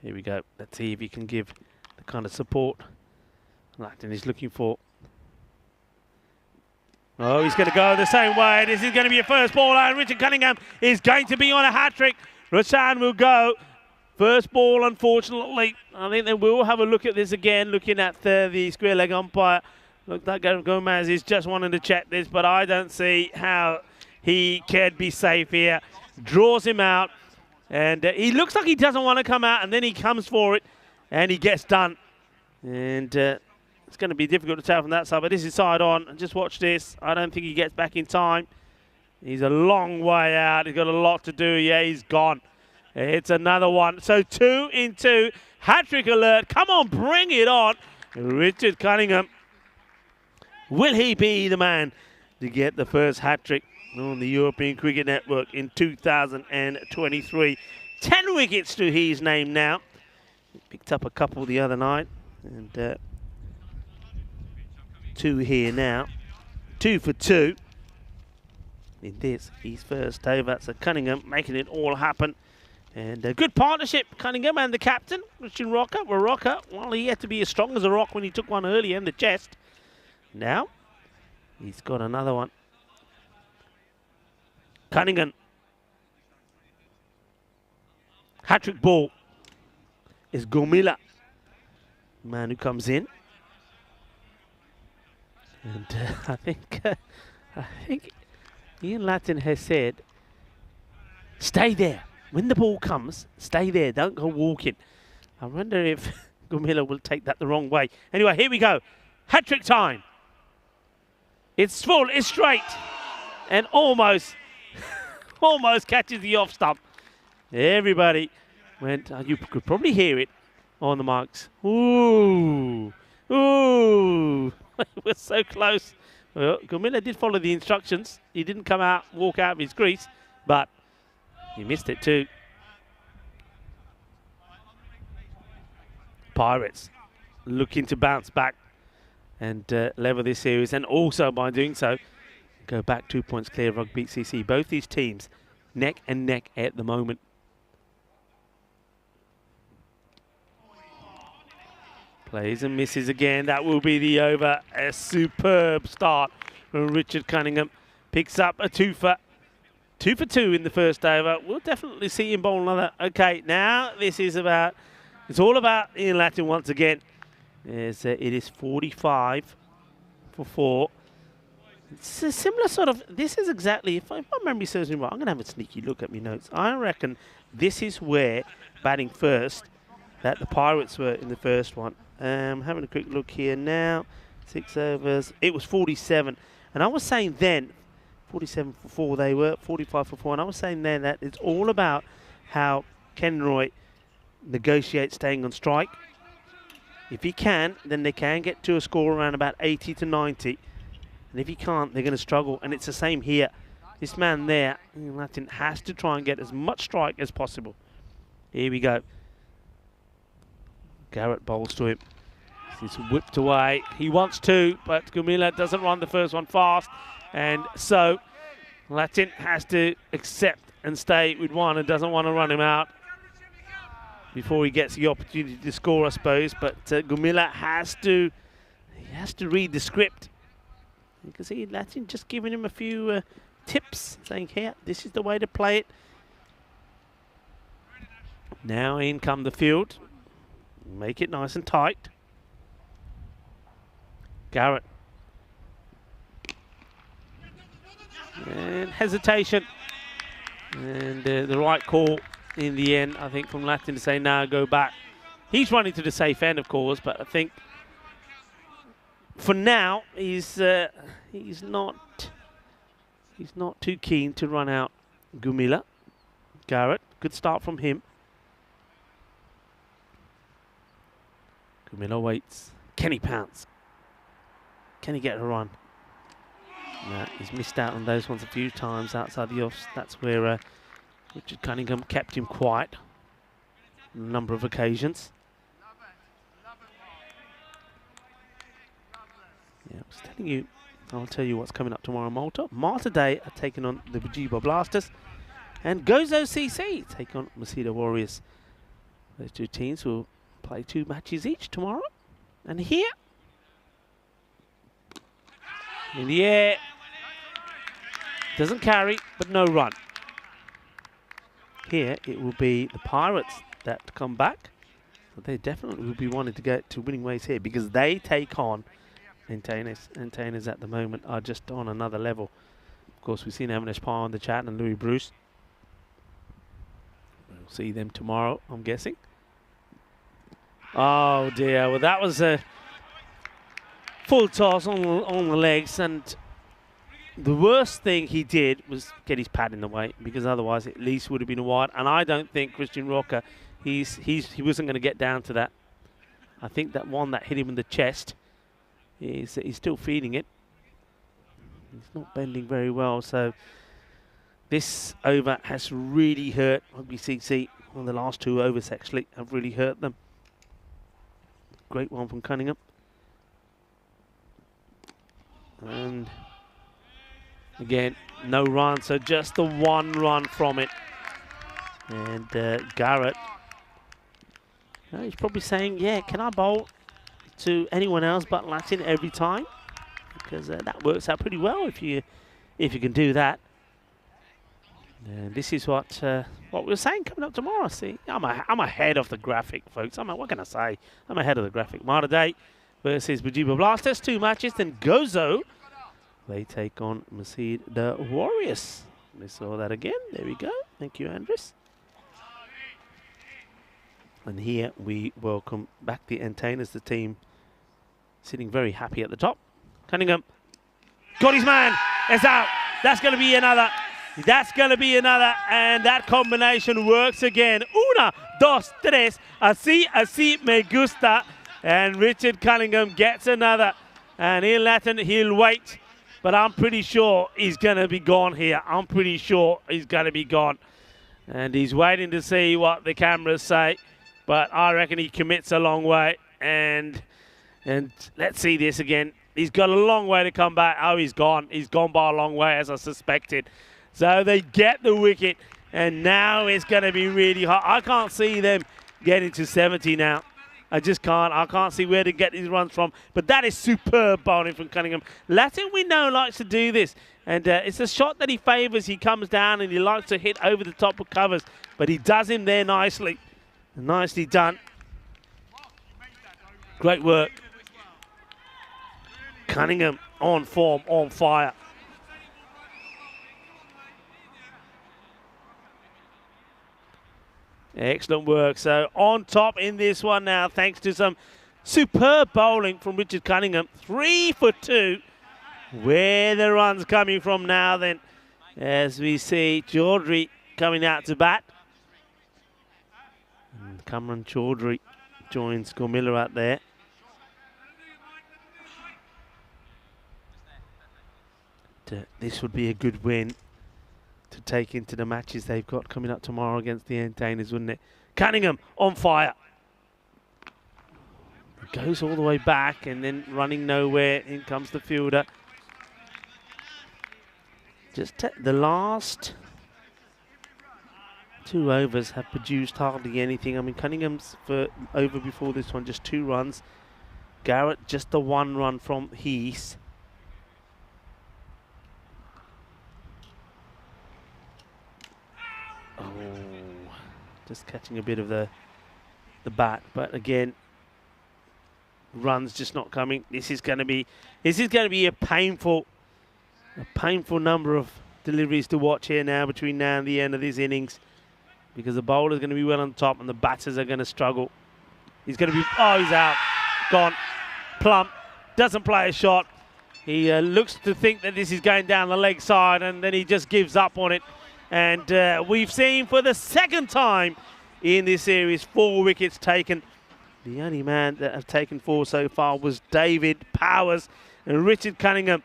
Here we go. Let's see if he can give the kind of support Latin is looking for. Oh, he's going to go the same way. This is going to be a first ball, and Richard Cunningham is going to be on a hat-trick. Roshan will go. First ball, unfortunately. I think they will have a look at this again, looking at the square leg umpire. Look, that Gomez is just wanting to check this, but I don't see how he can be safe here. Draws him out. And he looks like he doesn't want to come out, and then he comes for it, and he gets done. And it's going to be difficult to tell from that side, but this is side on. And just watch this. I don't think he gets back in time. He's a long way out. He's got a lot to do. Yeah, he's gone. It's another one. So 2 in 2. Hat-trick alert. Come on, bring it on. Richard Cunningham. Will he be the man to get the first hat-trick on the European Cricket Network in 2023. 10 wickets to his name now. He picked up a couple the other night, and 2 here now. 2 for 2 in this, his first over. So Cunningham making it all happen. And a good partnership, Cunningham and the captain, Richard Rocker. Well, Rocker, well, he had to be as strong as a rock when he took one earlier in the chest. Now, he's got another one. Cunningham. Hat-trick ball is Gomila, man who comes in. And I think Ian Latin has said, stay there. When the ball comes, stay there. Don't go walking. I wonder if Gomila will take that the wrong way. Anyway, here we go. Hat-trick time. It's full, it's straight. And almost catches the off stump. Everybody went, you could probably hear it on the marks. Ooh, ooh. It was so close. Well, Gomila did follow the instructions. He didn't walk out of his crease, but he missed it too. Pirates looking to bounce back and level this series, and also by doing so, go back 2 points clear of Rugby CC. Both these teams neck and neck at the moment. Plays and misses again. That will be the over. A superb start from Richard Cunningham. Picks up a 2 for 2 in the first over. We'll definitely see him bowl another. Okay, now this is about, it's all about Ian Latin once again. It is 45 for 4. It's a similar sort of, this is exactly, if my memory serves me right, I'm going to have a sneaky look at my notes. I reckon this is where batting first, that the Pirates were in the first one. Having a quick look here now. 6 overs. It was 47. And I was saying then, 47 for 4 they were, 45 for 4. And I was saying then that it's all about how Ken Roy negotiates staying on strike. If he can, then they can get to a score around about 80 to 90. And if he can't, they're going to struggle. And it's the same here. This man there, Latin, has to try and get as much strike as possible. Here we go. Garrett bowls to him. He's whipped away. He wants to, but Gumila doesn't run the first one fast. And so Latin has to accept and stay with one and doesn't want to run him out before he gets the opportunity to score, I suppose. But Gumila has to read the script. You can see Latin just giving him a few tips, saying, here, this is the way to play it. Now in come the field. Make it nice and tight. Garrett. And hesitation. And the right call in the end, I think, from Latin to say, now go back. He's running to the safe end, of course, but I think for now, he's not too keen to run out Gumila. Garrett, good start from him. Gumila waits. Can he pounce? Can he get a run? No, he's missed out on those ones a few times outside the offs. That's where Richard Cunningham kept him quiet on a number of occasions. Yeah, I was telling you, I'll tell you what's coming up tomorrow in Malta. Malta Day are taking on the Gibraltar Blasters, and Gozo CC take on Masida Warriors. Those two teams will play 2 matches each tomorrow. And here, in the air, doesn't carry, but no run. Here, it will be the Pirates that come back. But they definitely will be wanting to get to winning ways here because they take on Antanas. Antanas at the moment are just on another level. Of course, we've seen Avinash Parr on the chat and Louis Bruce. We'll see them tomorrow, I'm guessing. Oh dear, well that was a full toss on the legs, and the worst thing he did was get his pad in the way, because otherwise at least would have been a wide. And I don't think Christian Roca, he wasn't going to get down to that. I think that one that hit him in the chest, he's still feeding it. He's not bending very well, so this over has really hurt Rugby CC. Well, the last 2 overs actually have really hurt them. Great one from Cunningham. And again, no run, so just the 1 run from it. And Garrett, he's probably saying, yeah, can I bowl to anyone else but Latin every time? Because that works out pretty well if you can do that. And this is what we're saying coming up tomorrow. See, I'm ahead of the graphic, folks. What can I say? I'm ahead of the graphic. Malta Day versus Gibraltar Blasters, 2 matches. Then Gozo, they take on Masida Warriors. We saw that again. There we go. Thank you, Andres. And here we welcome back the Antanas, the team sitting very happy at the top. Cunningham got his man. It's out. That's going to be another. That's going to be another, and that combination works again. 1, 2, 3, así me gusta. And Richard Cunningham gets another. And in Latin, he'll wait. But I'm pretty sure he's going to be gone here. I'm pretty sure he's going to be gone. And he's waiting to see what the cameras say. But I reckon he commits a long way. And let's see this again. He's got a long way to come back. Oh, he's gone. He's gone by a long way, as I suspected. So they get the wicket, and now it's going to be really hot. I can't see them getting to 70 now. I just can't. I can't see where to get these runs from. But that is superb bowling from Cunningham. Latin, we know, likes to do this. And it's a shot that he favours. He comes down and he likes to hit over the top of covers. But he does him there nicely. Nicely done. Great work. Cunningham on form, on fire. Excellent work. So on top in this one now, thanks to some superb bowling from Richard Cunningham. 3 for 2. Where the run's coming from now then, as we see Chaudhry coming out to bat. And Kamran Chaudhry joins Gurmila out there. This would be a good win to take into the matches they've got coming up tomorrow against the Entertainers, wouldn't it? Cunningham on fire. It goes all the way back and then running nowhere. In comes the fielder. Just the last 2 overs have produced hardly anything. I mean, Cunningham's over before this one, just 2 runs. Garrett, just the 1 run from Heath. Oh, just catching a bit of the bat, but again, runs just not coming. This is going to be a painful number of deliveries to watch here now between now and the end of this innings, because the bowler's going to be well on top and the batters are going to struggle. He's going to be, oh, he's out, gone, plump, doesn't play a shot. He looks to think that this is going down the leg side, and then he just gives up on it. And we've seen for the 2nd time in this series 4 wickets taken. The only man that have taken 4 so far was David Powers and Richard Cunningham.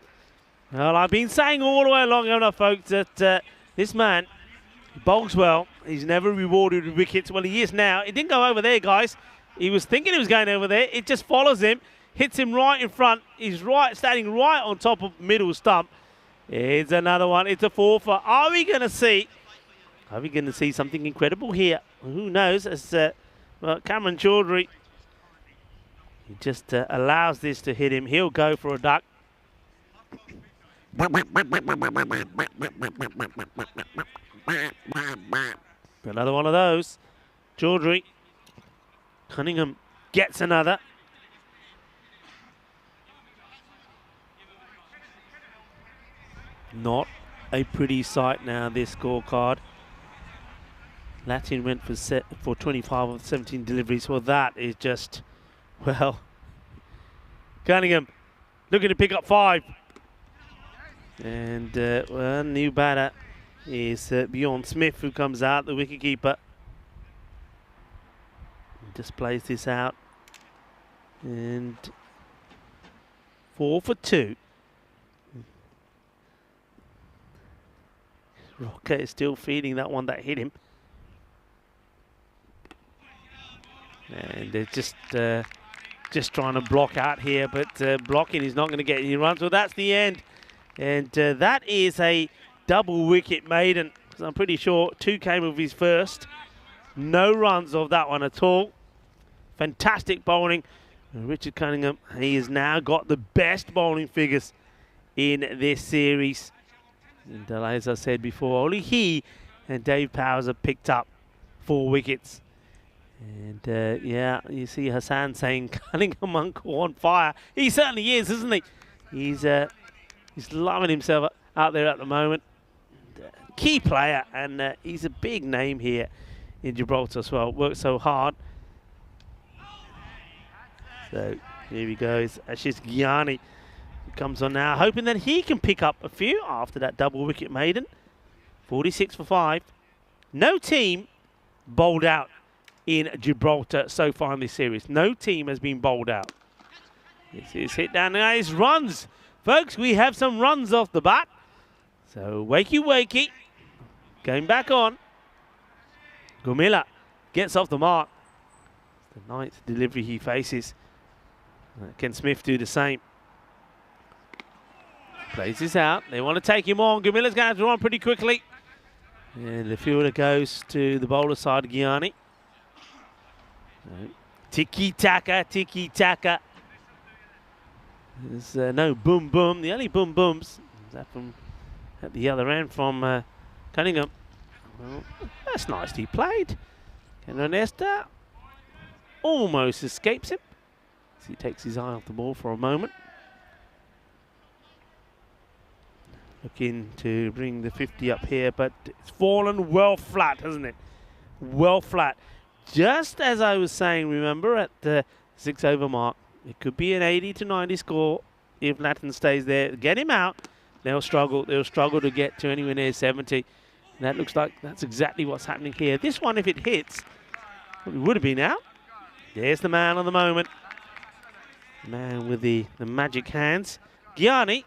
Well, I've been saying all the way along, enough, folks, that this man bowls well. He's never rewarded with wickets. Well, he is now. It didn't go over there, guys. He was thinking he was going over there. It just follows him, hits him right in front. He's standing right on top of middle stump. It's another one. It's a 4 for. Are we going to see something incredible here? Who knows? As well, Kamran Chaudhry, he just allows this to hit him. He'll go for a duck. Another one of those. Chaudhry. Cunningham gets another. Not a pretty sight now, this scorecard. Latin went for 25 of 17 deliveries. Well, that is just, well, Cunningham looking to pick up 5. And well, new batter is Bjorn Smith, who comes out, the wicketkeeper. Just plays this out. And 4 for 2. Rocker is still feeding that one that hit him. And they're just trying to block out here, but blocking is not going to get any runs. Well, that's the end. And that is a double wicket maiden. I'm pretty sure 2 came of his first. No runs of that one at all. Fantastic bowling. And Richard Cunningham, he has now got the best bowling figures in this series. And as I said before, only he and Dave Powers have picked up 4 wickets. And yeah, you see Hassan saying Cunningham uncle on fire. He certainly is, isn't he? He's loving himself out there at the moment. Key player, and he's a big name here in Gibraltar as well. Worked so hard. So here he goes. Ashish Gyani comes on now, hoping that he can pick up a few after that double wicket maiden. 46 for 5. No team bowled out in Gibraltar so far in this series. No team has been bowled out. This is hit down. Nice runs. Folks, we have some runs off the bat. So wakey wakey. Going back on. Gurmila gets off the mark. It's the 9th delivery he faces. Can Smith do the same? Plays this out. They want to take him on. Gurmila's going to have to run pretty quickly. And the fielder goes to the bowler side, Gyani. Tiki-taka, tiki-taka. There's no boom boom. The only boom booms is that from at the other end from Cunningham. Well, that's nicely played. Canonesta almost escapes him. So he takes his eye off the ball for a moment. Looking to bring the 50 up here, but it's fallen well flat, hasn't it? well flat. Just as I was saying, remember, at the 6 over mark, it could be an 80 to 90 score if Latin stays there. Get him out, they'll struggle. They'll struggle to get to anywhere near 70. And that looks like that's exactly what's happening here. This one, if it hits, it would have been out. There's the man of the moment. Man with the magic hands. Gianni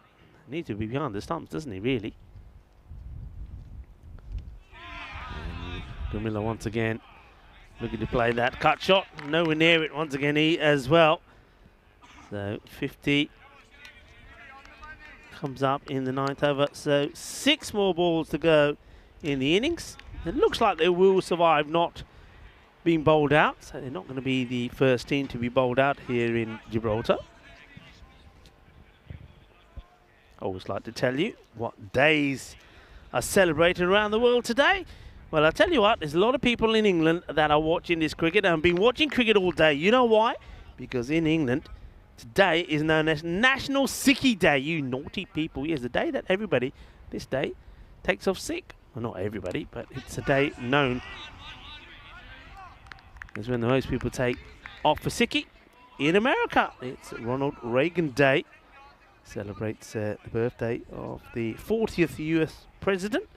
needs to be behind the stumps, doesn't he, really? Camilla once again looking to play that cut shot. Nowhere near it once again, he as well. So 50 comes up in the 9th over. So 6 more balls to go in the innings. It looks like they will survive not being bowled out. So they're not going to be the first team to be bowled out here in Gibraltar. I always like to tell you what days are celebrated around the world today. Well, I'll tell you what, there's a lot of people in England that are watching this cricket and have been watching cricket all day. You know why? Because in England, today is known as National Sickie Day. You naughty people. Yes, the day that everybody, this day, takes off sick. Well, not everybody, but it's a day known as when the most people take off for sickie. In America, it's Ronald Reagan Day. Celebrates the birthday of the 40th US president,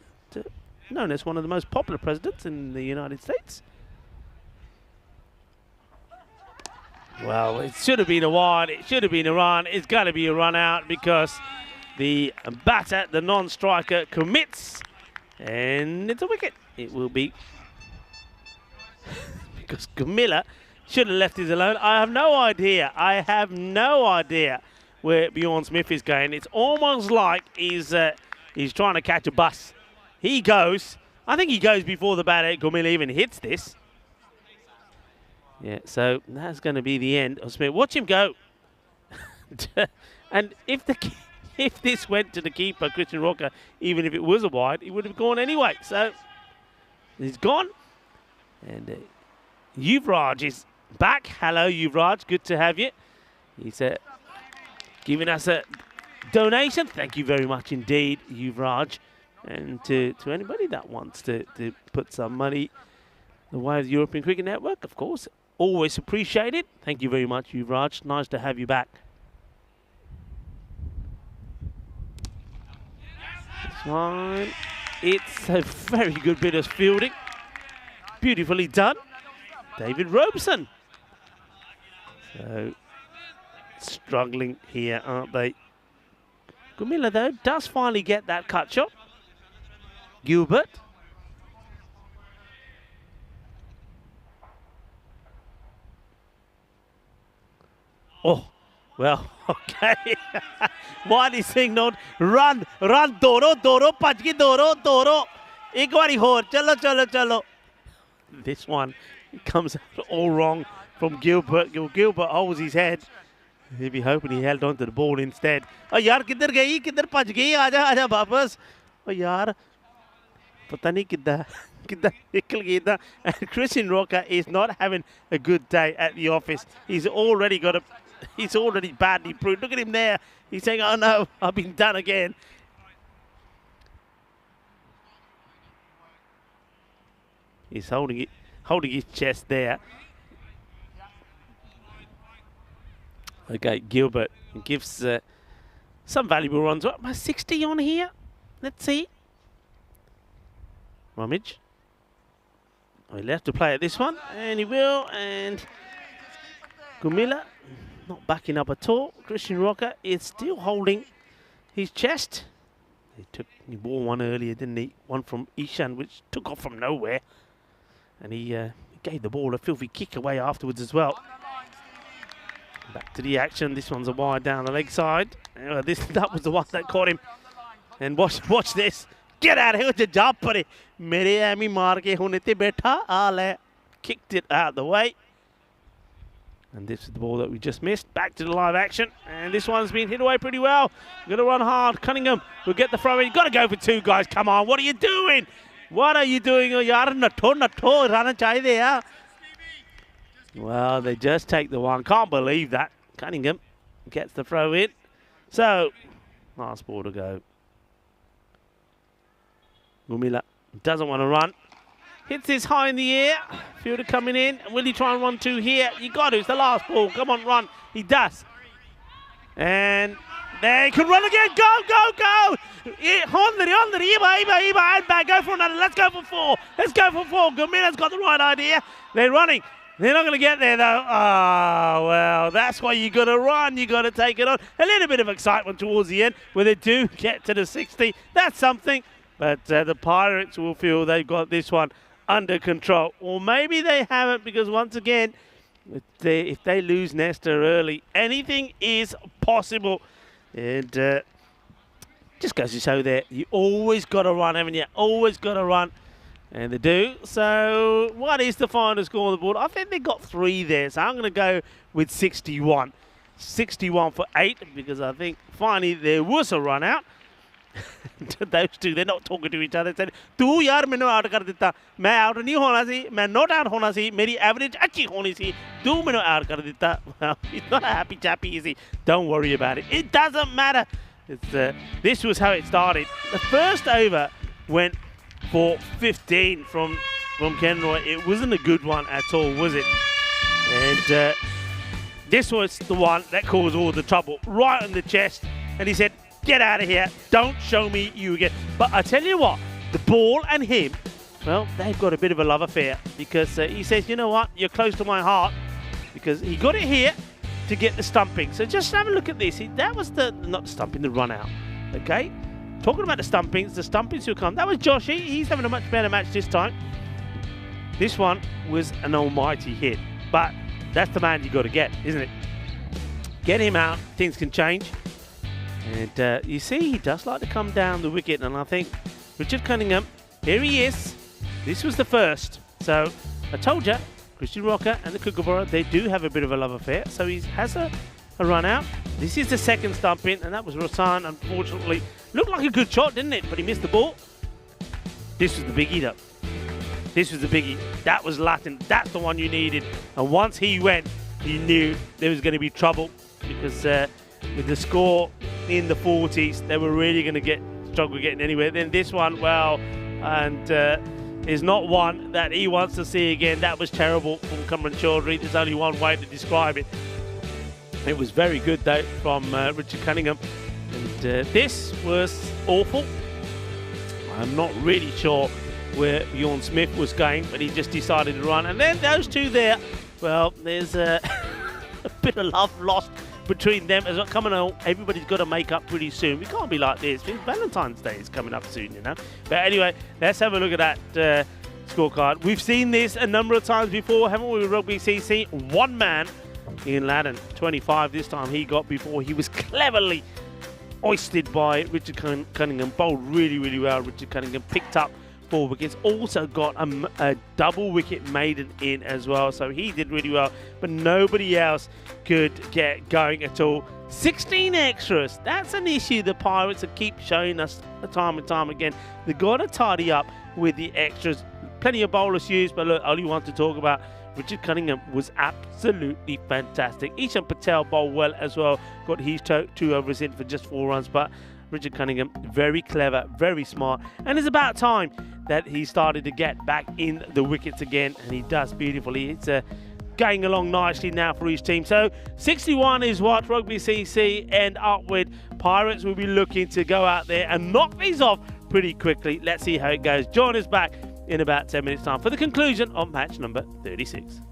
known as one of the most popular presidents in the United States. Well, it should have been a wide, it should have been a run. It's going to be a run out because the batter, the non-striker, commits, and it's a wicket. It will be because Camilla should have left his alone. I have no idea. I have no idea where Bjorn Smith is going. It's almost like he's trying to catch a bus. He goes. I think he goes before the batter, Camilla, even hits this. Yeah, so that's going to be the end of Smith. Watch him go. And if this went to the keeper, Christian Rocker, even if it was a wide, he would have gone anyway. So he's gone. And Yuvraj is back. Hello, Yuvraj. Good to have you. He's giving us a donation. Thank you very much indeed, Yuvraj. And to anybody that wants to put some money the way of the European Cricket Network, of course, always appreciate it. Thank you very much, Yuvraj. Nice to have you back. This one, it's a very good bit of fielding. Beautifully done. David Robeson. So, struggling here, aren't they? Gumilla, though, does finally get that cut shot. Gilbert. Oh, well, okay. One is signaled, run, Doro, Pajki, Doro. Ek bari hor, chalo. This one comes out all wrong from Gilbert. Gilbert holds his head. He'd be hoping he held on to the ball instead. Oh, yaar, kidhar gayi? Kidhar paj gayi? Aaja wapas. Oh, yaar. Pata nahi kidhar nikal gayi. And Christian Rocker is not having a good day at the office. He's already badly bruised. Look at him there. He's saying, oh no, I've been done again. He's holding his chest there. Okay, Gilbert gives some valuable runs. What, 60 on here? Let's see. Rummage. Oh, he'll have to play at this one, and he will. And Gumilla not backing up at all. Christian Rocker is still holding his chest. He wore one earlier, didn't he? One from Ishan, which took off from nowhere. And he gave the ball a filthy kick away afterwards as well. Back to the action. This one's a wide down the leg side. That was the one that caught him. And watch this. Get out of here with the job, buddy. Mere ami maar ke hone te betha. Ale kicked it out of the way. And this is the ball that we just missed. Back to the live action. And this one's been hit away pretty well. Going to run hard. Cunningham will get the throw in. You've got to go for 2 guys. Come on. What are you doing? What are you doing? Natto, run chahiye. Well, they just take the one. Can't believe that. Cunningham gets the throw in. So, last ball to go. Gumilla doesn't want to run. Hits this high in the air. Fielder coming in. Will he try and run two here? You got to. It's the last ball. Come on, run. He does. And they can run again. Go, go, go. And back. Go for another. Let's go for four. Let's go for four. Gurmina's got the right idea. They're running. They're not going to get there, though. Oh, well, that's why you got to run. You got to take it on. A little bit of excitement towards the end where they do get to the 60. That's something. But the Pirates will feel they've got this one under control. Or maybe they haven't, because once again, if they lose Nestor early, anything is possible. And just goes to show that you always got to run, haven't you? Always got to run. And they do. So what is the final score on the board? I think they got 3 there. So I'm going to go with 61. 61 for 8, because I think finally there was a run out. Those two, they're not talking to each other. They said, "तू यार मैंने out कर देता, मैं out नहीं होना सी, मैं not out होना सी, मेरी एवरेज अच्छी होनी सी, तू मैंने आउट कर देता." Well, he's not a happy chappy, is he? Don't worry about it. It doesn't matter. This was how it started. The first over went for 15 from Kenroy. It wasn't a good one at all, was it? And this was the one that caused all the trouble, right on the chest. And he said, "Get out of here. Don't show me you again." But I tell you what, the ball and him, well, they've got a bit of a love affair, because he says, "You know what? You're close to my heart," because he got it here to get the stumping. So just have a look at this. That was not the stumping, the run out. Okay? Talking about the stumpings will come. That was Joshy. He's having a much better match this time. This one was an almighty hit. But that's the man you got to get, isn't it? Get him out. Things can change. And you see, he does like to come down the wicket. And I think Richard Cunningham, here he is. This was the first. So I told you, Christian Rocker and the Kookaburra, they do have a bit of a love affair. So he has a run out. This is the second stump in, and that was Rosan, unfortunately. Looked like a good shot, didn't it? But he missed the ball. This was the biggie, though. This was the biggie. That was Latin. That's the one you needed. And once he went, you knew there was going to be trouble, because with the score in the 40s, they were really going to struggle getting anywhere. Then this one, well, and is not one that he wants to see again. That was terrible from Cameron Chaudhry. There's only one way to describe it. It was very good, though, from Richard Cunningham. And this was awful. I'm not really sure where Bjorn Smith was going, but he just decided to run. And then those two there, well, there's a bit of love lost between them as well. Coming on, everybody's got to make up pretty soon. We can't be like this. Valentine's Day is coming up soon, you know. But anyway, let's have a look at that scorecard. We've seen this a number of times before, haven't we, with Rugby CC? One man in Latin, 25 this time he got before he was cleverly oisted by Richard Cunningham. Bowled really, really well. Richard Cunningham picked up 4 wickets. Also got a double wicket maiden in as well. So he did really well. But nobody else could get going at all. 16 extras. That's an issue the Pirates keep showing us time and time again. They've got to tidy up with the extras. Plenty of bowlers used, but look, only one to talk about. Richard Cunningham was absolutely fantastic. Ishan Patel bowled well as well. Got his 2 overs in for just 4 runs. But Richard Cunningham, very clever, very smart. And it's about time that he started to get back in the wickets again. And he does beautifully. It's going along nicely now for his team. So 61 is what Rugby CC end up with. Pirates will be looking to go out there and knock these off pretty quickly. Let's see how it goes. Join us back in about 10 minutes time for the conclusion of match number 36.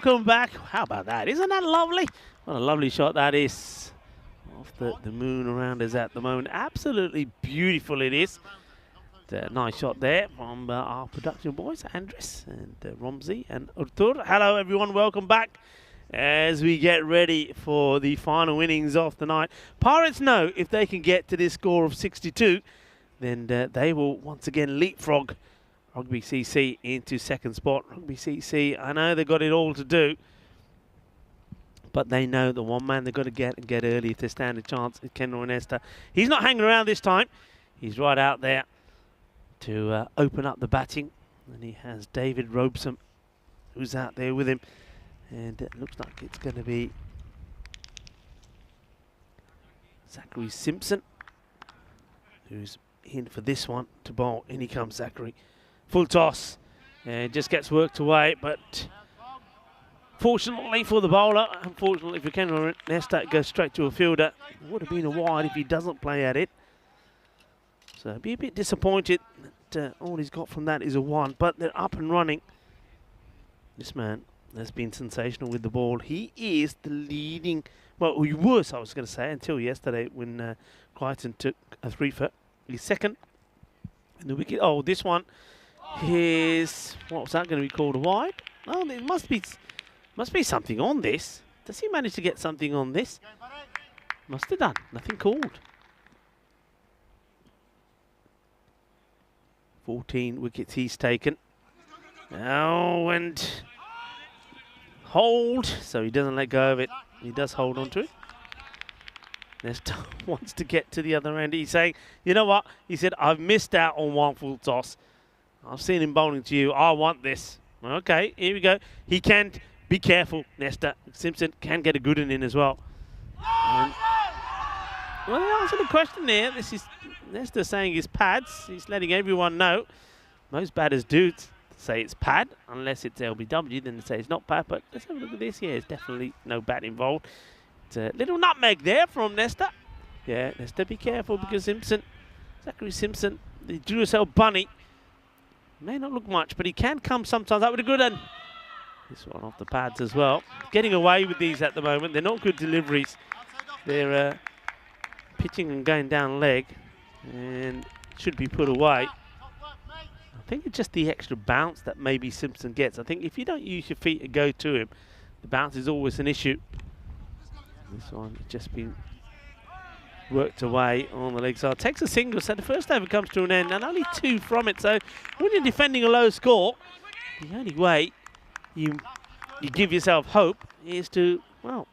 welcome back. How about that? Isn't that lovely? What a lovely shot that is. Off the moon around us at the moment. Absolutely beautiful it is. Nice shot there from our production boys, Andres and Romsey and Artur. Hello everyone, welcome back as we get ready for the final innings of the night. Pirates know if they can get to this score of 62, then they will once again leapfrog Rugby CC into second spot. Rugby CC, I know they've got it all to do, but they know the one man they've got to get early if they stand a chance is Kendall Nesta. He's not hanging around this time. He's right out there to open up the batting. And he has David Robeson, who's out there with him. And it looks like it's going to be Zachary Simpson, who's in for this one to bowl. In he comes, Zachary. Full toss. And just gets worked away, but fortunately for the bowler, unfortunately for Kendall Nesta, it goes straight to a fielder. It would have been a wide if he doesn't play at it. So be a bit disappointed that all he's got from that is a 1, but they're up and running. This man has been sensational with the ball. He is the leading, well, he was, I was going to say, until yesterday when Crichton took a 3-for. He's second in the wicket. Oh, this one is, what was that going to be called, a wide? Oh, there must be something on this. Does he manage to get something on this? Must have done. Nothing called. 14 wickets he's taken. Oh, and hold. So he doesn't let go of it. He does hold on to it. Nesta wants to get to the other end. He's saying, you know what? He said, I've missed out on one full toss. I've seen him bowling to you. I want this. Okay, here we go. He can. Be careful, Nesta. Simpson can get a good one in as well. Well, they answered the question there. This is Nesta saying his pads. He's letting everyone know. Most batters do say it's pad, unless it's LBW, then they say it's not pad. But let's have a look at this. Yeah, there's definitely no bat involved. It's a little nutmeg there from Nesta. Yeah, Nesta, be careful because Simpson, Zachary Simpson, the Duracell bunny, may not look much, but he can come sometimes out with a good one. This one off the pads as well. Getting away with these at the moment. They're not good deliveries. They're pitching and going down leg and should be put away. I think it's just the extra bounce that maybe Simpson gets. I think if you don't use your feet and go to him, the bounce is always an issue. This one has just been worked away on the leg side. Takes a single, so the first over comes to an end and only 2 from it. So when you're defending a low score, the only way you give yourself hope is to, well,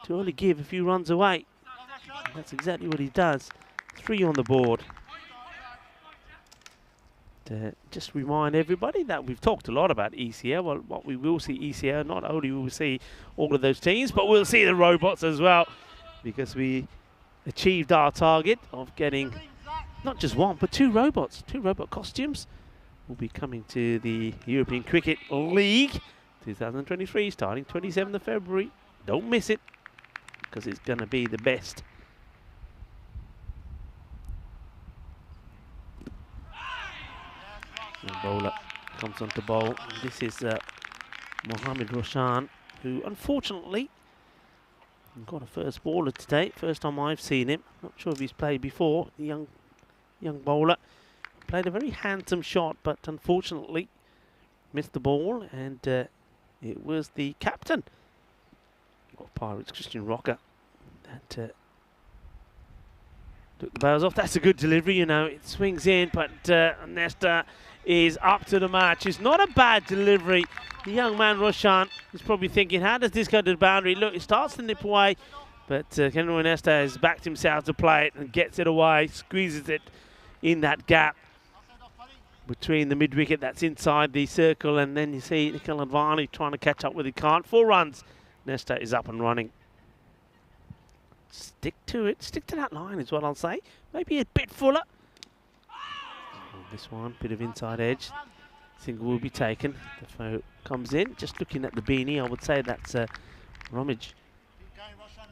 to only give a few runs away. And that's exactly what he does. 3 on the board. Just remind everybody that we've talked a lot about ECL. Well, what we will see ECL, not only will we see all of those teams, but we'll see the robots as well, because we achieved our target of getting not just 1, but 2 robots, 2 robot costumes. Will be coming to the European Cricket League 2023, starting 27th of February. Don't miss it, because it's going to be the best. The bowler comes on to bowl. This is Mohammed Roshan, who unfortunately got a first bowler today. First time I've seen him. Not sure if he's played before. The young bowler. Played a very handsome shot, but unfortunately missed the ball, and it was the captain of Pirates, Christian Rocker, that took the bails off. That's a good delivery, you know. It swings in, but Nesta is up to the match. It's not a bad delivery. The young man, Roshan, is probably thinking, how does this go to the boundary? Look, it starts to nip away, but Kendall Nesta has backed himself to play it and gets it away, squeezes it in that gap between the mid-wicket that's inside the circle, and then you see Nikhil Advani trying to catch up with it. Can't. 4 runs. Nesta is up and running. Stick to it. Stick to that line is what I'll say. Maybe a bit fuller. This one, bit of inside edge. Single will be taken. Defoe comes in. Just looking at the beanie, I would say that's Romage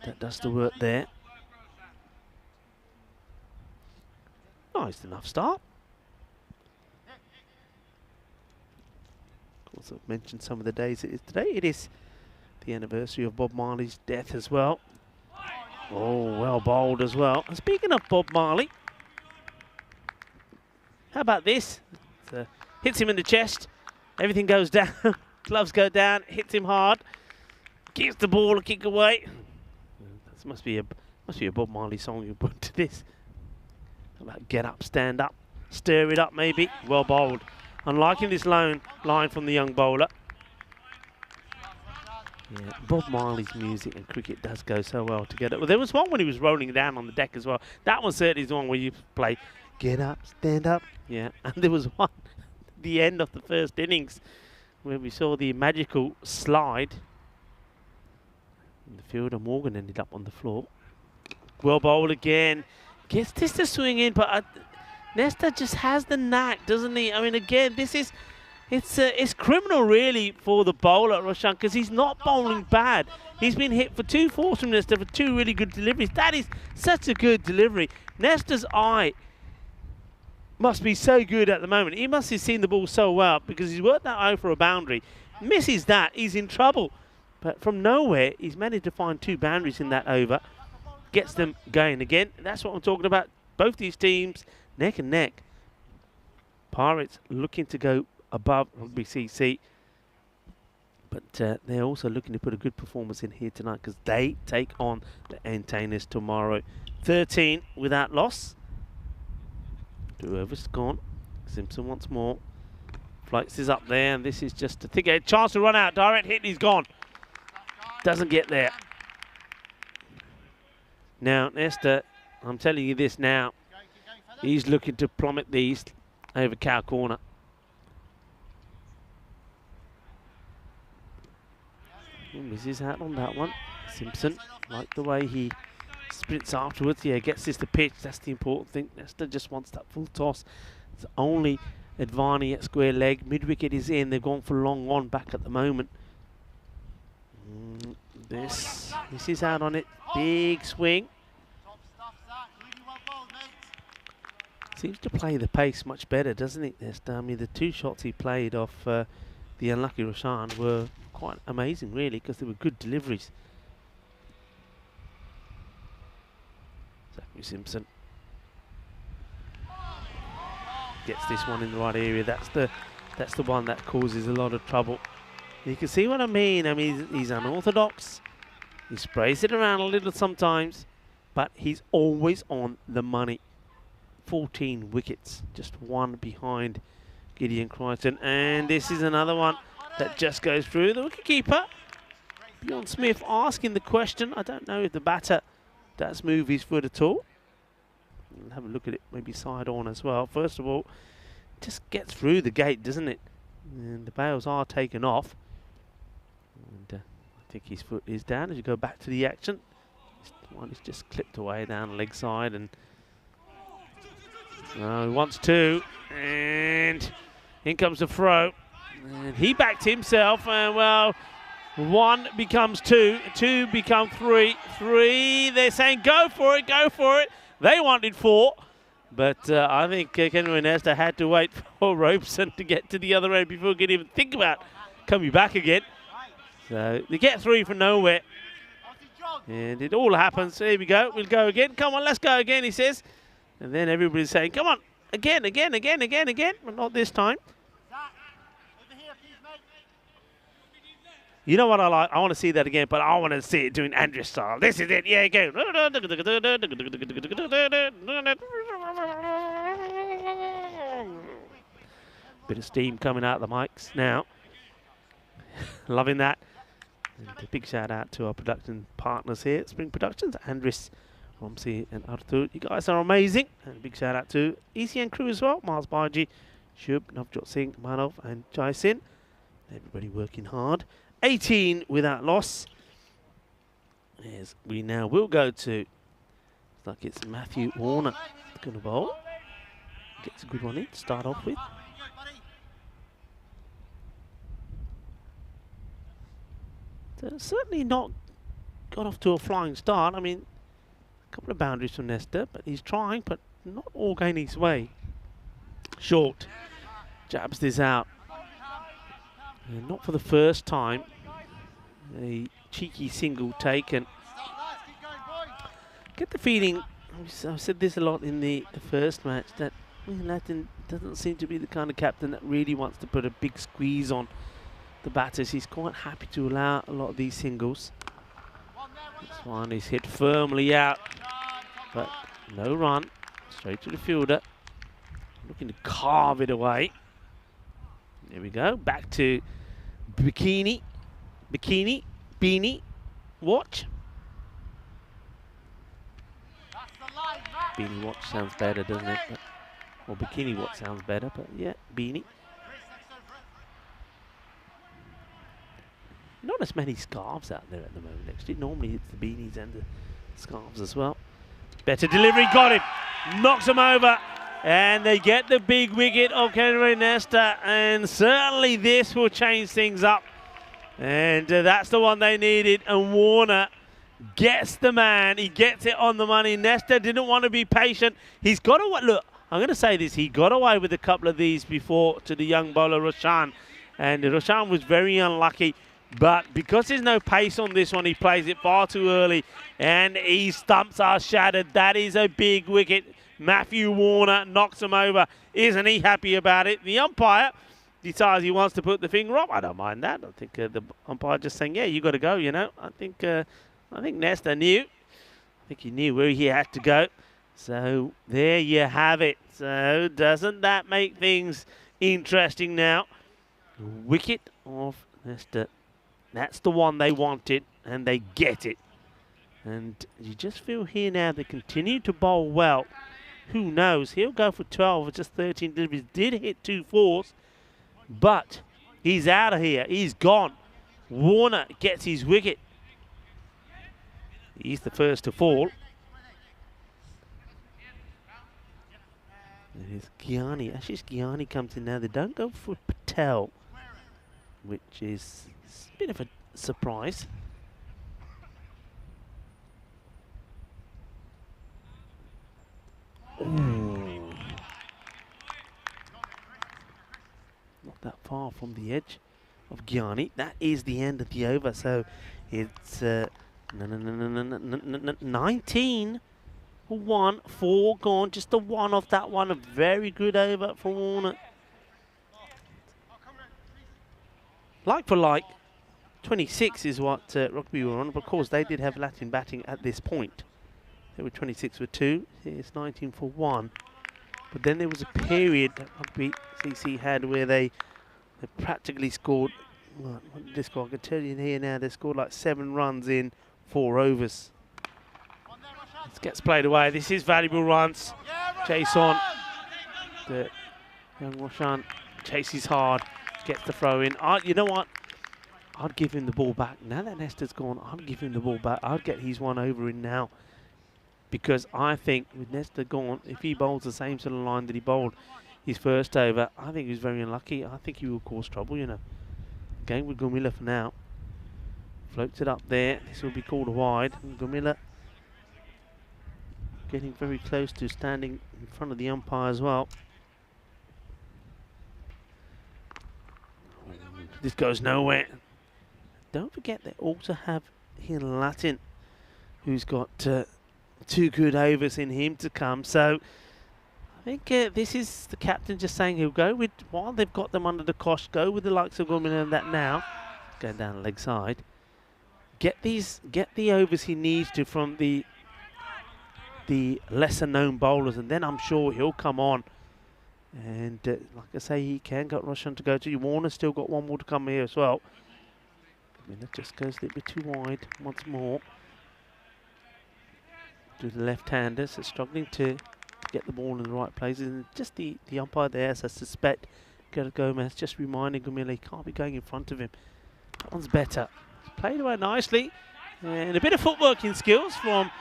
that does the work there. Nice enough start. Also mentioned some of the days it is today. It is the anniversary of Bob Marley's death as well. Oh, well bowled as well. And speaking of Bob Marley, how about this? Hits him in the chest. Everything goes down. Gloves go down. Hits him hard. Gives the ball a kick away. This must be a Bob Marley song you put to this. How about get up, stand up, stir it up maybe. Well bowled. I'm liking this line from the young bowler. Yeah, Bob Marley's music and cricket does go so well together. Well, there was one when he was rolling down on the deck as well. That one certainly is the one where you play get up, stand up. Yeah, and there was one at the end of the first innings where we saw the magical slide in the field, and Morgan ended up on the floor. Well bowled again. Gets this to swing in, but Nesta just has the knack, doesn't he? I mean, again, it's criminal really for the bowler, Roshan, because he's not bowling bad. He's been hit for 2 fours from Nesta for 2 really good deliveries. That is such a good delivery. Nesta's eye must be so good at the moment. He must have seen the ball so well because he's worked that over a boundary. Misses that, he's in trouble. But from nowhere, he's managed to find 2 boundaries in that over. Gets them going again. That's what I'm talking about. Both these teams, neck and neck. Pirates looking to go above Rugby CC. But they're also looking to put a good performance in here tonight because they take on the Entertainers tomorrow. 13 without loss. 2 overs gone. Simpson once more. Flights is up there, and this is just a thick chance to run out. Direct hit, he's gone. Doesn't get there. Now, Nesta, I'm telling you this now. He's looking to plummet these over cow corner. He misses out on that one. Simpson, like the way he sprints afterwards. Yeah, gets this to pitch. That's the important thing. Nesta just wants that full toss. It's only Advani at square leg. Mid-wicket is in. They've gone for long on back at the moment. This is out on it. Big swing. Seems to play the pace much better, doesn't it? I mean, the 2 shots he played off the unlucky Roshan were quite amazing, really, because they were good deliveries. Zachary Simpson gets this one in the right area. That's the one that causes a lot of trouble. You can see what I mean. I mean, he's unorthodox. He sprays it around a little sometimes, but he's always on the money. 14 wickets, just 1 behind Gideon Crichton. And this is another one that just goes through the wicketkeeper. Bjorn Smith asking the question. I don't know if the batter does move his foot at all. We'll have a look at it, maybe side on as well. First of all, just gets through the gate, doesn't it? And the bails are taken off. And I think his foot is down as you go back to the action. This one is just clipped away down the leg side, and he wants 2, and in comes the throw, and he backed himself, and well, 1 becomes 2, 2 become 3, 3, they're saying go for it, go for it. They wanted 4, but I think Kenry Nesta had to wait for Robeson to get to the other end before he could even think about coming back again. So they get 3 from nowhere, and it all happens. Here we go, we'll go again. Come on, let's go again, he says. And then everybody's saying, come on, again, again, again, again, again. But not this time. You know what I like? I want to see that again, but I want to see it doing Andrews style. This is it. Yeah, go. Bit of steam coming out of the mics now. Loving that. And a big shout out to our production partners here at Spring Productions, Andrews, Romsey and Arthur. You guys are amazing. And a big shout out to ECN crew as well. Miles Baji, Shub, Navjot Singh, Manov and Jai Sin. Everybody working hard. 18 without loss. As we now will go to, looks like it's Matthew Warner going to bowl. Gets a good one in to start off with. So certainly not got off to a flying start. I mean, a couple of boundaries from Nesta, but he's trying, but not all going his way. Short. Jabs this out. And not for the first time. A cheeky single taken. Get the feeling, I've said this a lot in the first match, that Latin doesn't seem to be the kind of captain that really wants to put a big squeeze on the batters. He's quite happy to allow a lot of these singles. This one is hit firmly out, but no run. Straight to the fielder. Looking to carve it away. There we go. Back to Beanie, Watch. Beanie Watch sounds better, doesn't it? Or Bikini Watch sounds better, but yeah, Beanie. Not as many scarves out there at the moment, actually. Normally it's the beanies and the scarves as well. Better delivery, got him. Knocks him over. And they get the big wicket of Henry Nesta. And certainly this will change things up. And that's the one they needed. And Warner gets the man. He gets it on the money. Nesta didn't want to be patient. He's got to, look, I'm going to say this. He got away with a couple of these before to the young bowler, Roshan. And Roshan was very unlucky. But because there's no pace on this one, he plays it far too early. And his stumps are shattered. That is a big wicket. Matthew Warner knocks him over. Isn't he happy about it? The umpire decides he wants to put the finger up. I don't mind that. I think the umpire just saying, yeah, you got to go, you know. I think Nesta knew. I think he knew where he had to go. So there you have it. So doesn't that make things interesting now? Wicket of Nesta. That's the one they wanted, and they get it. And you just feel here now they continue to bowl well. Who knows? He'll go for 12 with just 13 deliveries. Did hit 2 fours, but he's out of here. He's gone. Warner gets his wicket. He's the first to fall. There's Gianni. Actually, Gianni comes in now. They don't go for Patel, which is a bit of a surprise. Ooh. Not that far from the edge of Gianni. That is the end of the over. So it's 19 for 1, 4 gone. Just the one off that one. A very good over for Warner. Like for like, 26 is what Rugby were on. But of course, they did have Latin batting at this point. They were 26 for 2. Here's 19 for 1. But then there was a period that Rugby CC had where they practically scored. What did they score? I can tell you here now, they scored like 7 runs in 4 overs. This gets played away. This is valuable runs. Chase on. The young Roshan chases hard. Gets the throw in. You know what? I'd give him the ball back. Now that Nesta's gone, I'd give him the ball back. I'd get his one over in now. Because I think with Nesta gone, if he bowls the same sort of line that he bowled his first over, I think he was very unlucky. I think he will cause trouble, you know. Going with Gumilla for now. Floats it up there. This will be called a wide. And Gumilla getting very close to standing in front of the umpire as well. This goes nowhere. Don't forget they also have here Latin, who's got 2 good overs in him to come. So I think this is the captain just saying he'll go with, while they've got them under the cosh, go with the likes of Gorman and that now. Going down the leg side. Get the overs he needs to from the lesser known bowlers, and then I'm sure he'll come on. And like I say, he can got Roshan to go to. Warner's still got 1 more to come here as well. I mean, that just goes a little bit too wide once more. To the left-hander, so struggling to get the ball in the right places. And just the umpire there, as I suspect, Gomez just reminding Gumilla he can't be going in front of him. That one's better. Played away nicely. And a bit of footworking skills from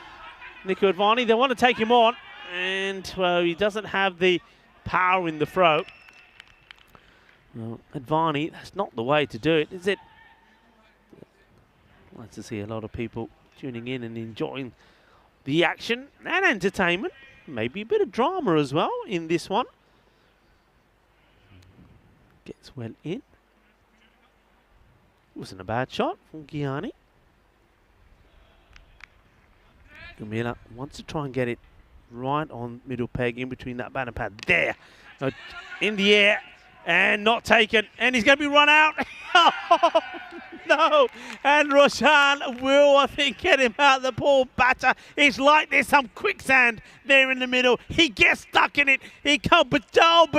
Nico Advani. They want to take him on. And, well, he doesn't have the power in the throw. Well, Advani, that's not the way to do it, is it? I'd like to see a lot of people tuning in and enjoying the action and entertainment. Maybe a bit of drama as well in this one. Gets well in. Wasn't a bad shot from Gianni. Gumila wants to try and get it right on middle peg in between that banner pad. There. In the air and not taken. And he's going to be run out. Oh, no. And Roshan will, I think, get him out. The poor batter. It's like there's some quicksand there in the middle. He gets stuck in it. He can't. Bachao.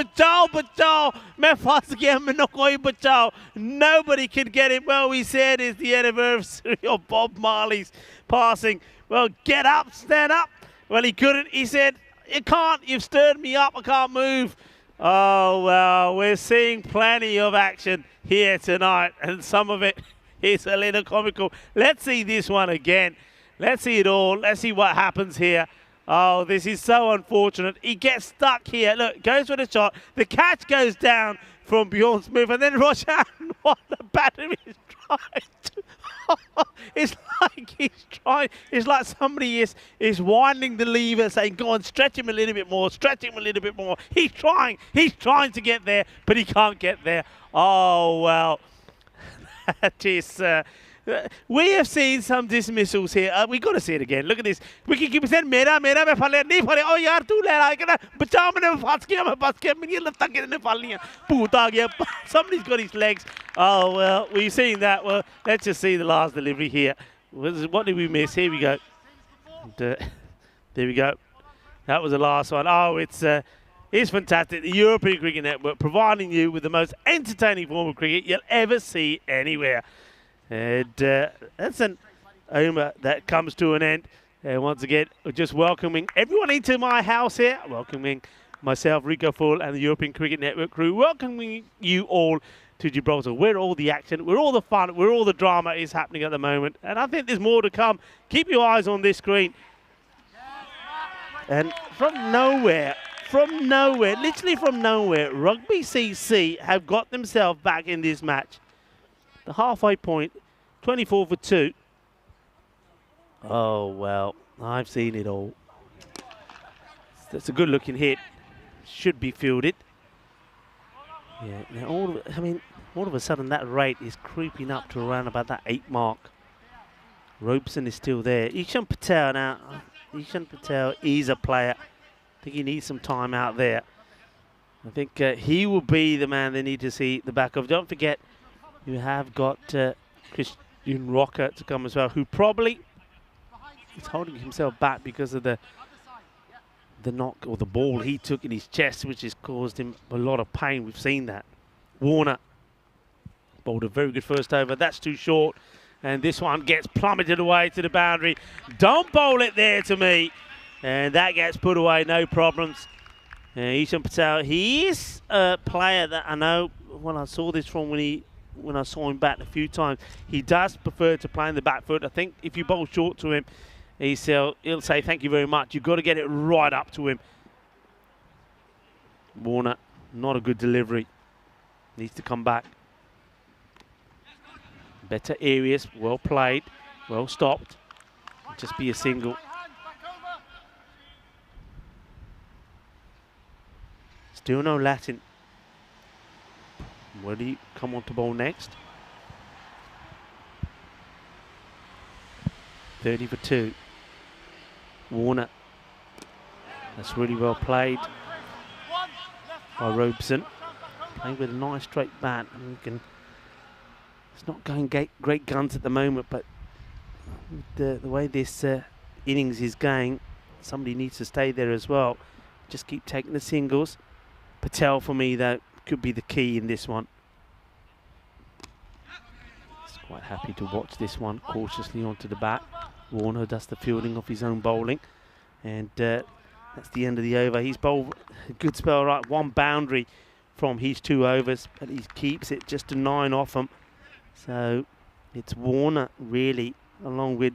Nobody can get him. Well, we said it's the anniversary of Bob Marley's passing. Well, get up, stand up. Well, he couldn't. He said, you can't. You've stirred me up. I can't move. Oh, well, we're seeing plenty of action here tonight, and some of it is a little comical. Let's see this one again. Let's see it all. Let's see what happens here. Oh, this is so unfortunate. He gets stuck here. Look, goes for the shot. The catch goes down from Bjorn Smith, and then Roshan, what the batter is trying to... It's like he's trying. It's like somebody is winding the lever, saying, "Go on, stretch him a little bit more, stretch him a little bit more." He's trying to get there, but he can't get there. Oh well, that is. We have seen some dismissals here. We got to see it again. Look at this. We can keep saying, "Mera, मैं फले नहीं फले." Oh यार, तू ले रहा है क्या? बचाओ मैंने फंस गया, मैं फंस गया. मुझे लगता कि मैंने फल लिया. पूत आ गया. Somebody's got his legs. Oh well, we've seen that. Well, let's just see the last delivery here. What did we miss? Here we go. And, there we go. That was the last one. Oh, it's fantastic. The European Cricket Network providing you with the most entertaining form of cricket you'll ever see anywhere. And that's an over that comes to an end. And once again, just welcoming everyone into my house here. Welcoming myself, Rico Full, and the European Cricket Network crew. Welcoming you all to Gibraltar, where all the action, where all the fun, where all the drama is happening at the moment. And I think there's more to come. Keep your eyes on this screen. And from nowhere, literally from nowhere, Rugby CC have got themselves back in this match. The halfway point, 24 for 2. Oh, well, I've seen it all. That's a good-looking hit. Should be fielded. Yeah, now all of a sudden that rate is creeping up to around about that 8 mark. Robeson is still there. Ishan Patel now. Ishan Patel is a player. I think he needs some time out there. I think he will be the man they need to see the back of. Don't forget, you have got Christian Rocker to come as well, who probably is holding himself back because of the knock or the ball he took in his chest, which has caused him a lot of pain. We've seen that. Warner bowled a very good first over. That's too short. And this one gets plummeted away to the boundary. Don't bowl it there to me. And that gets put away, no problems. Ishan Patel, he is a player that I know when I saw this from when I saw him bat a few times, he does prefer to play in the back foot. I think if you bowl short to him, he'll say thank you very much. You've got to get it right up to him. Warner, not a good delivery. Needs to come back. Better areas, well played, well stopped. Just be a single. Still no Latin. Where do you come on to bowl next? 30 for 2. Warner. That's really well played by Robeson. Playing with a nice straight bat. It's not going great guns at the moment, but the way this innings is going, somebody needs to stay there as well. Just keep taking the singles. Patel, for me, though, could be the key in this one. Just quite happy to watch this one cautiously onto the bat. Warner does the fielding of his own bowling. And that's the end of the over. He's bowled a good spell, right? 1 boundary from his 2 overs, but he keeps it just to 9 off him. So it's Warner, really, along with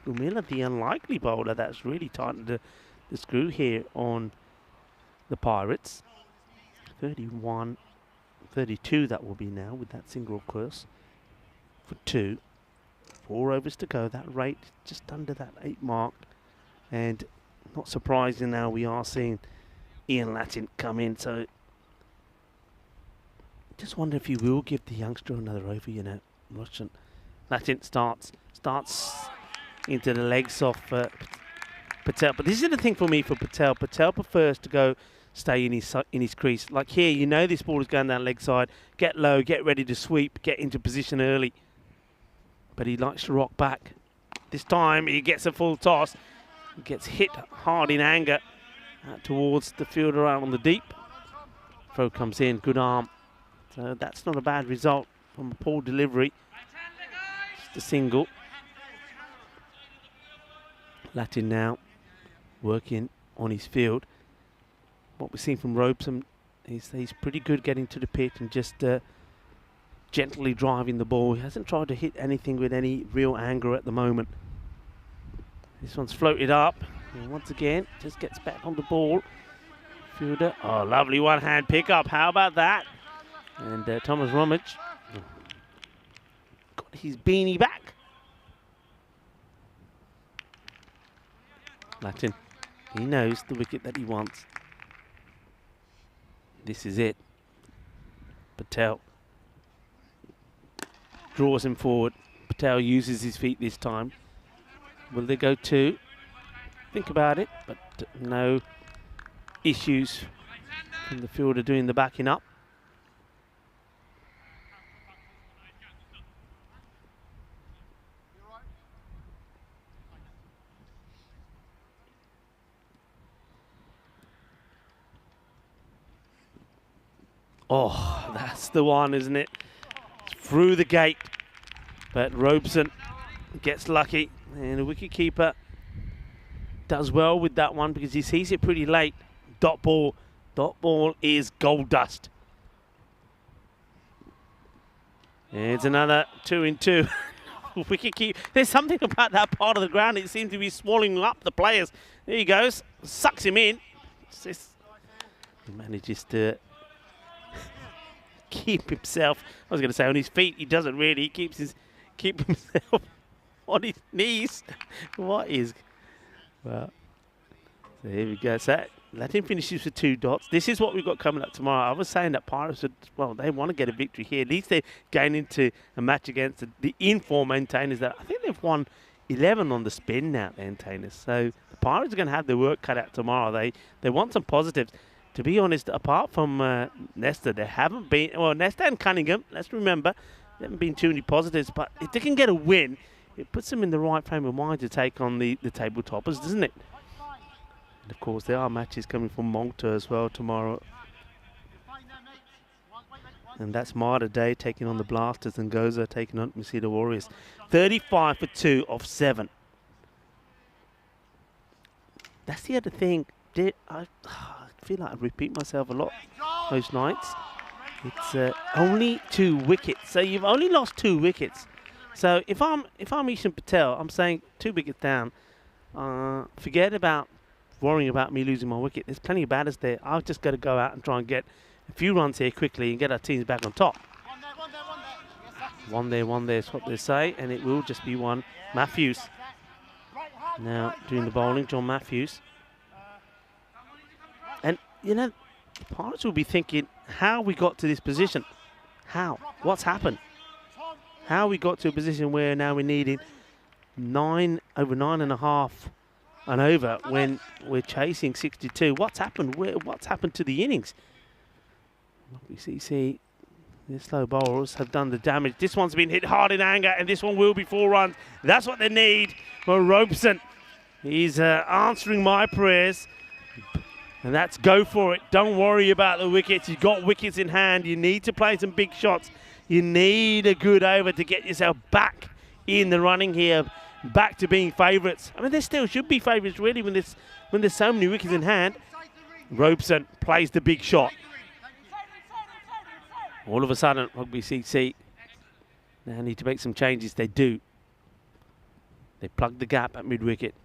Gumila, the unlikely bowler, that's really tightened the screw here on the Pirates. 31, 32 that will be now with that single course for 2. 4 overs to go. That rate just under that 8 mark. And not surprising now we are seeing Ian Latin come in. So just wonder if he will give the youngster another over, you know. Russian. Latin starts into the legs of Patel. But this is the thing for me for Patel. Patel prefers to stay in his crease. Like here, you know this ball is going down leg side. Get low, get ready to sweep, get into position early. But he likes to rock back. This time he gets a full toss. He gets hit hard in anger towards the fielder out on the deep. Throw comes in, good arm. So that's not a bad result from a poor delivery. Just a single. Latin now working on his field. What we're seeing from Robeson is that he's pretty good getting to the pit and just gently driving the ball. He hasn't tried to hit anything with any real anger at the moment. This one's floated up. And once again, just gets back on the ball. Fielder, oh, lovely one-hand pickup. How about that? And Thomas Romage got his beanie back. Latin, he knows the wicket that he wants. This is it. Patel draws him forward. Patel uses his feet this time. Will they go two? Think about it, but no issues from the fielder doing the backing up. Oh, that's the one, isn't it? Through the gate. But Robeson gets lucky. And the wicketkeeper does well with that one because he sees it pretty late. Dot ball. Dot ball is gold dust. It's another 2 in 2. Wicketkeeper. There's something about that part of the ground. It seems to be swallowing up the players. There he goes. Sucks him in. He manages to keep himself, I was going to say on his feet. He doesn't really. He keeps himself on his knees. What is... Well, so here we go. So let him finish with 2 dots. This is what we've got coming up tomorrow. I was saying that Pirates, well, they want to get a victory here. At least they're going into a match against the in-form maintainers. That I think they've won 11 on the spin now, the maintainers. So the Pirates are going to have their work cut out tomorrow. They want some positives. To be honest, apart from Nesta, there haven't been... Well, Nesta and Cunningham, let's remember, there haven't been too many positives. But if they can get a win, it puts them in the right frame of mind to take on the table toppers, doesn't it? And of course, there are matches coming from Malta as well tomorrow. And that's Marta Day taking on the Blasters and Goza taking on Masita Warriors. 35 for 2 off 7. That's the other thing. I feel like I repeat myself a lot those nights. It's only 2 wickets. So you've only lost 2 wickets. So if I'm Ishan Patel, I'm saying 2 wickets down. Forget about worrying about me losing my wicket. There's plenty of batters there. I've just got to go out and try and get a few runs here quickly and get our teams back on top. One there is what they say, and it will just be one. Matthews now doing the bowling, John Matthews. And, you know, the Pirates will be thinking how we got to this position. How? What's happened? How we got to a position where now we're needing over 9.5 and over when we're chasing 62. What's happened? What's happened to the innings? We see the slow bowlers have done the damage. This one's been hit hard in anger, and this one will be 4 runs. That's what they need for Robeson. He's answering my prayers. And that's go for it. Don't worry about the wickets. You've got wickets in hand. You need to play some big shots. You need a good over to get yourself back in the running here, back to being favourites. I mean, they still should be favourites, really, when there's so many wickets in hand. Robeson plays the big shot. All of a sudden, Rugby CC now need to make some changes. They do. They plug the gap at mid-wicket.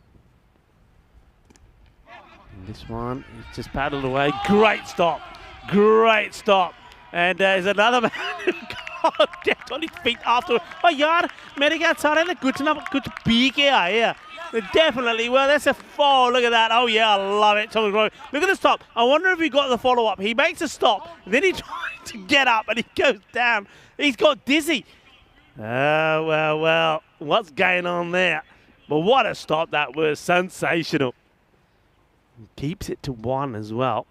This one is just paddled away. Great stop. Great stop. And there's another man who got on his feet after. Oh, yaar, mere kya sare ne kuch na kuch pee ke aaye. Definitely. Well, that's a 4. Look at that. Oh, yeah, I love it. Look at the stop. I wonder if he got the follow-up. He makes a stop. Then he tries to get up and he goes down. He's got dizzy. Oh, well, what's going on there? But what a stop that was, sensational. Keeps it to 1 as well.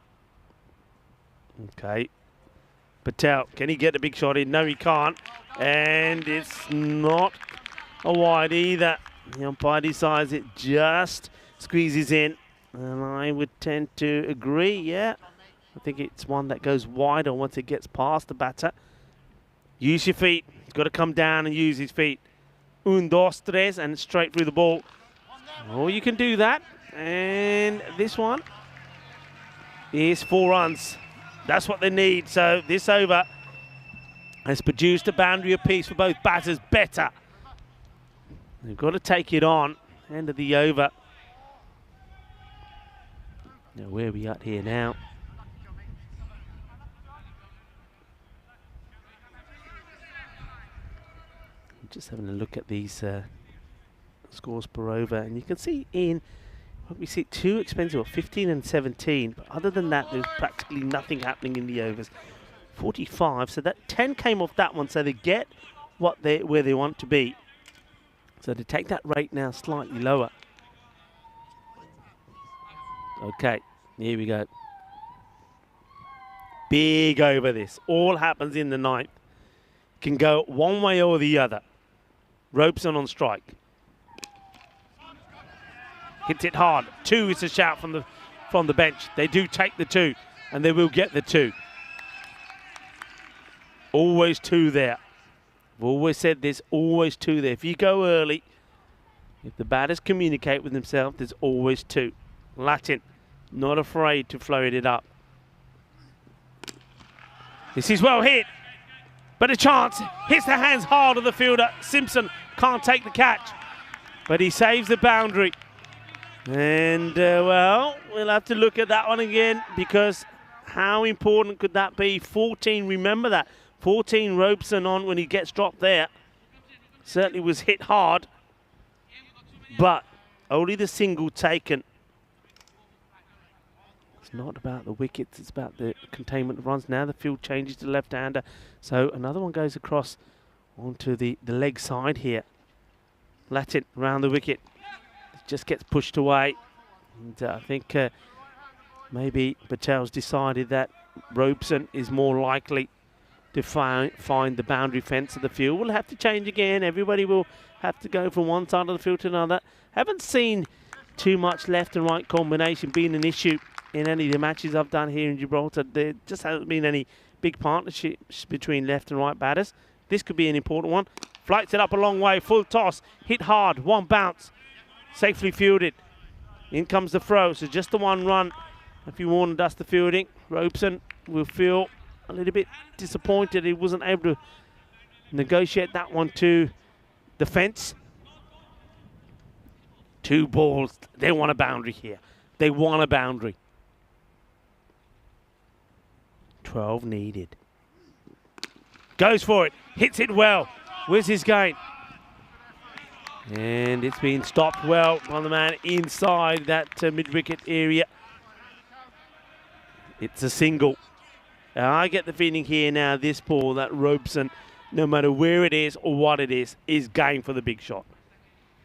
Okay. Patel, can he get the big shot in? No, he can't. And it's not a wide either. The umpire decides it just squeezes in. And I would tend to agree, yeah. I think it's one that goes wider once it gets past the batter. Use your feet. He's got to come down and use his feet. Un, dos, tres, and straight through the ball. Oh, you can do that. And this one is 4 runs. That's what they need. So this over has produced a boundary apiece for both batters. Better. They've got to take it on. End of the over. Now, where are we at here now? Just having a look at these scores per over, and you can see in what we see 2 expensive, 15 and 17. But other than that, there's practically nothing happening in the overs. 45, so that 10 came off that one, so they get where they want to be. So to take that rate now slightly lower. Okay, here we go. Big over this. All happens in the 9th. Can go one way or the other. Robeson on strike. Hits it hard. 2 is a shout from the bench. They do take the 2, and they will get the 2. Always 2 there. I've always said there's always 2 there. If you go early, if the batters communicate with themselves, there's always 2. Latin, not afraid to float it up. This is well hit. But a chance, hits the hands hard of the fielder. Simpson can't take the catch, but he saves the boundary. And, well, we'll have to look at that one again, because how important could that be? 14, remember that. 14 Robeson on when he gets dropped there. Certainly was hit hard, but only the single taken. It's not about the wickets, it's about the containment of runs. Now the field changes to left-hander. So another one goes across onto the leg side here. Latin around the wicket. It just gets pushed away. And I think maybe Patel's decided that Robeson is more likely to find the boundary fence of the field. We'll have to change again. Everybody will have to go from one side of the field to another. Haven't seen too much left and right combination being an issue in any of the matches I've done here in Gibraltar. There just hasn't been any big partnerships between left and right batters. This could be an important one. Flights it up a long way, full toss, hit hard, 1 bounce, safely fielded. In comes the throw, so just the 1 run. If you want to dust the fielding, Robeson will feel a little bit disappointed he wasn't able to negotiate that one to the fence. 2 balls, they want a boundary here. They want a boundary. 12 needed. Goes for it, hits it well. Where's his gain? And it's been stopped well by the man inside that mid-wicket area. It's a single. Now I get the feeling here now, this ball, that Robeson, no matter where it is or what it is going for the big shot.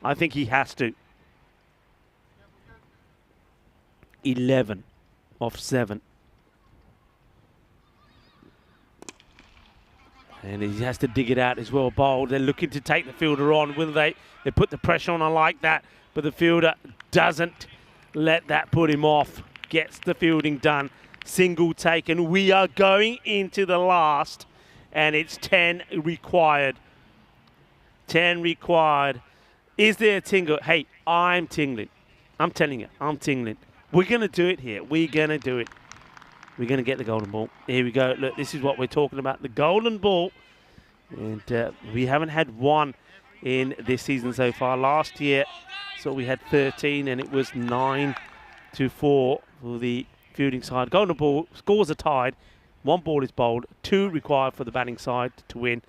I think he has to. 11 off 7. And he has to dig it out as well. Bowled. They're looking to take the fielder on, will they? They put the pressure on. I like that. But the fielder doesn't let that put him off. Gets the fielding done. Single taken. We are going into the last. And it's 10 required. 10 required. Is there a tingle? Hey, I'm tingling. I'm telling you, I'm tingling. We're going to do it here. We're going to do it. We're going to get the golden ball. Here we go. Look, this is what we're talking about. The golden ball. And we haven't had one in this season so far. Last year, so we had 13, and it was 9-4 for the fielding side. Golden ball, scores are tied. 1 ball is bowled. 2 required for the batting side to win.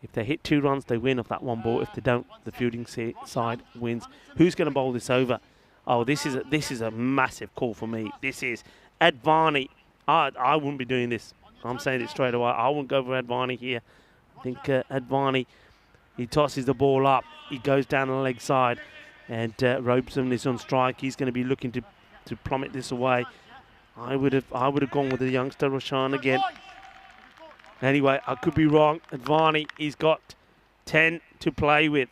If they hit 2 runs, they win off that 1 ball. If they don't, the fielding side wins. Who's going to bowl this over? Oh, this is a massive call for me. This is Advani. I wouldn't be doing this. I'm saying it straight away. I wouldn't go for Advani here. I think Advani He tosses the ball up. He goes down the leg side. And Robeson is on strike. He's going to be looking to plummet this away. I would have gone with the youngster Roshan again. Anyway, I could be wrong. Advani, he's got 10 to play with.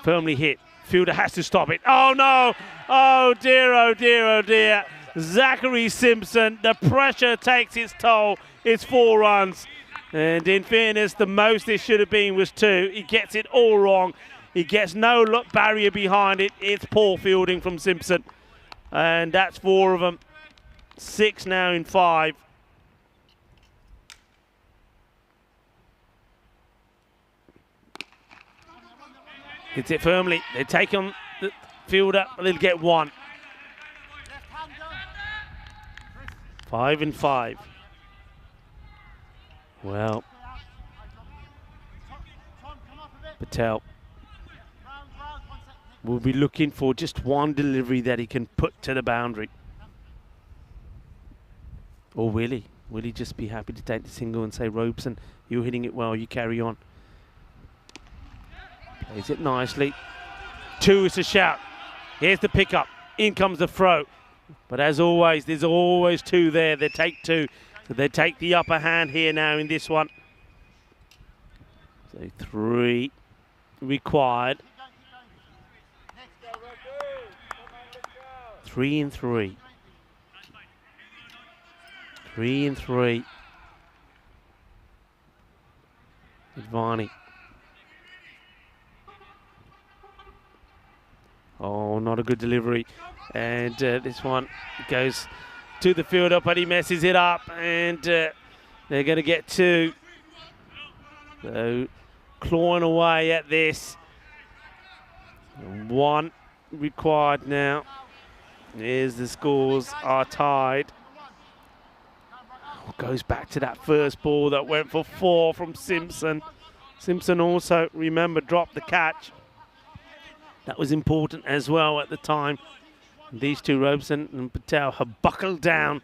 Firmly hit. Fielder has to stop it. Oh no! Oh dear, oh dear, oh dear. Zachary Simpson, the pressure takes its toll. It's 4 runs. And in fairness, the most it should have been was 2. He gets it all wrong. He gets no barrier behind it. It's poor fielding from Simpson. And that's 4 of them. 6 now in 5. Hits it firmly. They take on the fielder, but they'll get 1. 5 and 5. Well, Patel will be looking for just 1 delivery that he can put to the boundary. Or will he? Will he just be happy to take the single and say, Robeson, you're hitting it well, you carry on. Plays it nicely. 2 is a shout. Here's the pickup. In comes the throw. But as always, there's always 2 there. They take 2. So they take the upper hand here now in this one. So 3 required. 3 and 3. 3 and 3. Advani. Oh, not a good delivery. And this one goes to the fielder, but he messes it up. And they're going to get 2. So clawing away at this. 1 required now. Here's the scores are tied. Goes back to that first ball that went for 4 from Simpson. Simpson also, remember, dropped the catch. That was important as well at the time. These 2, Robeson and Patel, have buckled down.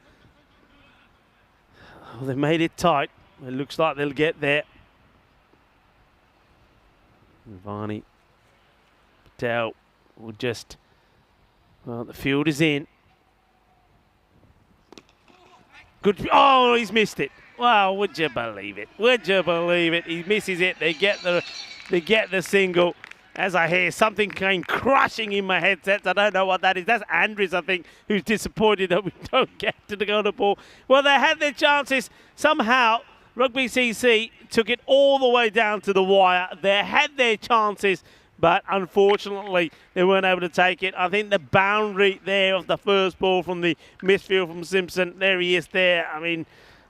Oh, they made it tight. It looks like they'll get there. Varney, Patel will just, well, the field is in. Good. Oh, he's missed it. Wow, would you believe it? Would you believe it? He misses it. They get the single. As I hear, something came crashing in my headsets. I don't know what that is. That's Andrews, I think, who's disappointed that we don't get to go on the ball. Well, they had their chances. Somehow, Rugby CC took it all the way down to the wire. They had their chances, but unfortunately, they weren't able to take it. I think the boundary there of the first ball from the misfield from Simpson, there he is there. I mean,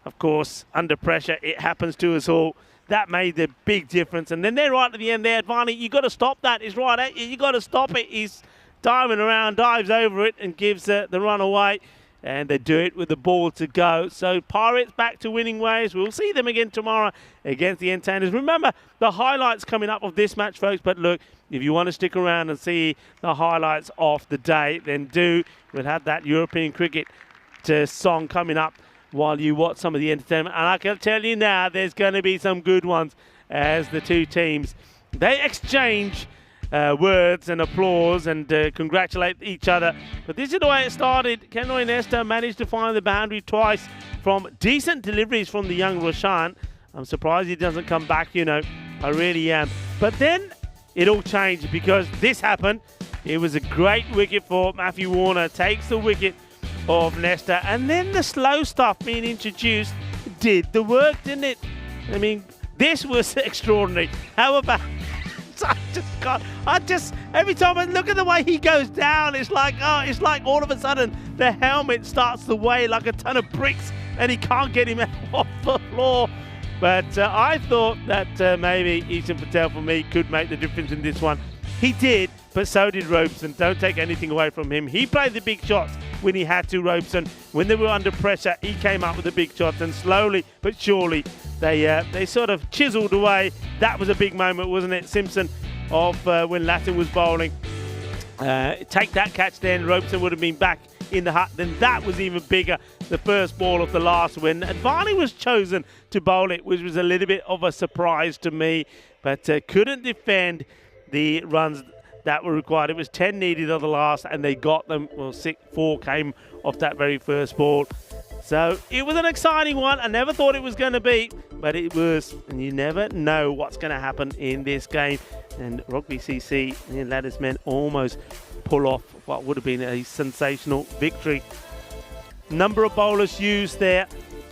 of course, under pressure, it happens to us all. That made the big difference. And then they're right at the end there. Varney, you got to stop that. He's right at you. You got to stop it. He's diving around, dives over it, and gives the run away. And they do it with the ball to go. So Pirates back to winning ways. We'll see them again tomorrow against the Entertainers. Remember, the highlights coming up of this match, folks. But look, if you want to stick around and see the highlights of the day, then do. We'll have that European cricket song coming up while you watch some of the entertainment. And I can tell you now, there's going to be some good ones as the 2 teams, they exchange words and applause and congratulate each other. But this is the way it started. Kenroy Nesta managed to find the boundary twice from decent deliveries from the young Roshan. I'm surprised he doesn't come back, you know. I really am. But then it all changed because this happened. It was a great wicket for Matthew Warner. Takes the wicket of Nesta, and then the slow stuff being introduced did the work, didn't it? I mean, this was extraordinary. How about every time I look at the way he goes down, it's like all of a sudden the helmet starts to weigh like a ton of bricks and he can't get him off the floor. But I thought that maybe Ishan Patel for me could make the difference in this one. He did, but so did Robeson. Don't take anything away from him. He played the big shots when he had to, Robeson. When they were under pressure, he came up with the big shots, and slowly but surely they sort of chiseled away. That was a big moment, wasn't it, Simpson, of when Latin was bowling. Take that catch then, Robeson would have been back in the hut, then that was even bigger. The first ball of the last win. Advani was chosen to bowl it, which was a little bit of a surprise to me, but couldn't defend the runs that were required. It was 10 needed on the last, and they got them. Well, 4 came off that very first ball. So it was an exciting one. I never thought it was going to be, but it was. And you never know what's going to happen in this game. And Rugby CC and Ladders men almost pull off what would have been a sensational victory. Number of bowlers used there.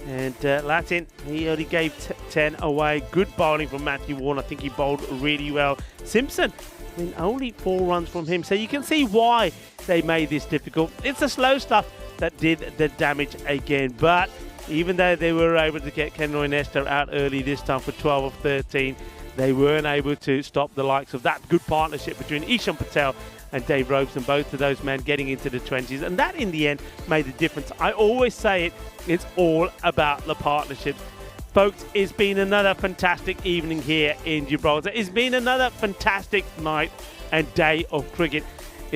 And Latin, he only gave 10 away. Good bowling from Matthew Warren. I think he bowled really well. Simpson, I mean, only 4 runs from him. So you can see why they made this difficult. It's the slow stuff that did the damage again. But even though they were able to get Kenroy Nestor out early this time for 12 of 13, they weren't able to stop the likes of that good partnership between Ishan Patel and Dave Robeson, both of those men getting into the 20s. And that, in the end, made the difference. I always say it's all about the partnerships. Folks, it's been another fantastic evening here in Gibraltar. It's been another fantastic night and day of cricket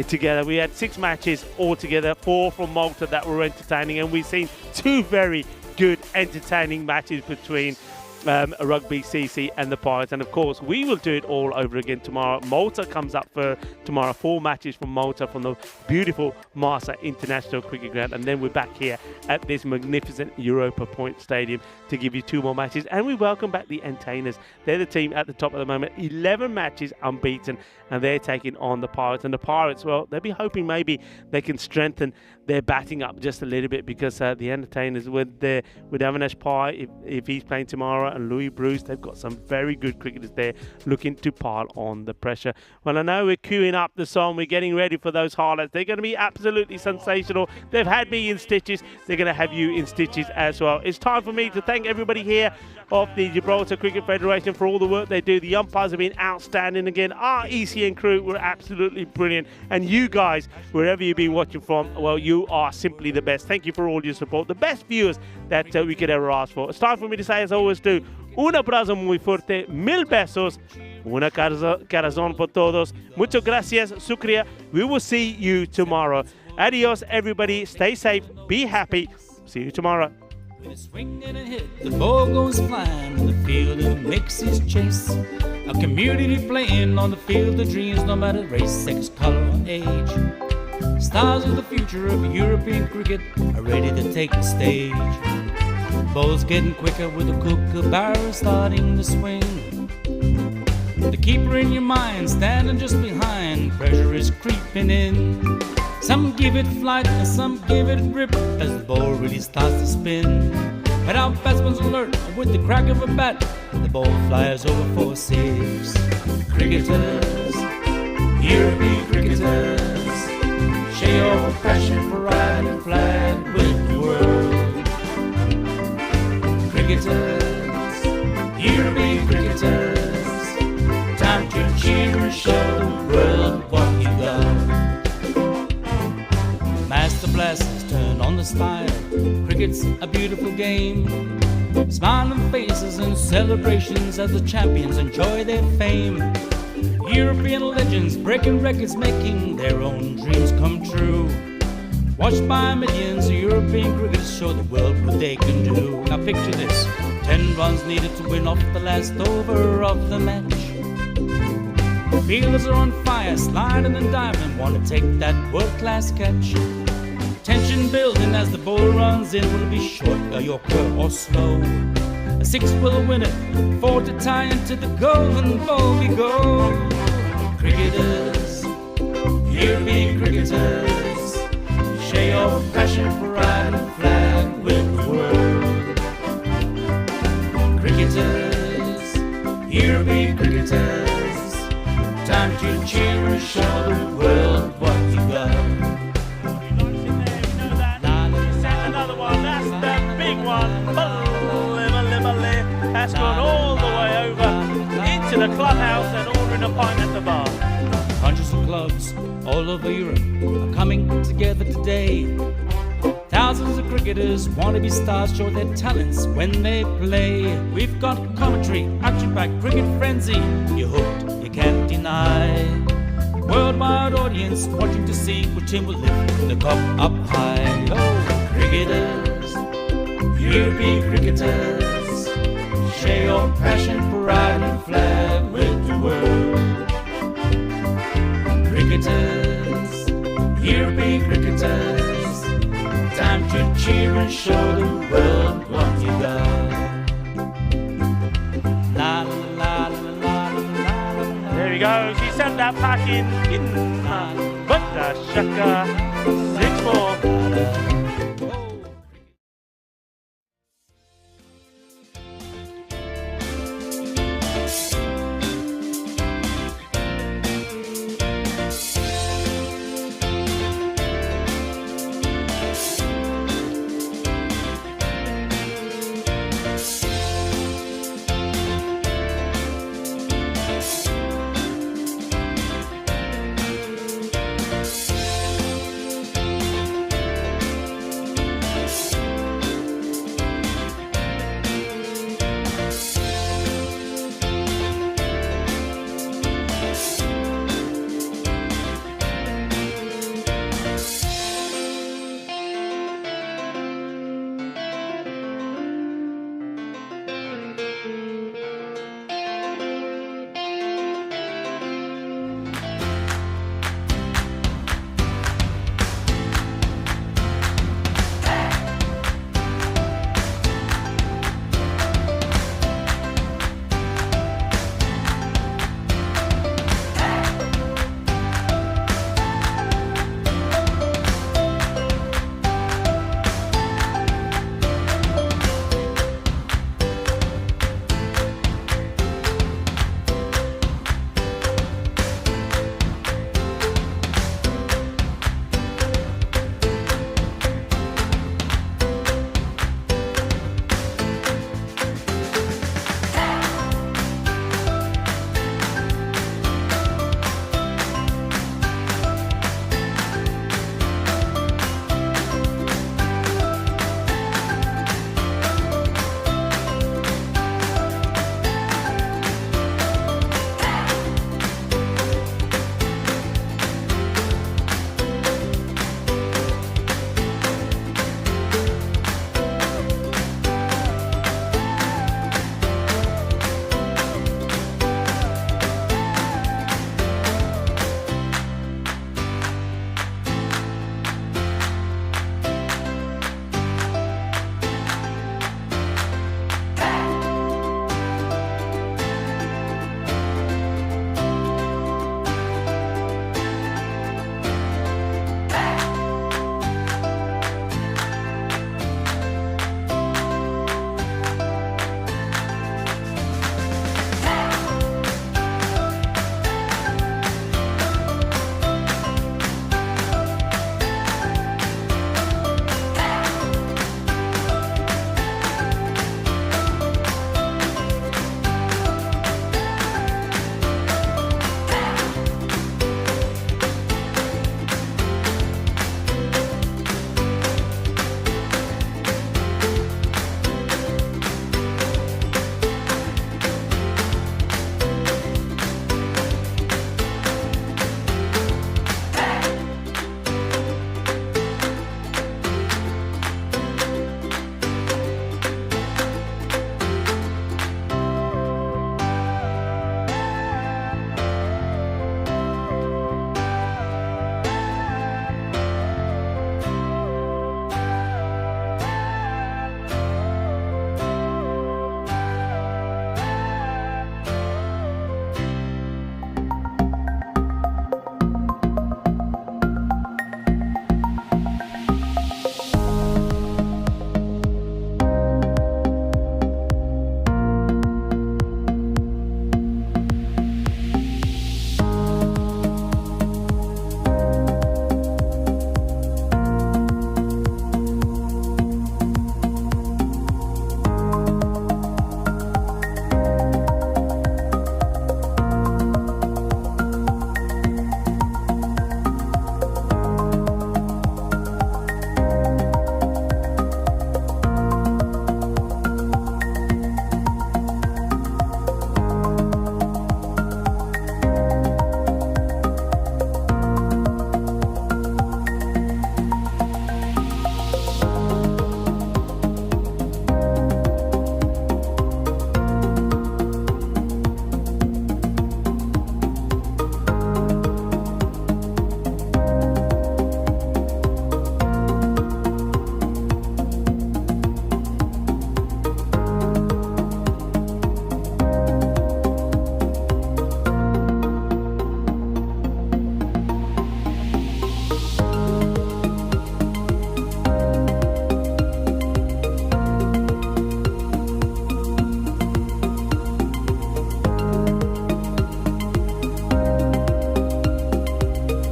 together. We had 6 matches altogether, 4 from Malta that were entertaining, and we've seen 2 very good entertaining matches between Rugby CC and the Pirates. And of course, we will do it all over again tomorrow. Malta comes up for tomorrow. 4 matches from Malta from the beautiful Marsa International Cricket Ground. And then we're back here at this magnificent Europa Point Stadium to give you 2 more matches. And we welcome back the Entertainers. They're the team at the top at the moment. 11 matches unbeaten, and they're taking on the Pirates. And the Pirates, well, they'll be hoping maybe they can strengthen their batting up just a little bit, because the Entertainers with Avinash Pai, if he's playing tomorrow, and Louis Bruce, they've got some very good cricketers there looking to pile on the pressure. Well, I know we're queuing up the song. We're getting ready for those highlights. They're going to be absolutely sensational. They've had me in stitches. They're going to have you in stitches as well. It's time for me to thank everybody here of the Gibraltar Cricket Federation for all the work they do. The umpires have been outstanding again. Our ECN crew were absolutely brilliant. And you guys, wherever you've been watching from, well, you are simply the best. Thank you for all your support. The best viewers that we could ever ask for. It's time for me to say, as I always do, un abrazo muy fuerte, 1000 besos, una corazón por todos. Muchas gracias, Sukriya. We will see you tomorrow. Adios, everybody. Stay safe. Be happy. See you tomorrow. With a swing and a hit, the ball goes flying in the field and makes his chase. A community playing on the field of dreams, no matter race, sex, color, or age. Stars of the future of European cricket are ready to take the stage. Ball's getting quicker with the kookaburra starting to swing. The keeper in your mind standing just behind, pressure is creeping in. Some give it flight and some give it grip as the ball really starts to spin. But our batsman's alert with the crack of a bat, the ball flies over for 6. Cricketers, European cricketers, share your passion for riding flag with the world. Cricketers, European cricketers, time to cheer and show the world what you got. Master blasters turn on the style. Cricket's a beautiful game. Smiling faces and celebrations as the champions enjoy their fame. European legends breaking records, making their own dreams come true. Watched by millions, European cricketers show the world what they can do. Now picture this, 10 runs needed to win off the last over of the match. Fielders are on fire, sliding and diving, want to take that world-class catch. Tension building as the ball runs in. Will it be short, a yorker or slow? A 6 will win it, 4 to tie into the golden ball we go. Cricketers, European cricketers, share your passion for riding flag with the world. Cricketers, European cricketers, time to cheer and show the world what you got. Has gone all the way over into the clubhouse and ordering a pint at the bar. Hundreds of clubs all over Europe are coming together today. Thousands of cricketers want to be stars, show their talents when they play. We've got commentary, action-packed cricket frenzy. You're hooked, you can't deny. Worldwide audience watching to see which team will lift the cup up high. Oh, cricketers, European cricketers, share your passion, pride and flag with the world. Cricketers, European cricketers, time to cheer and show the world what you got. La la la la la la la. There he goes. He sent that pack in. But the shaka. 6 more.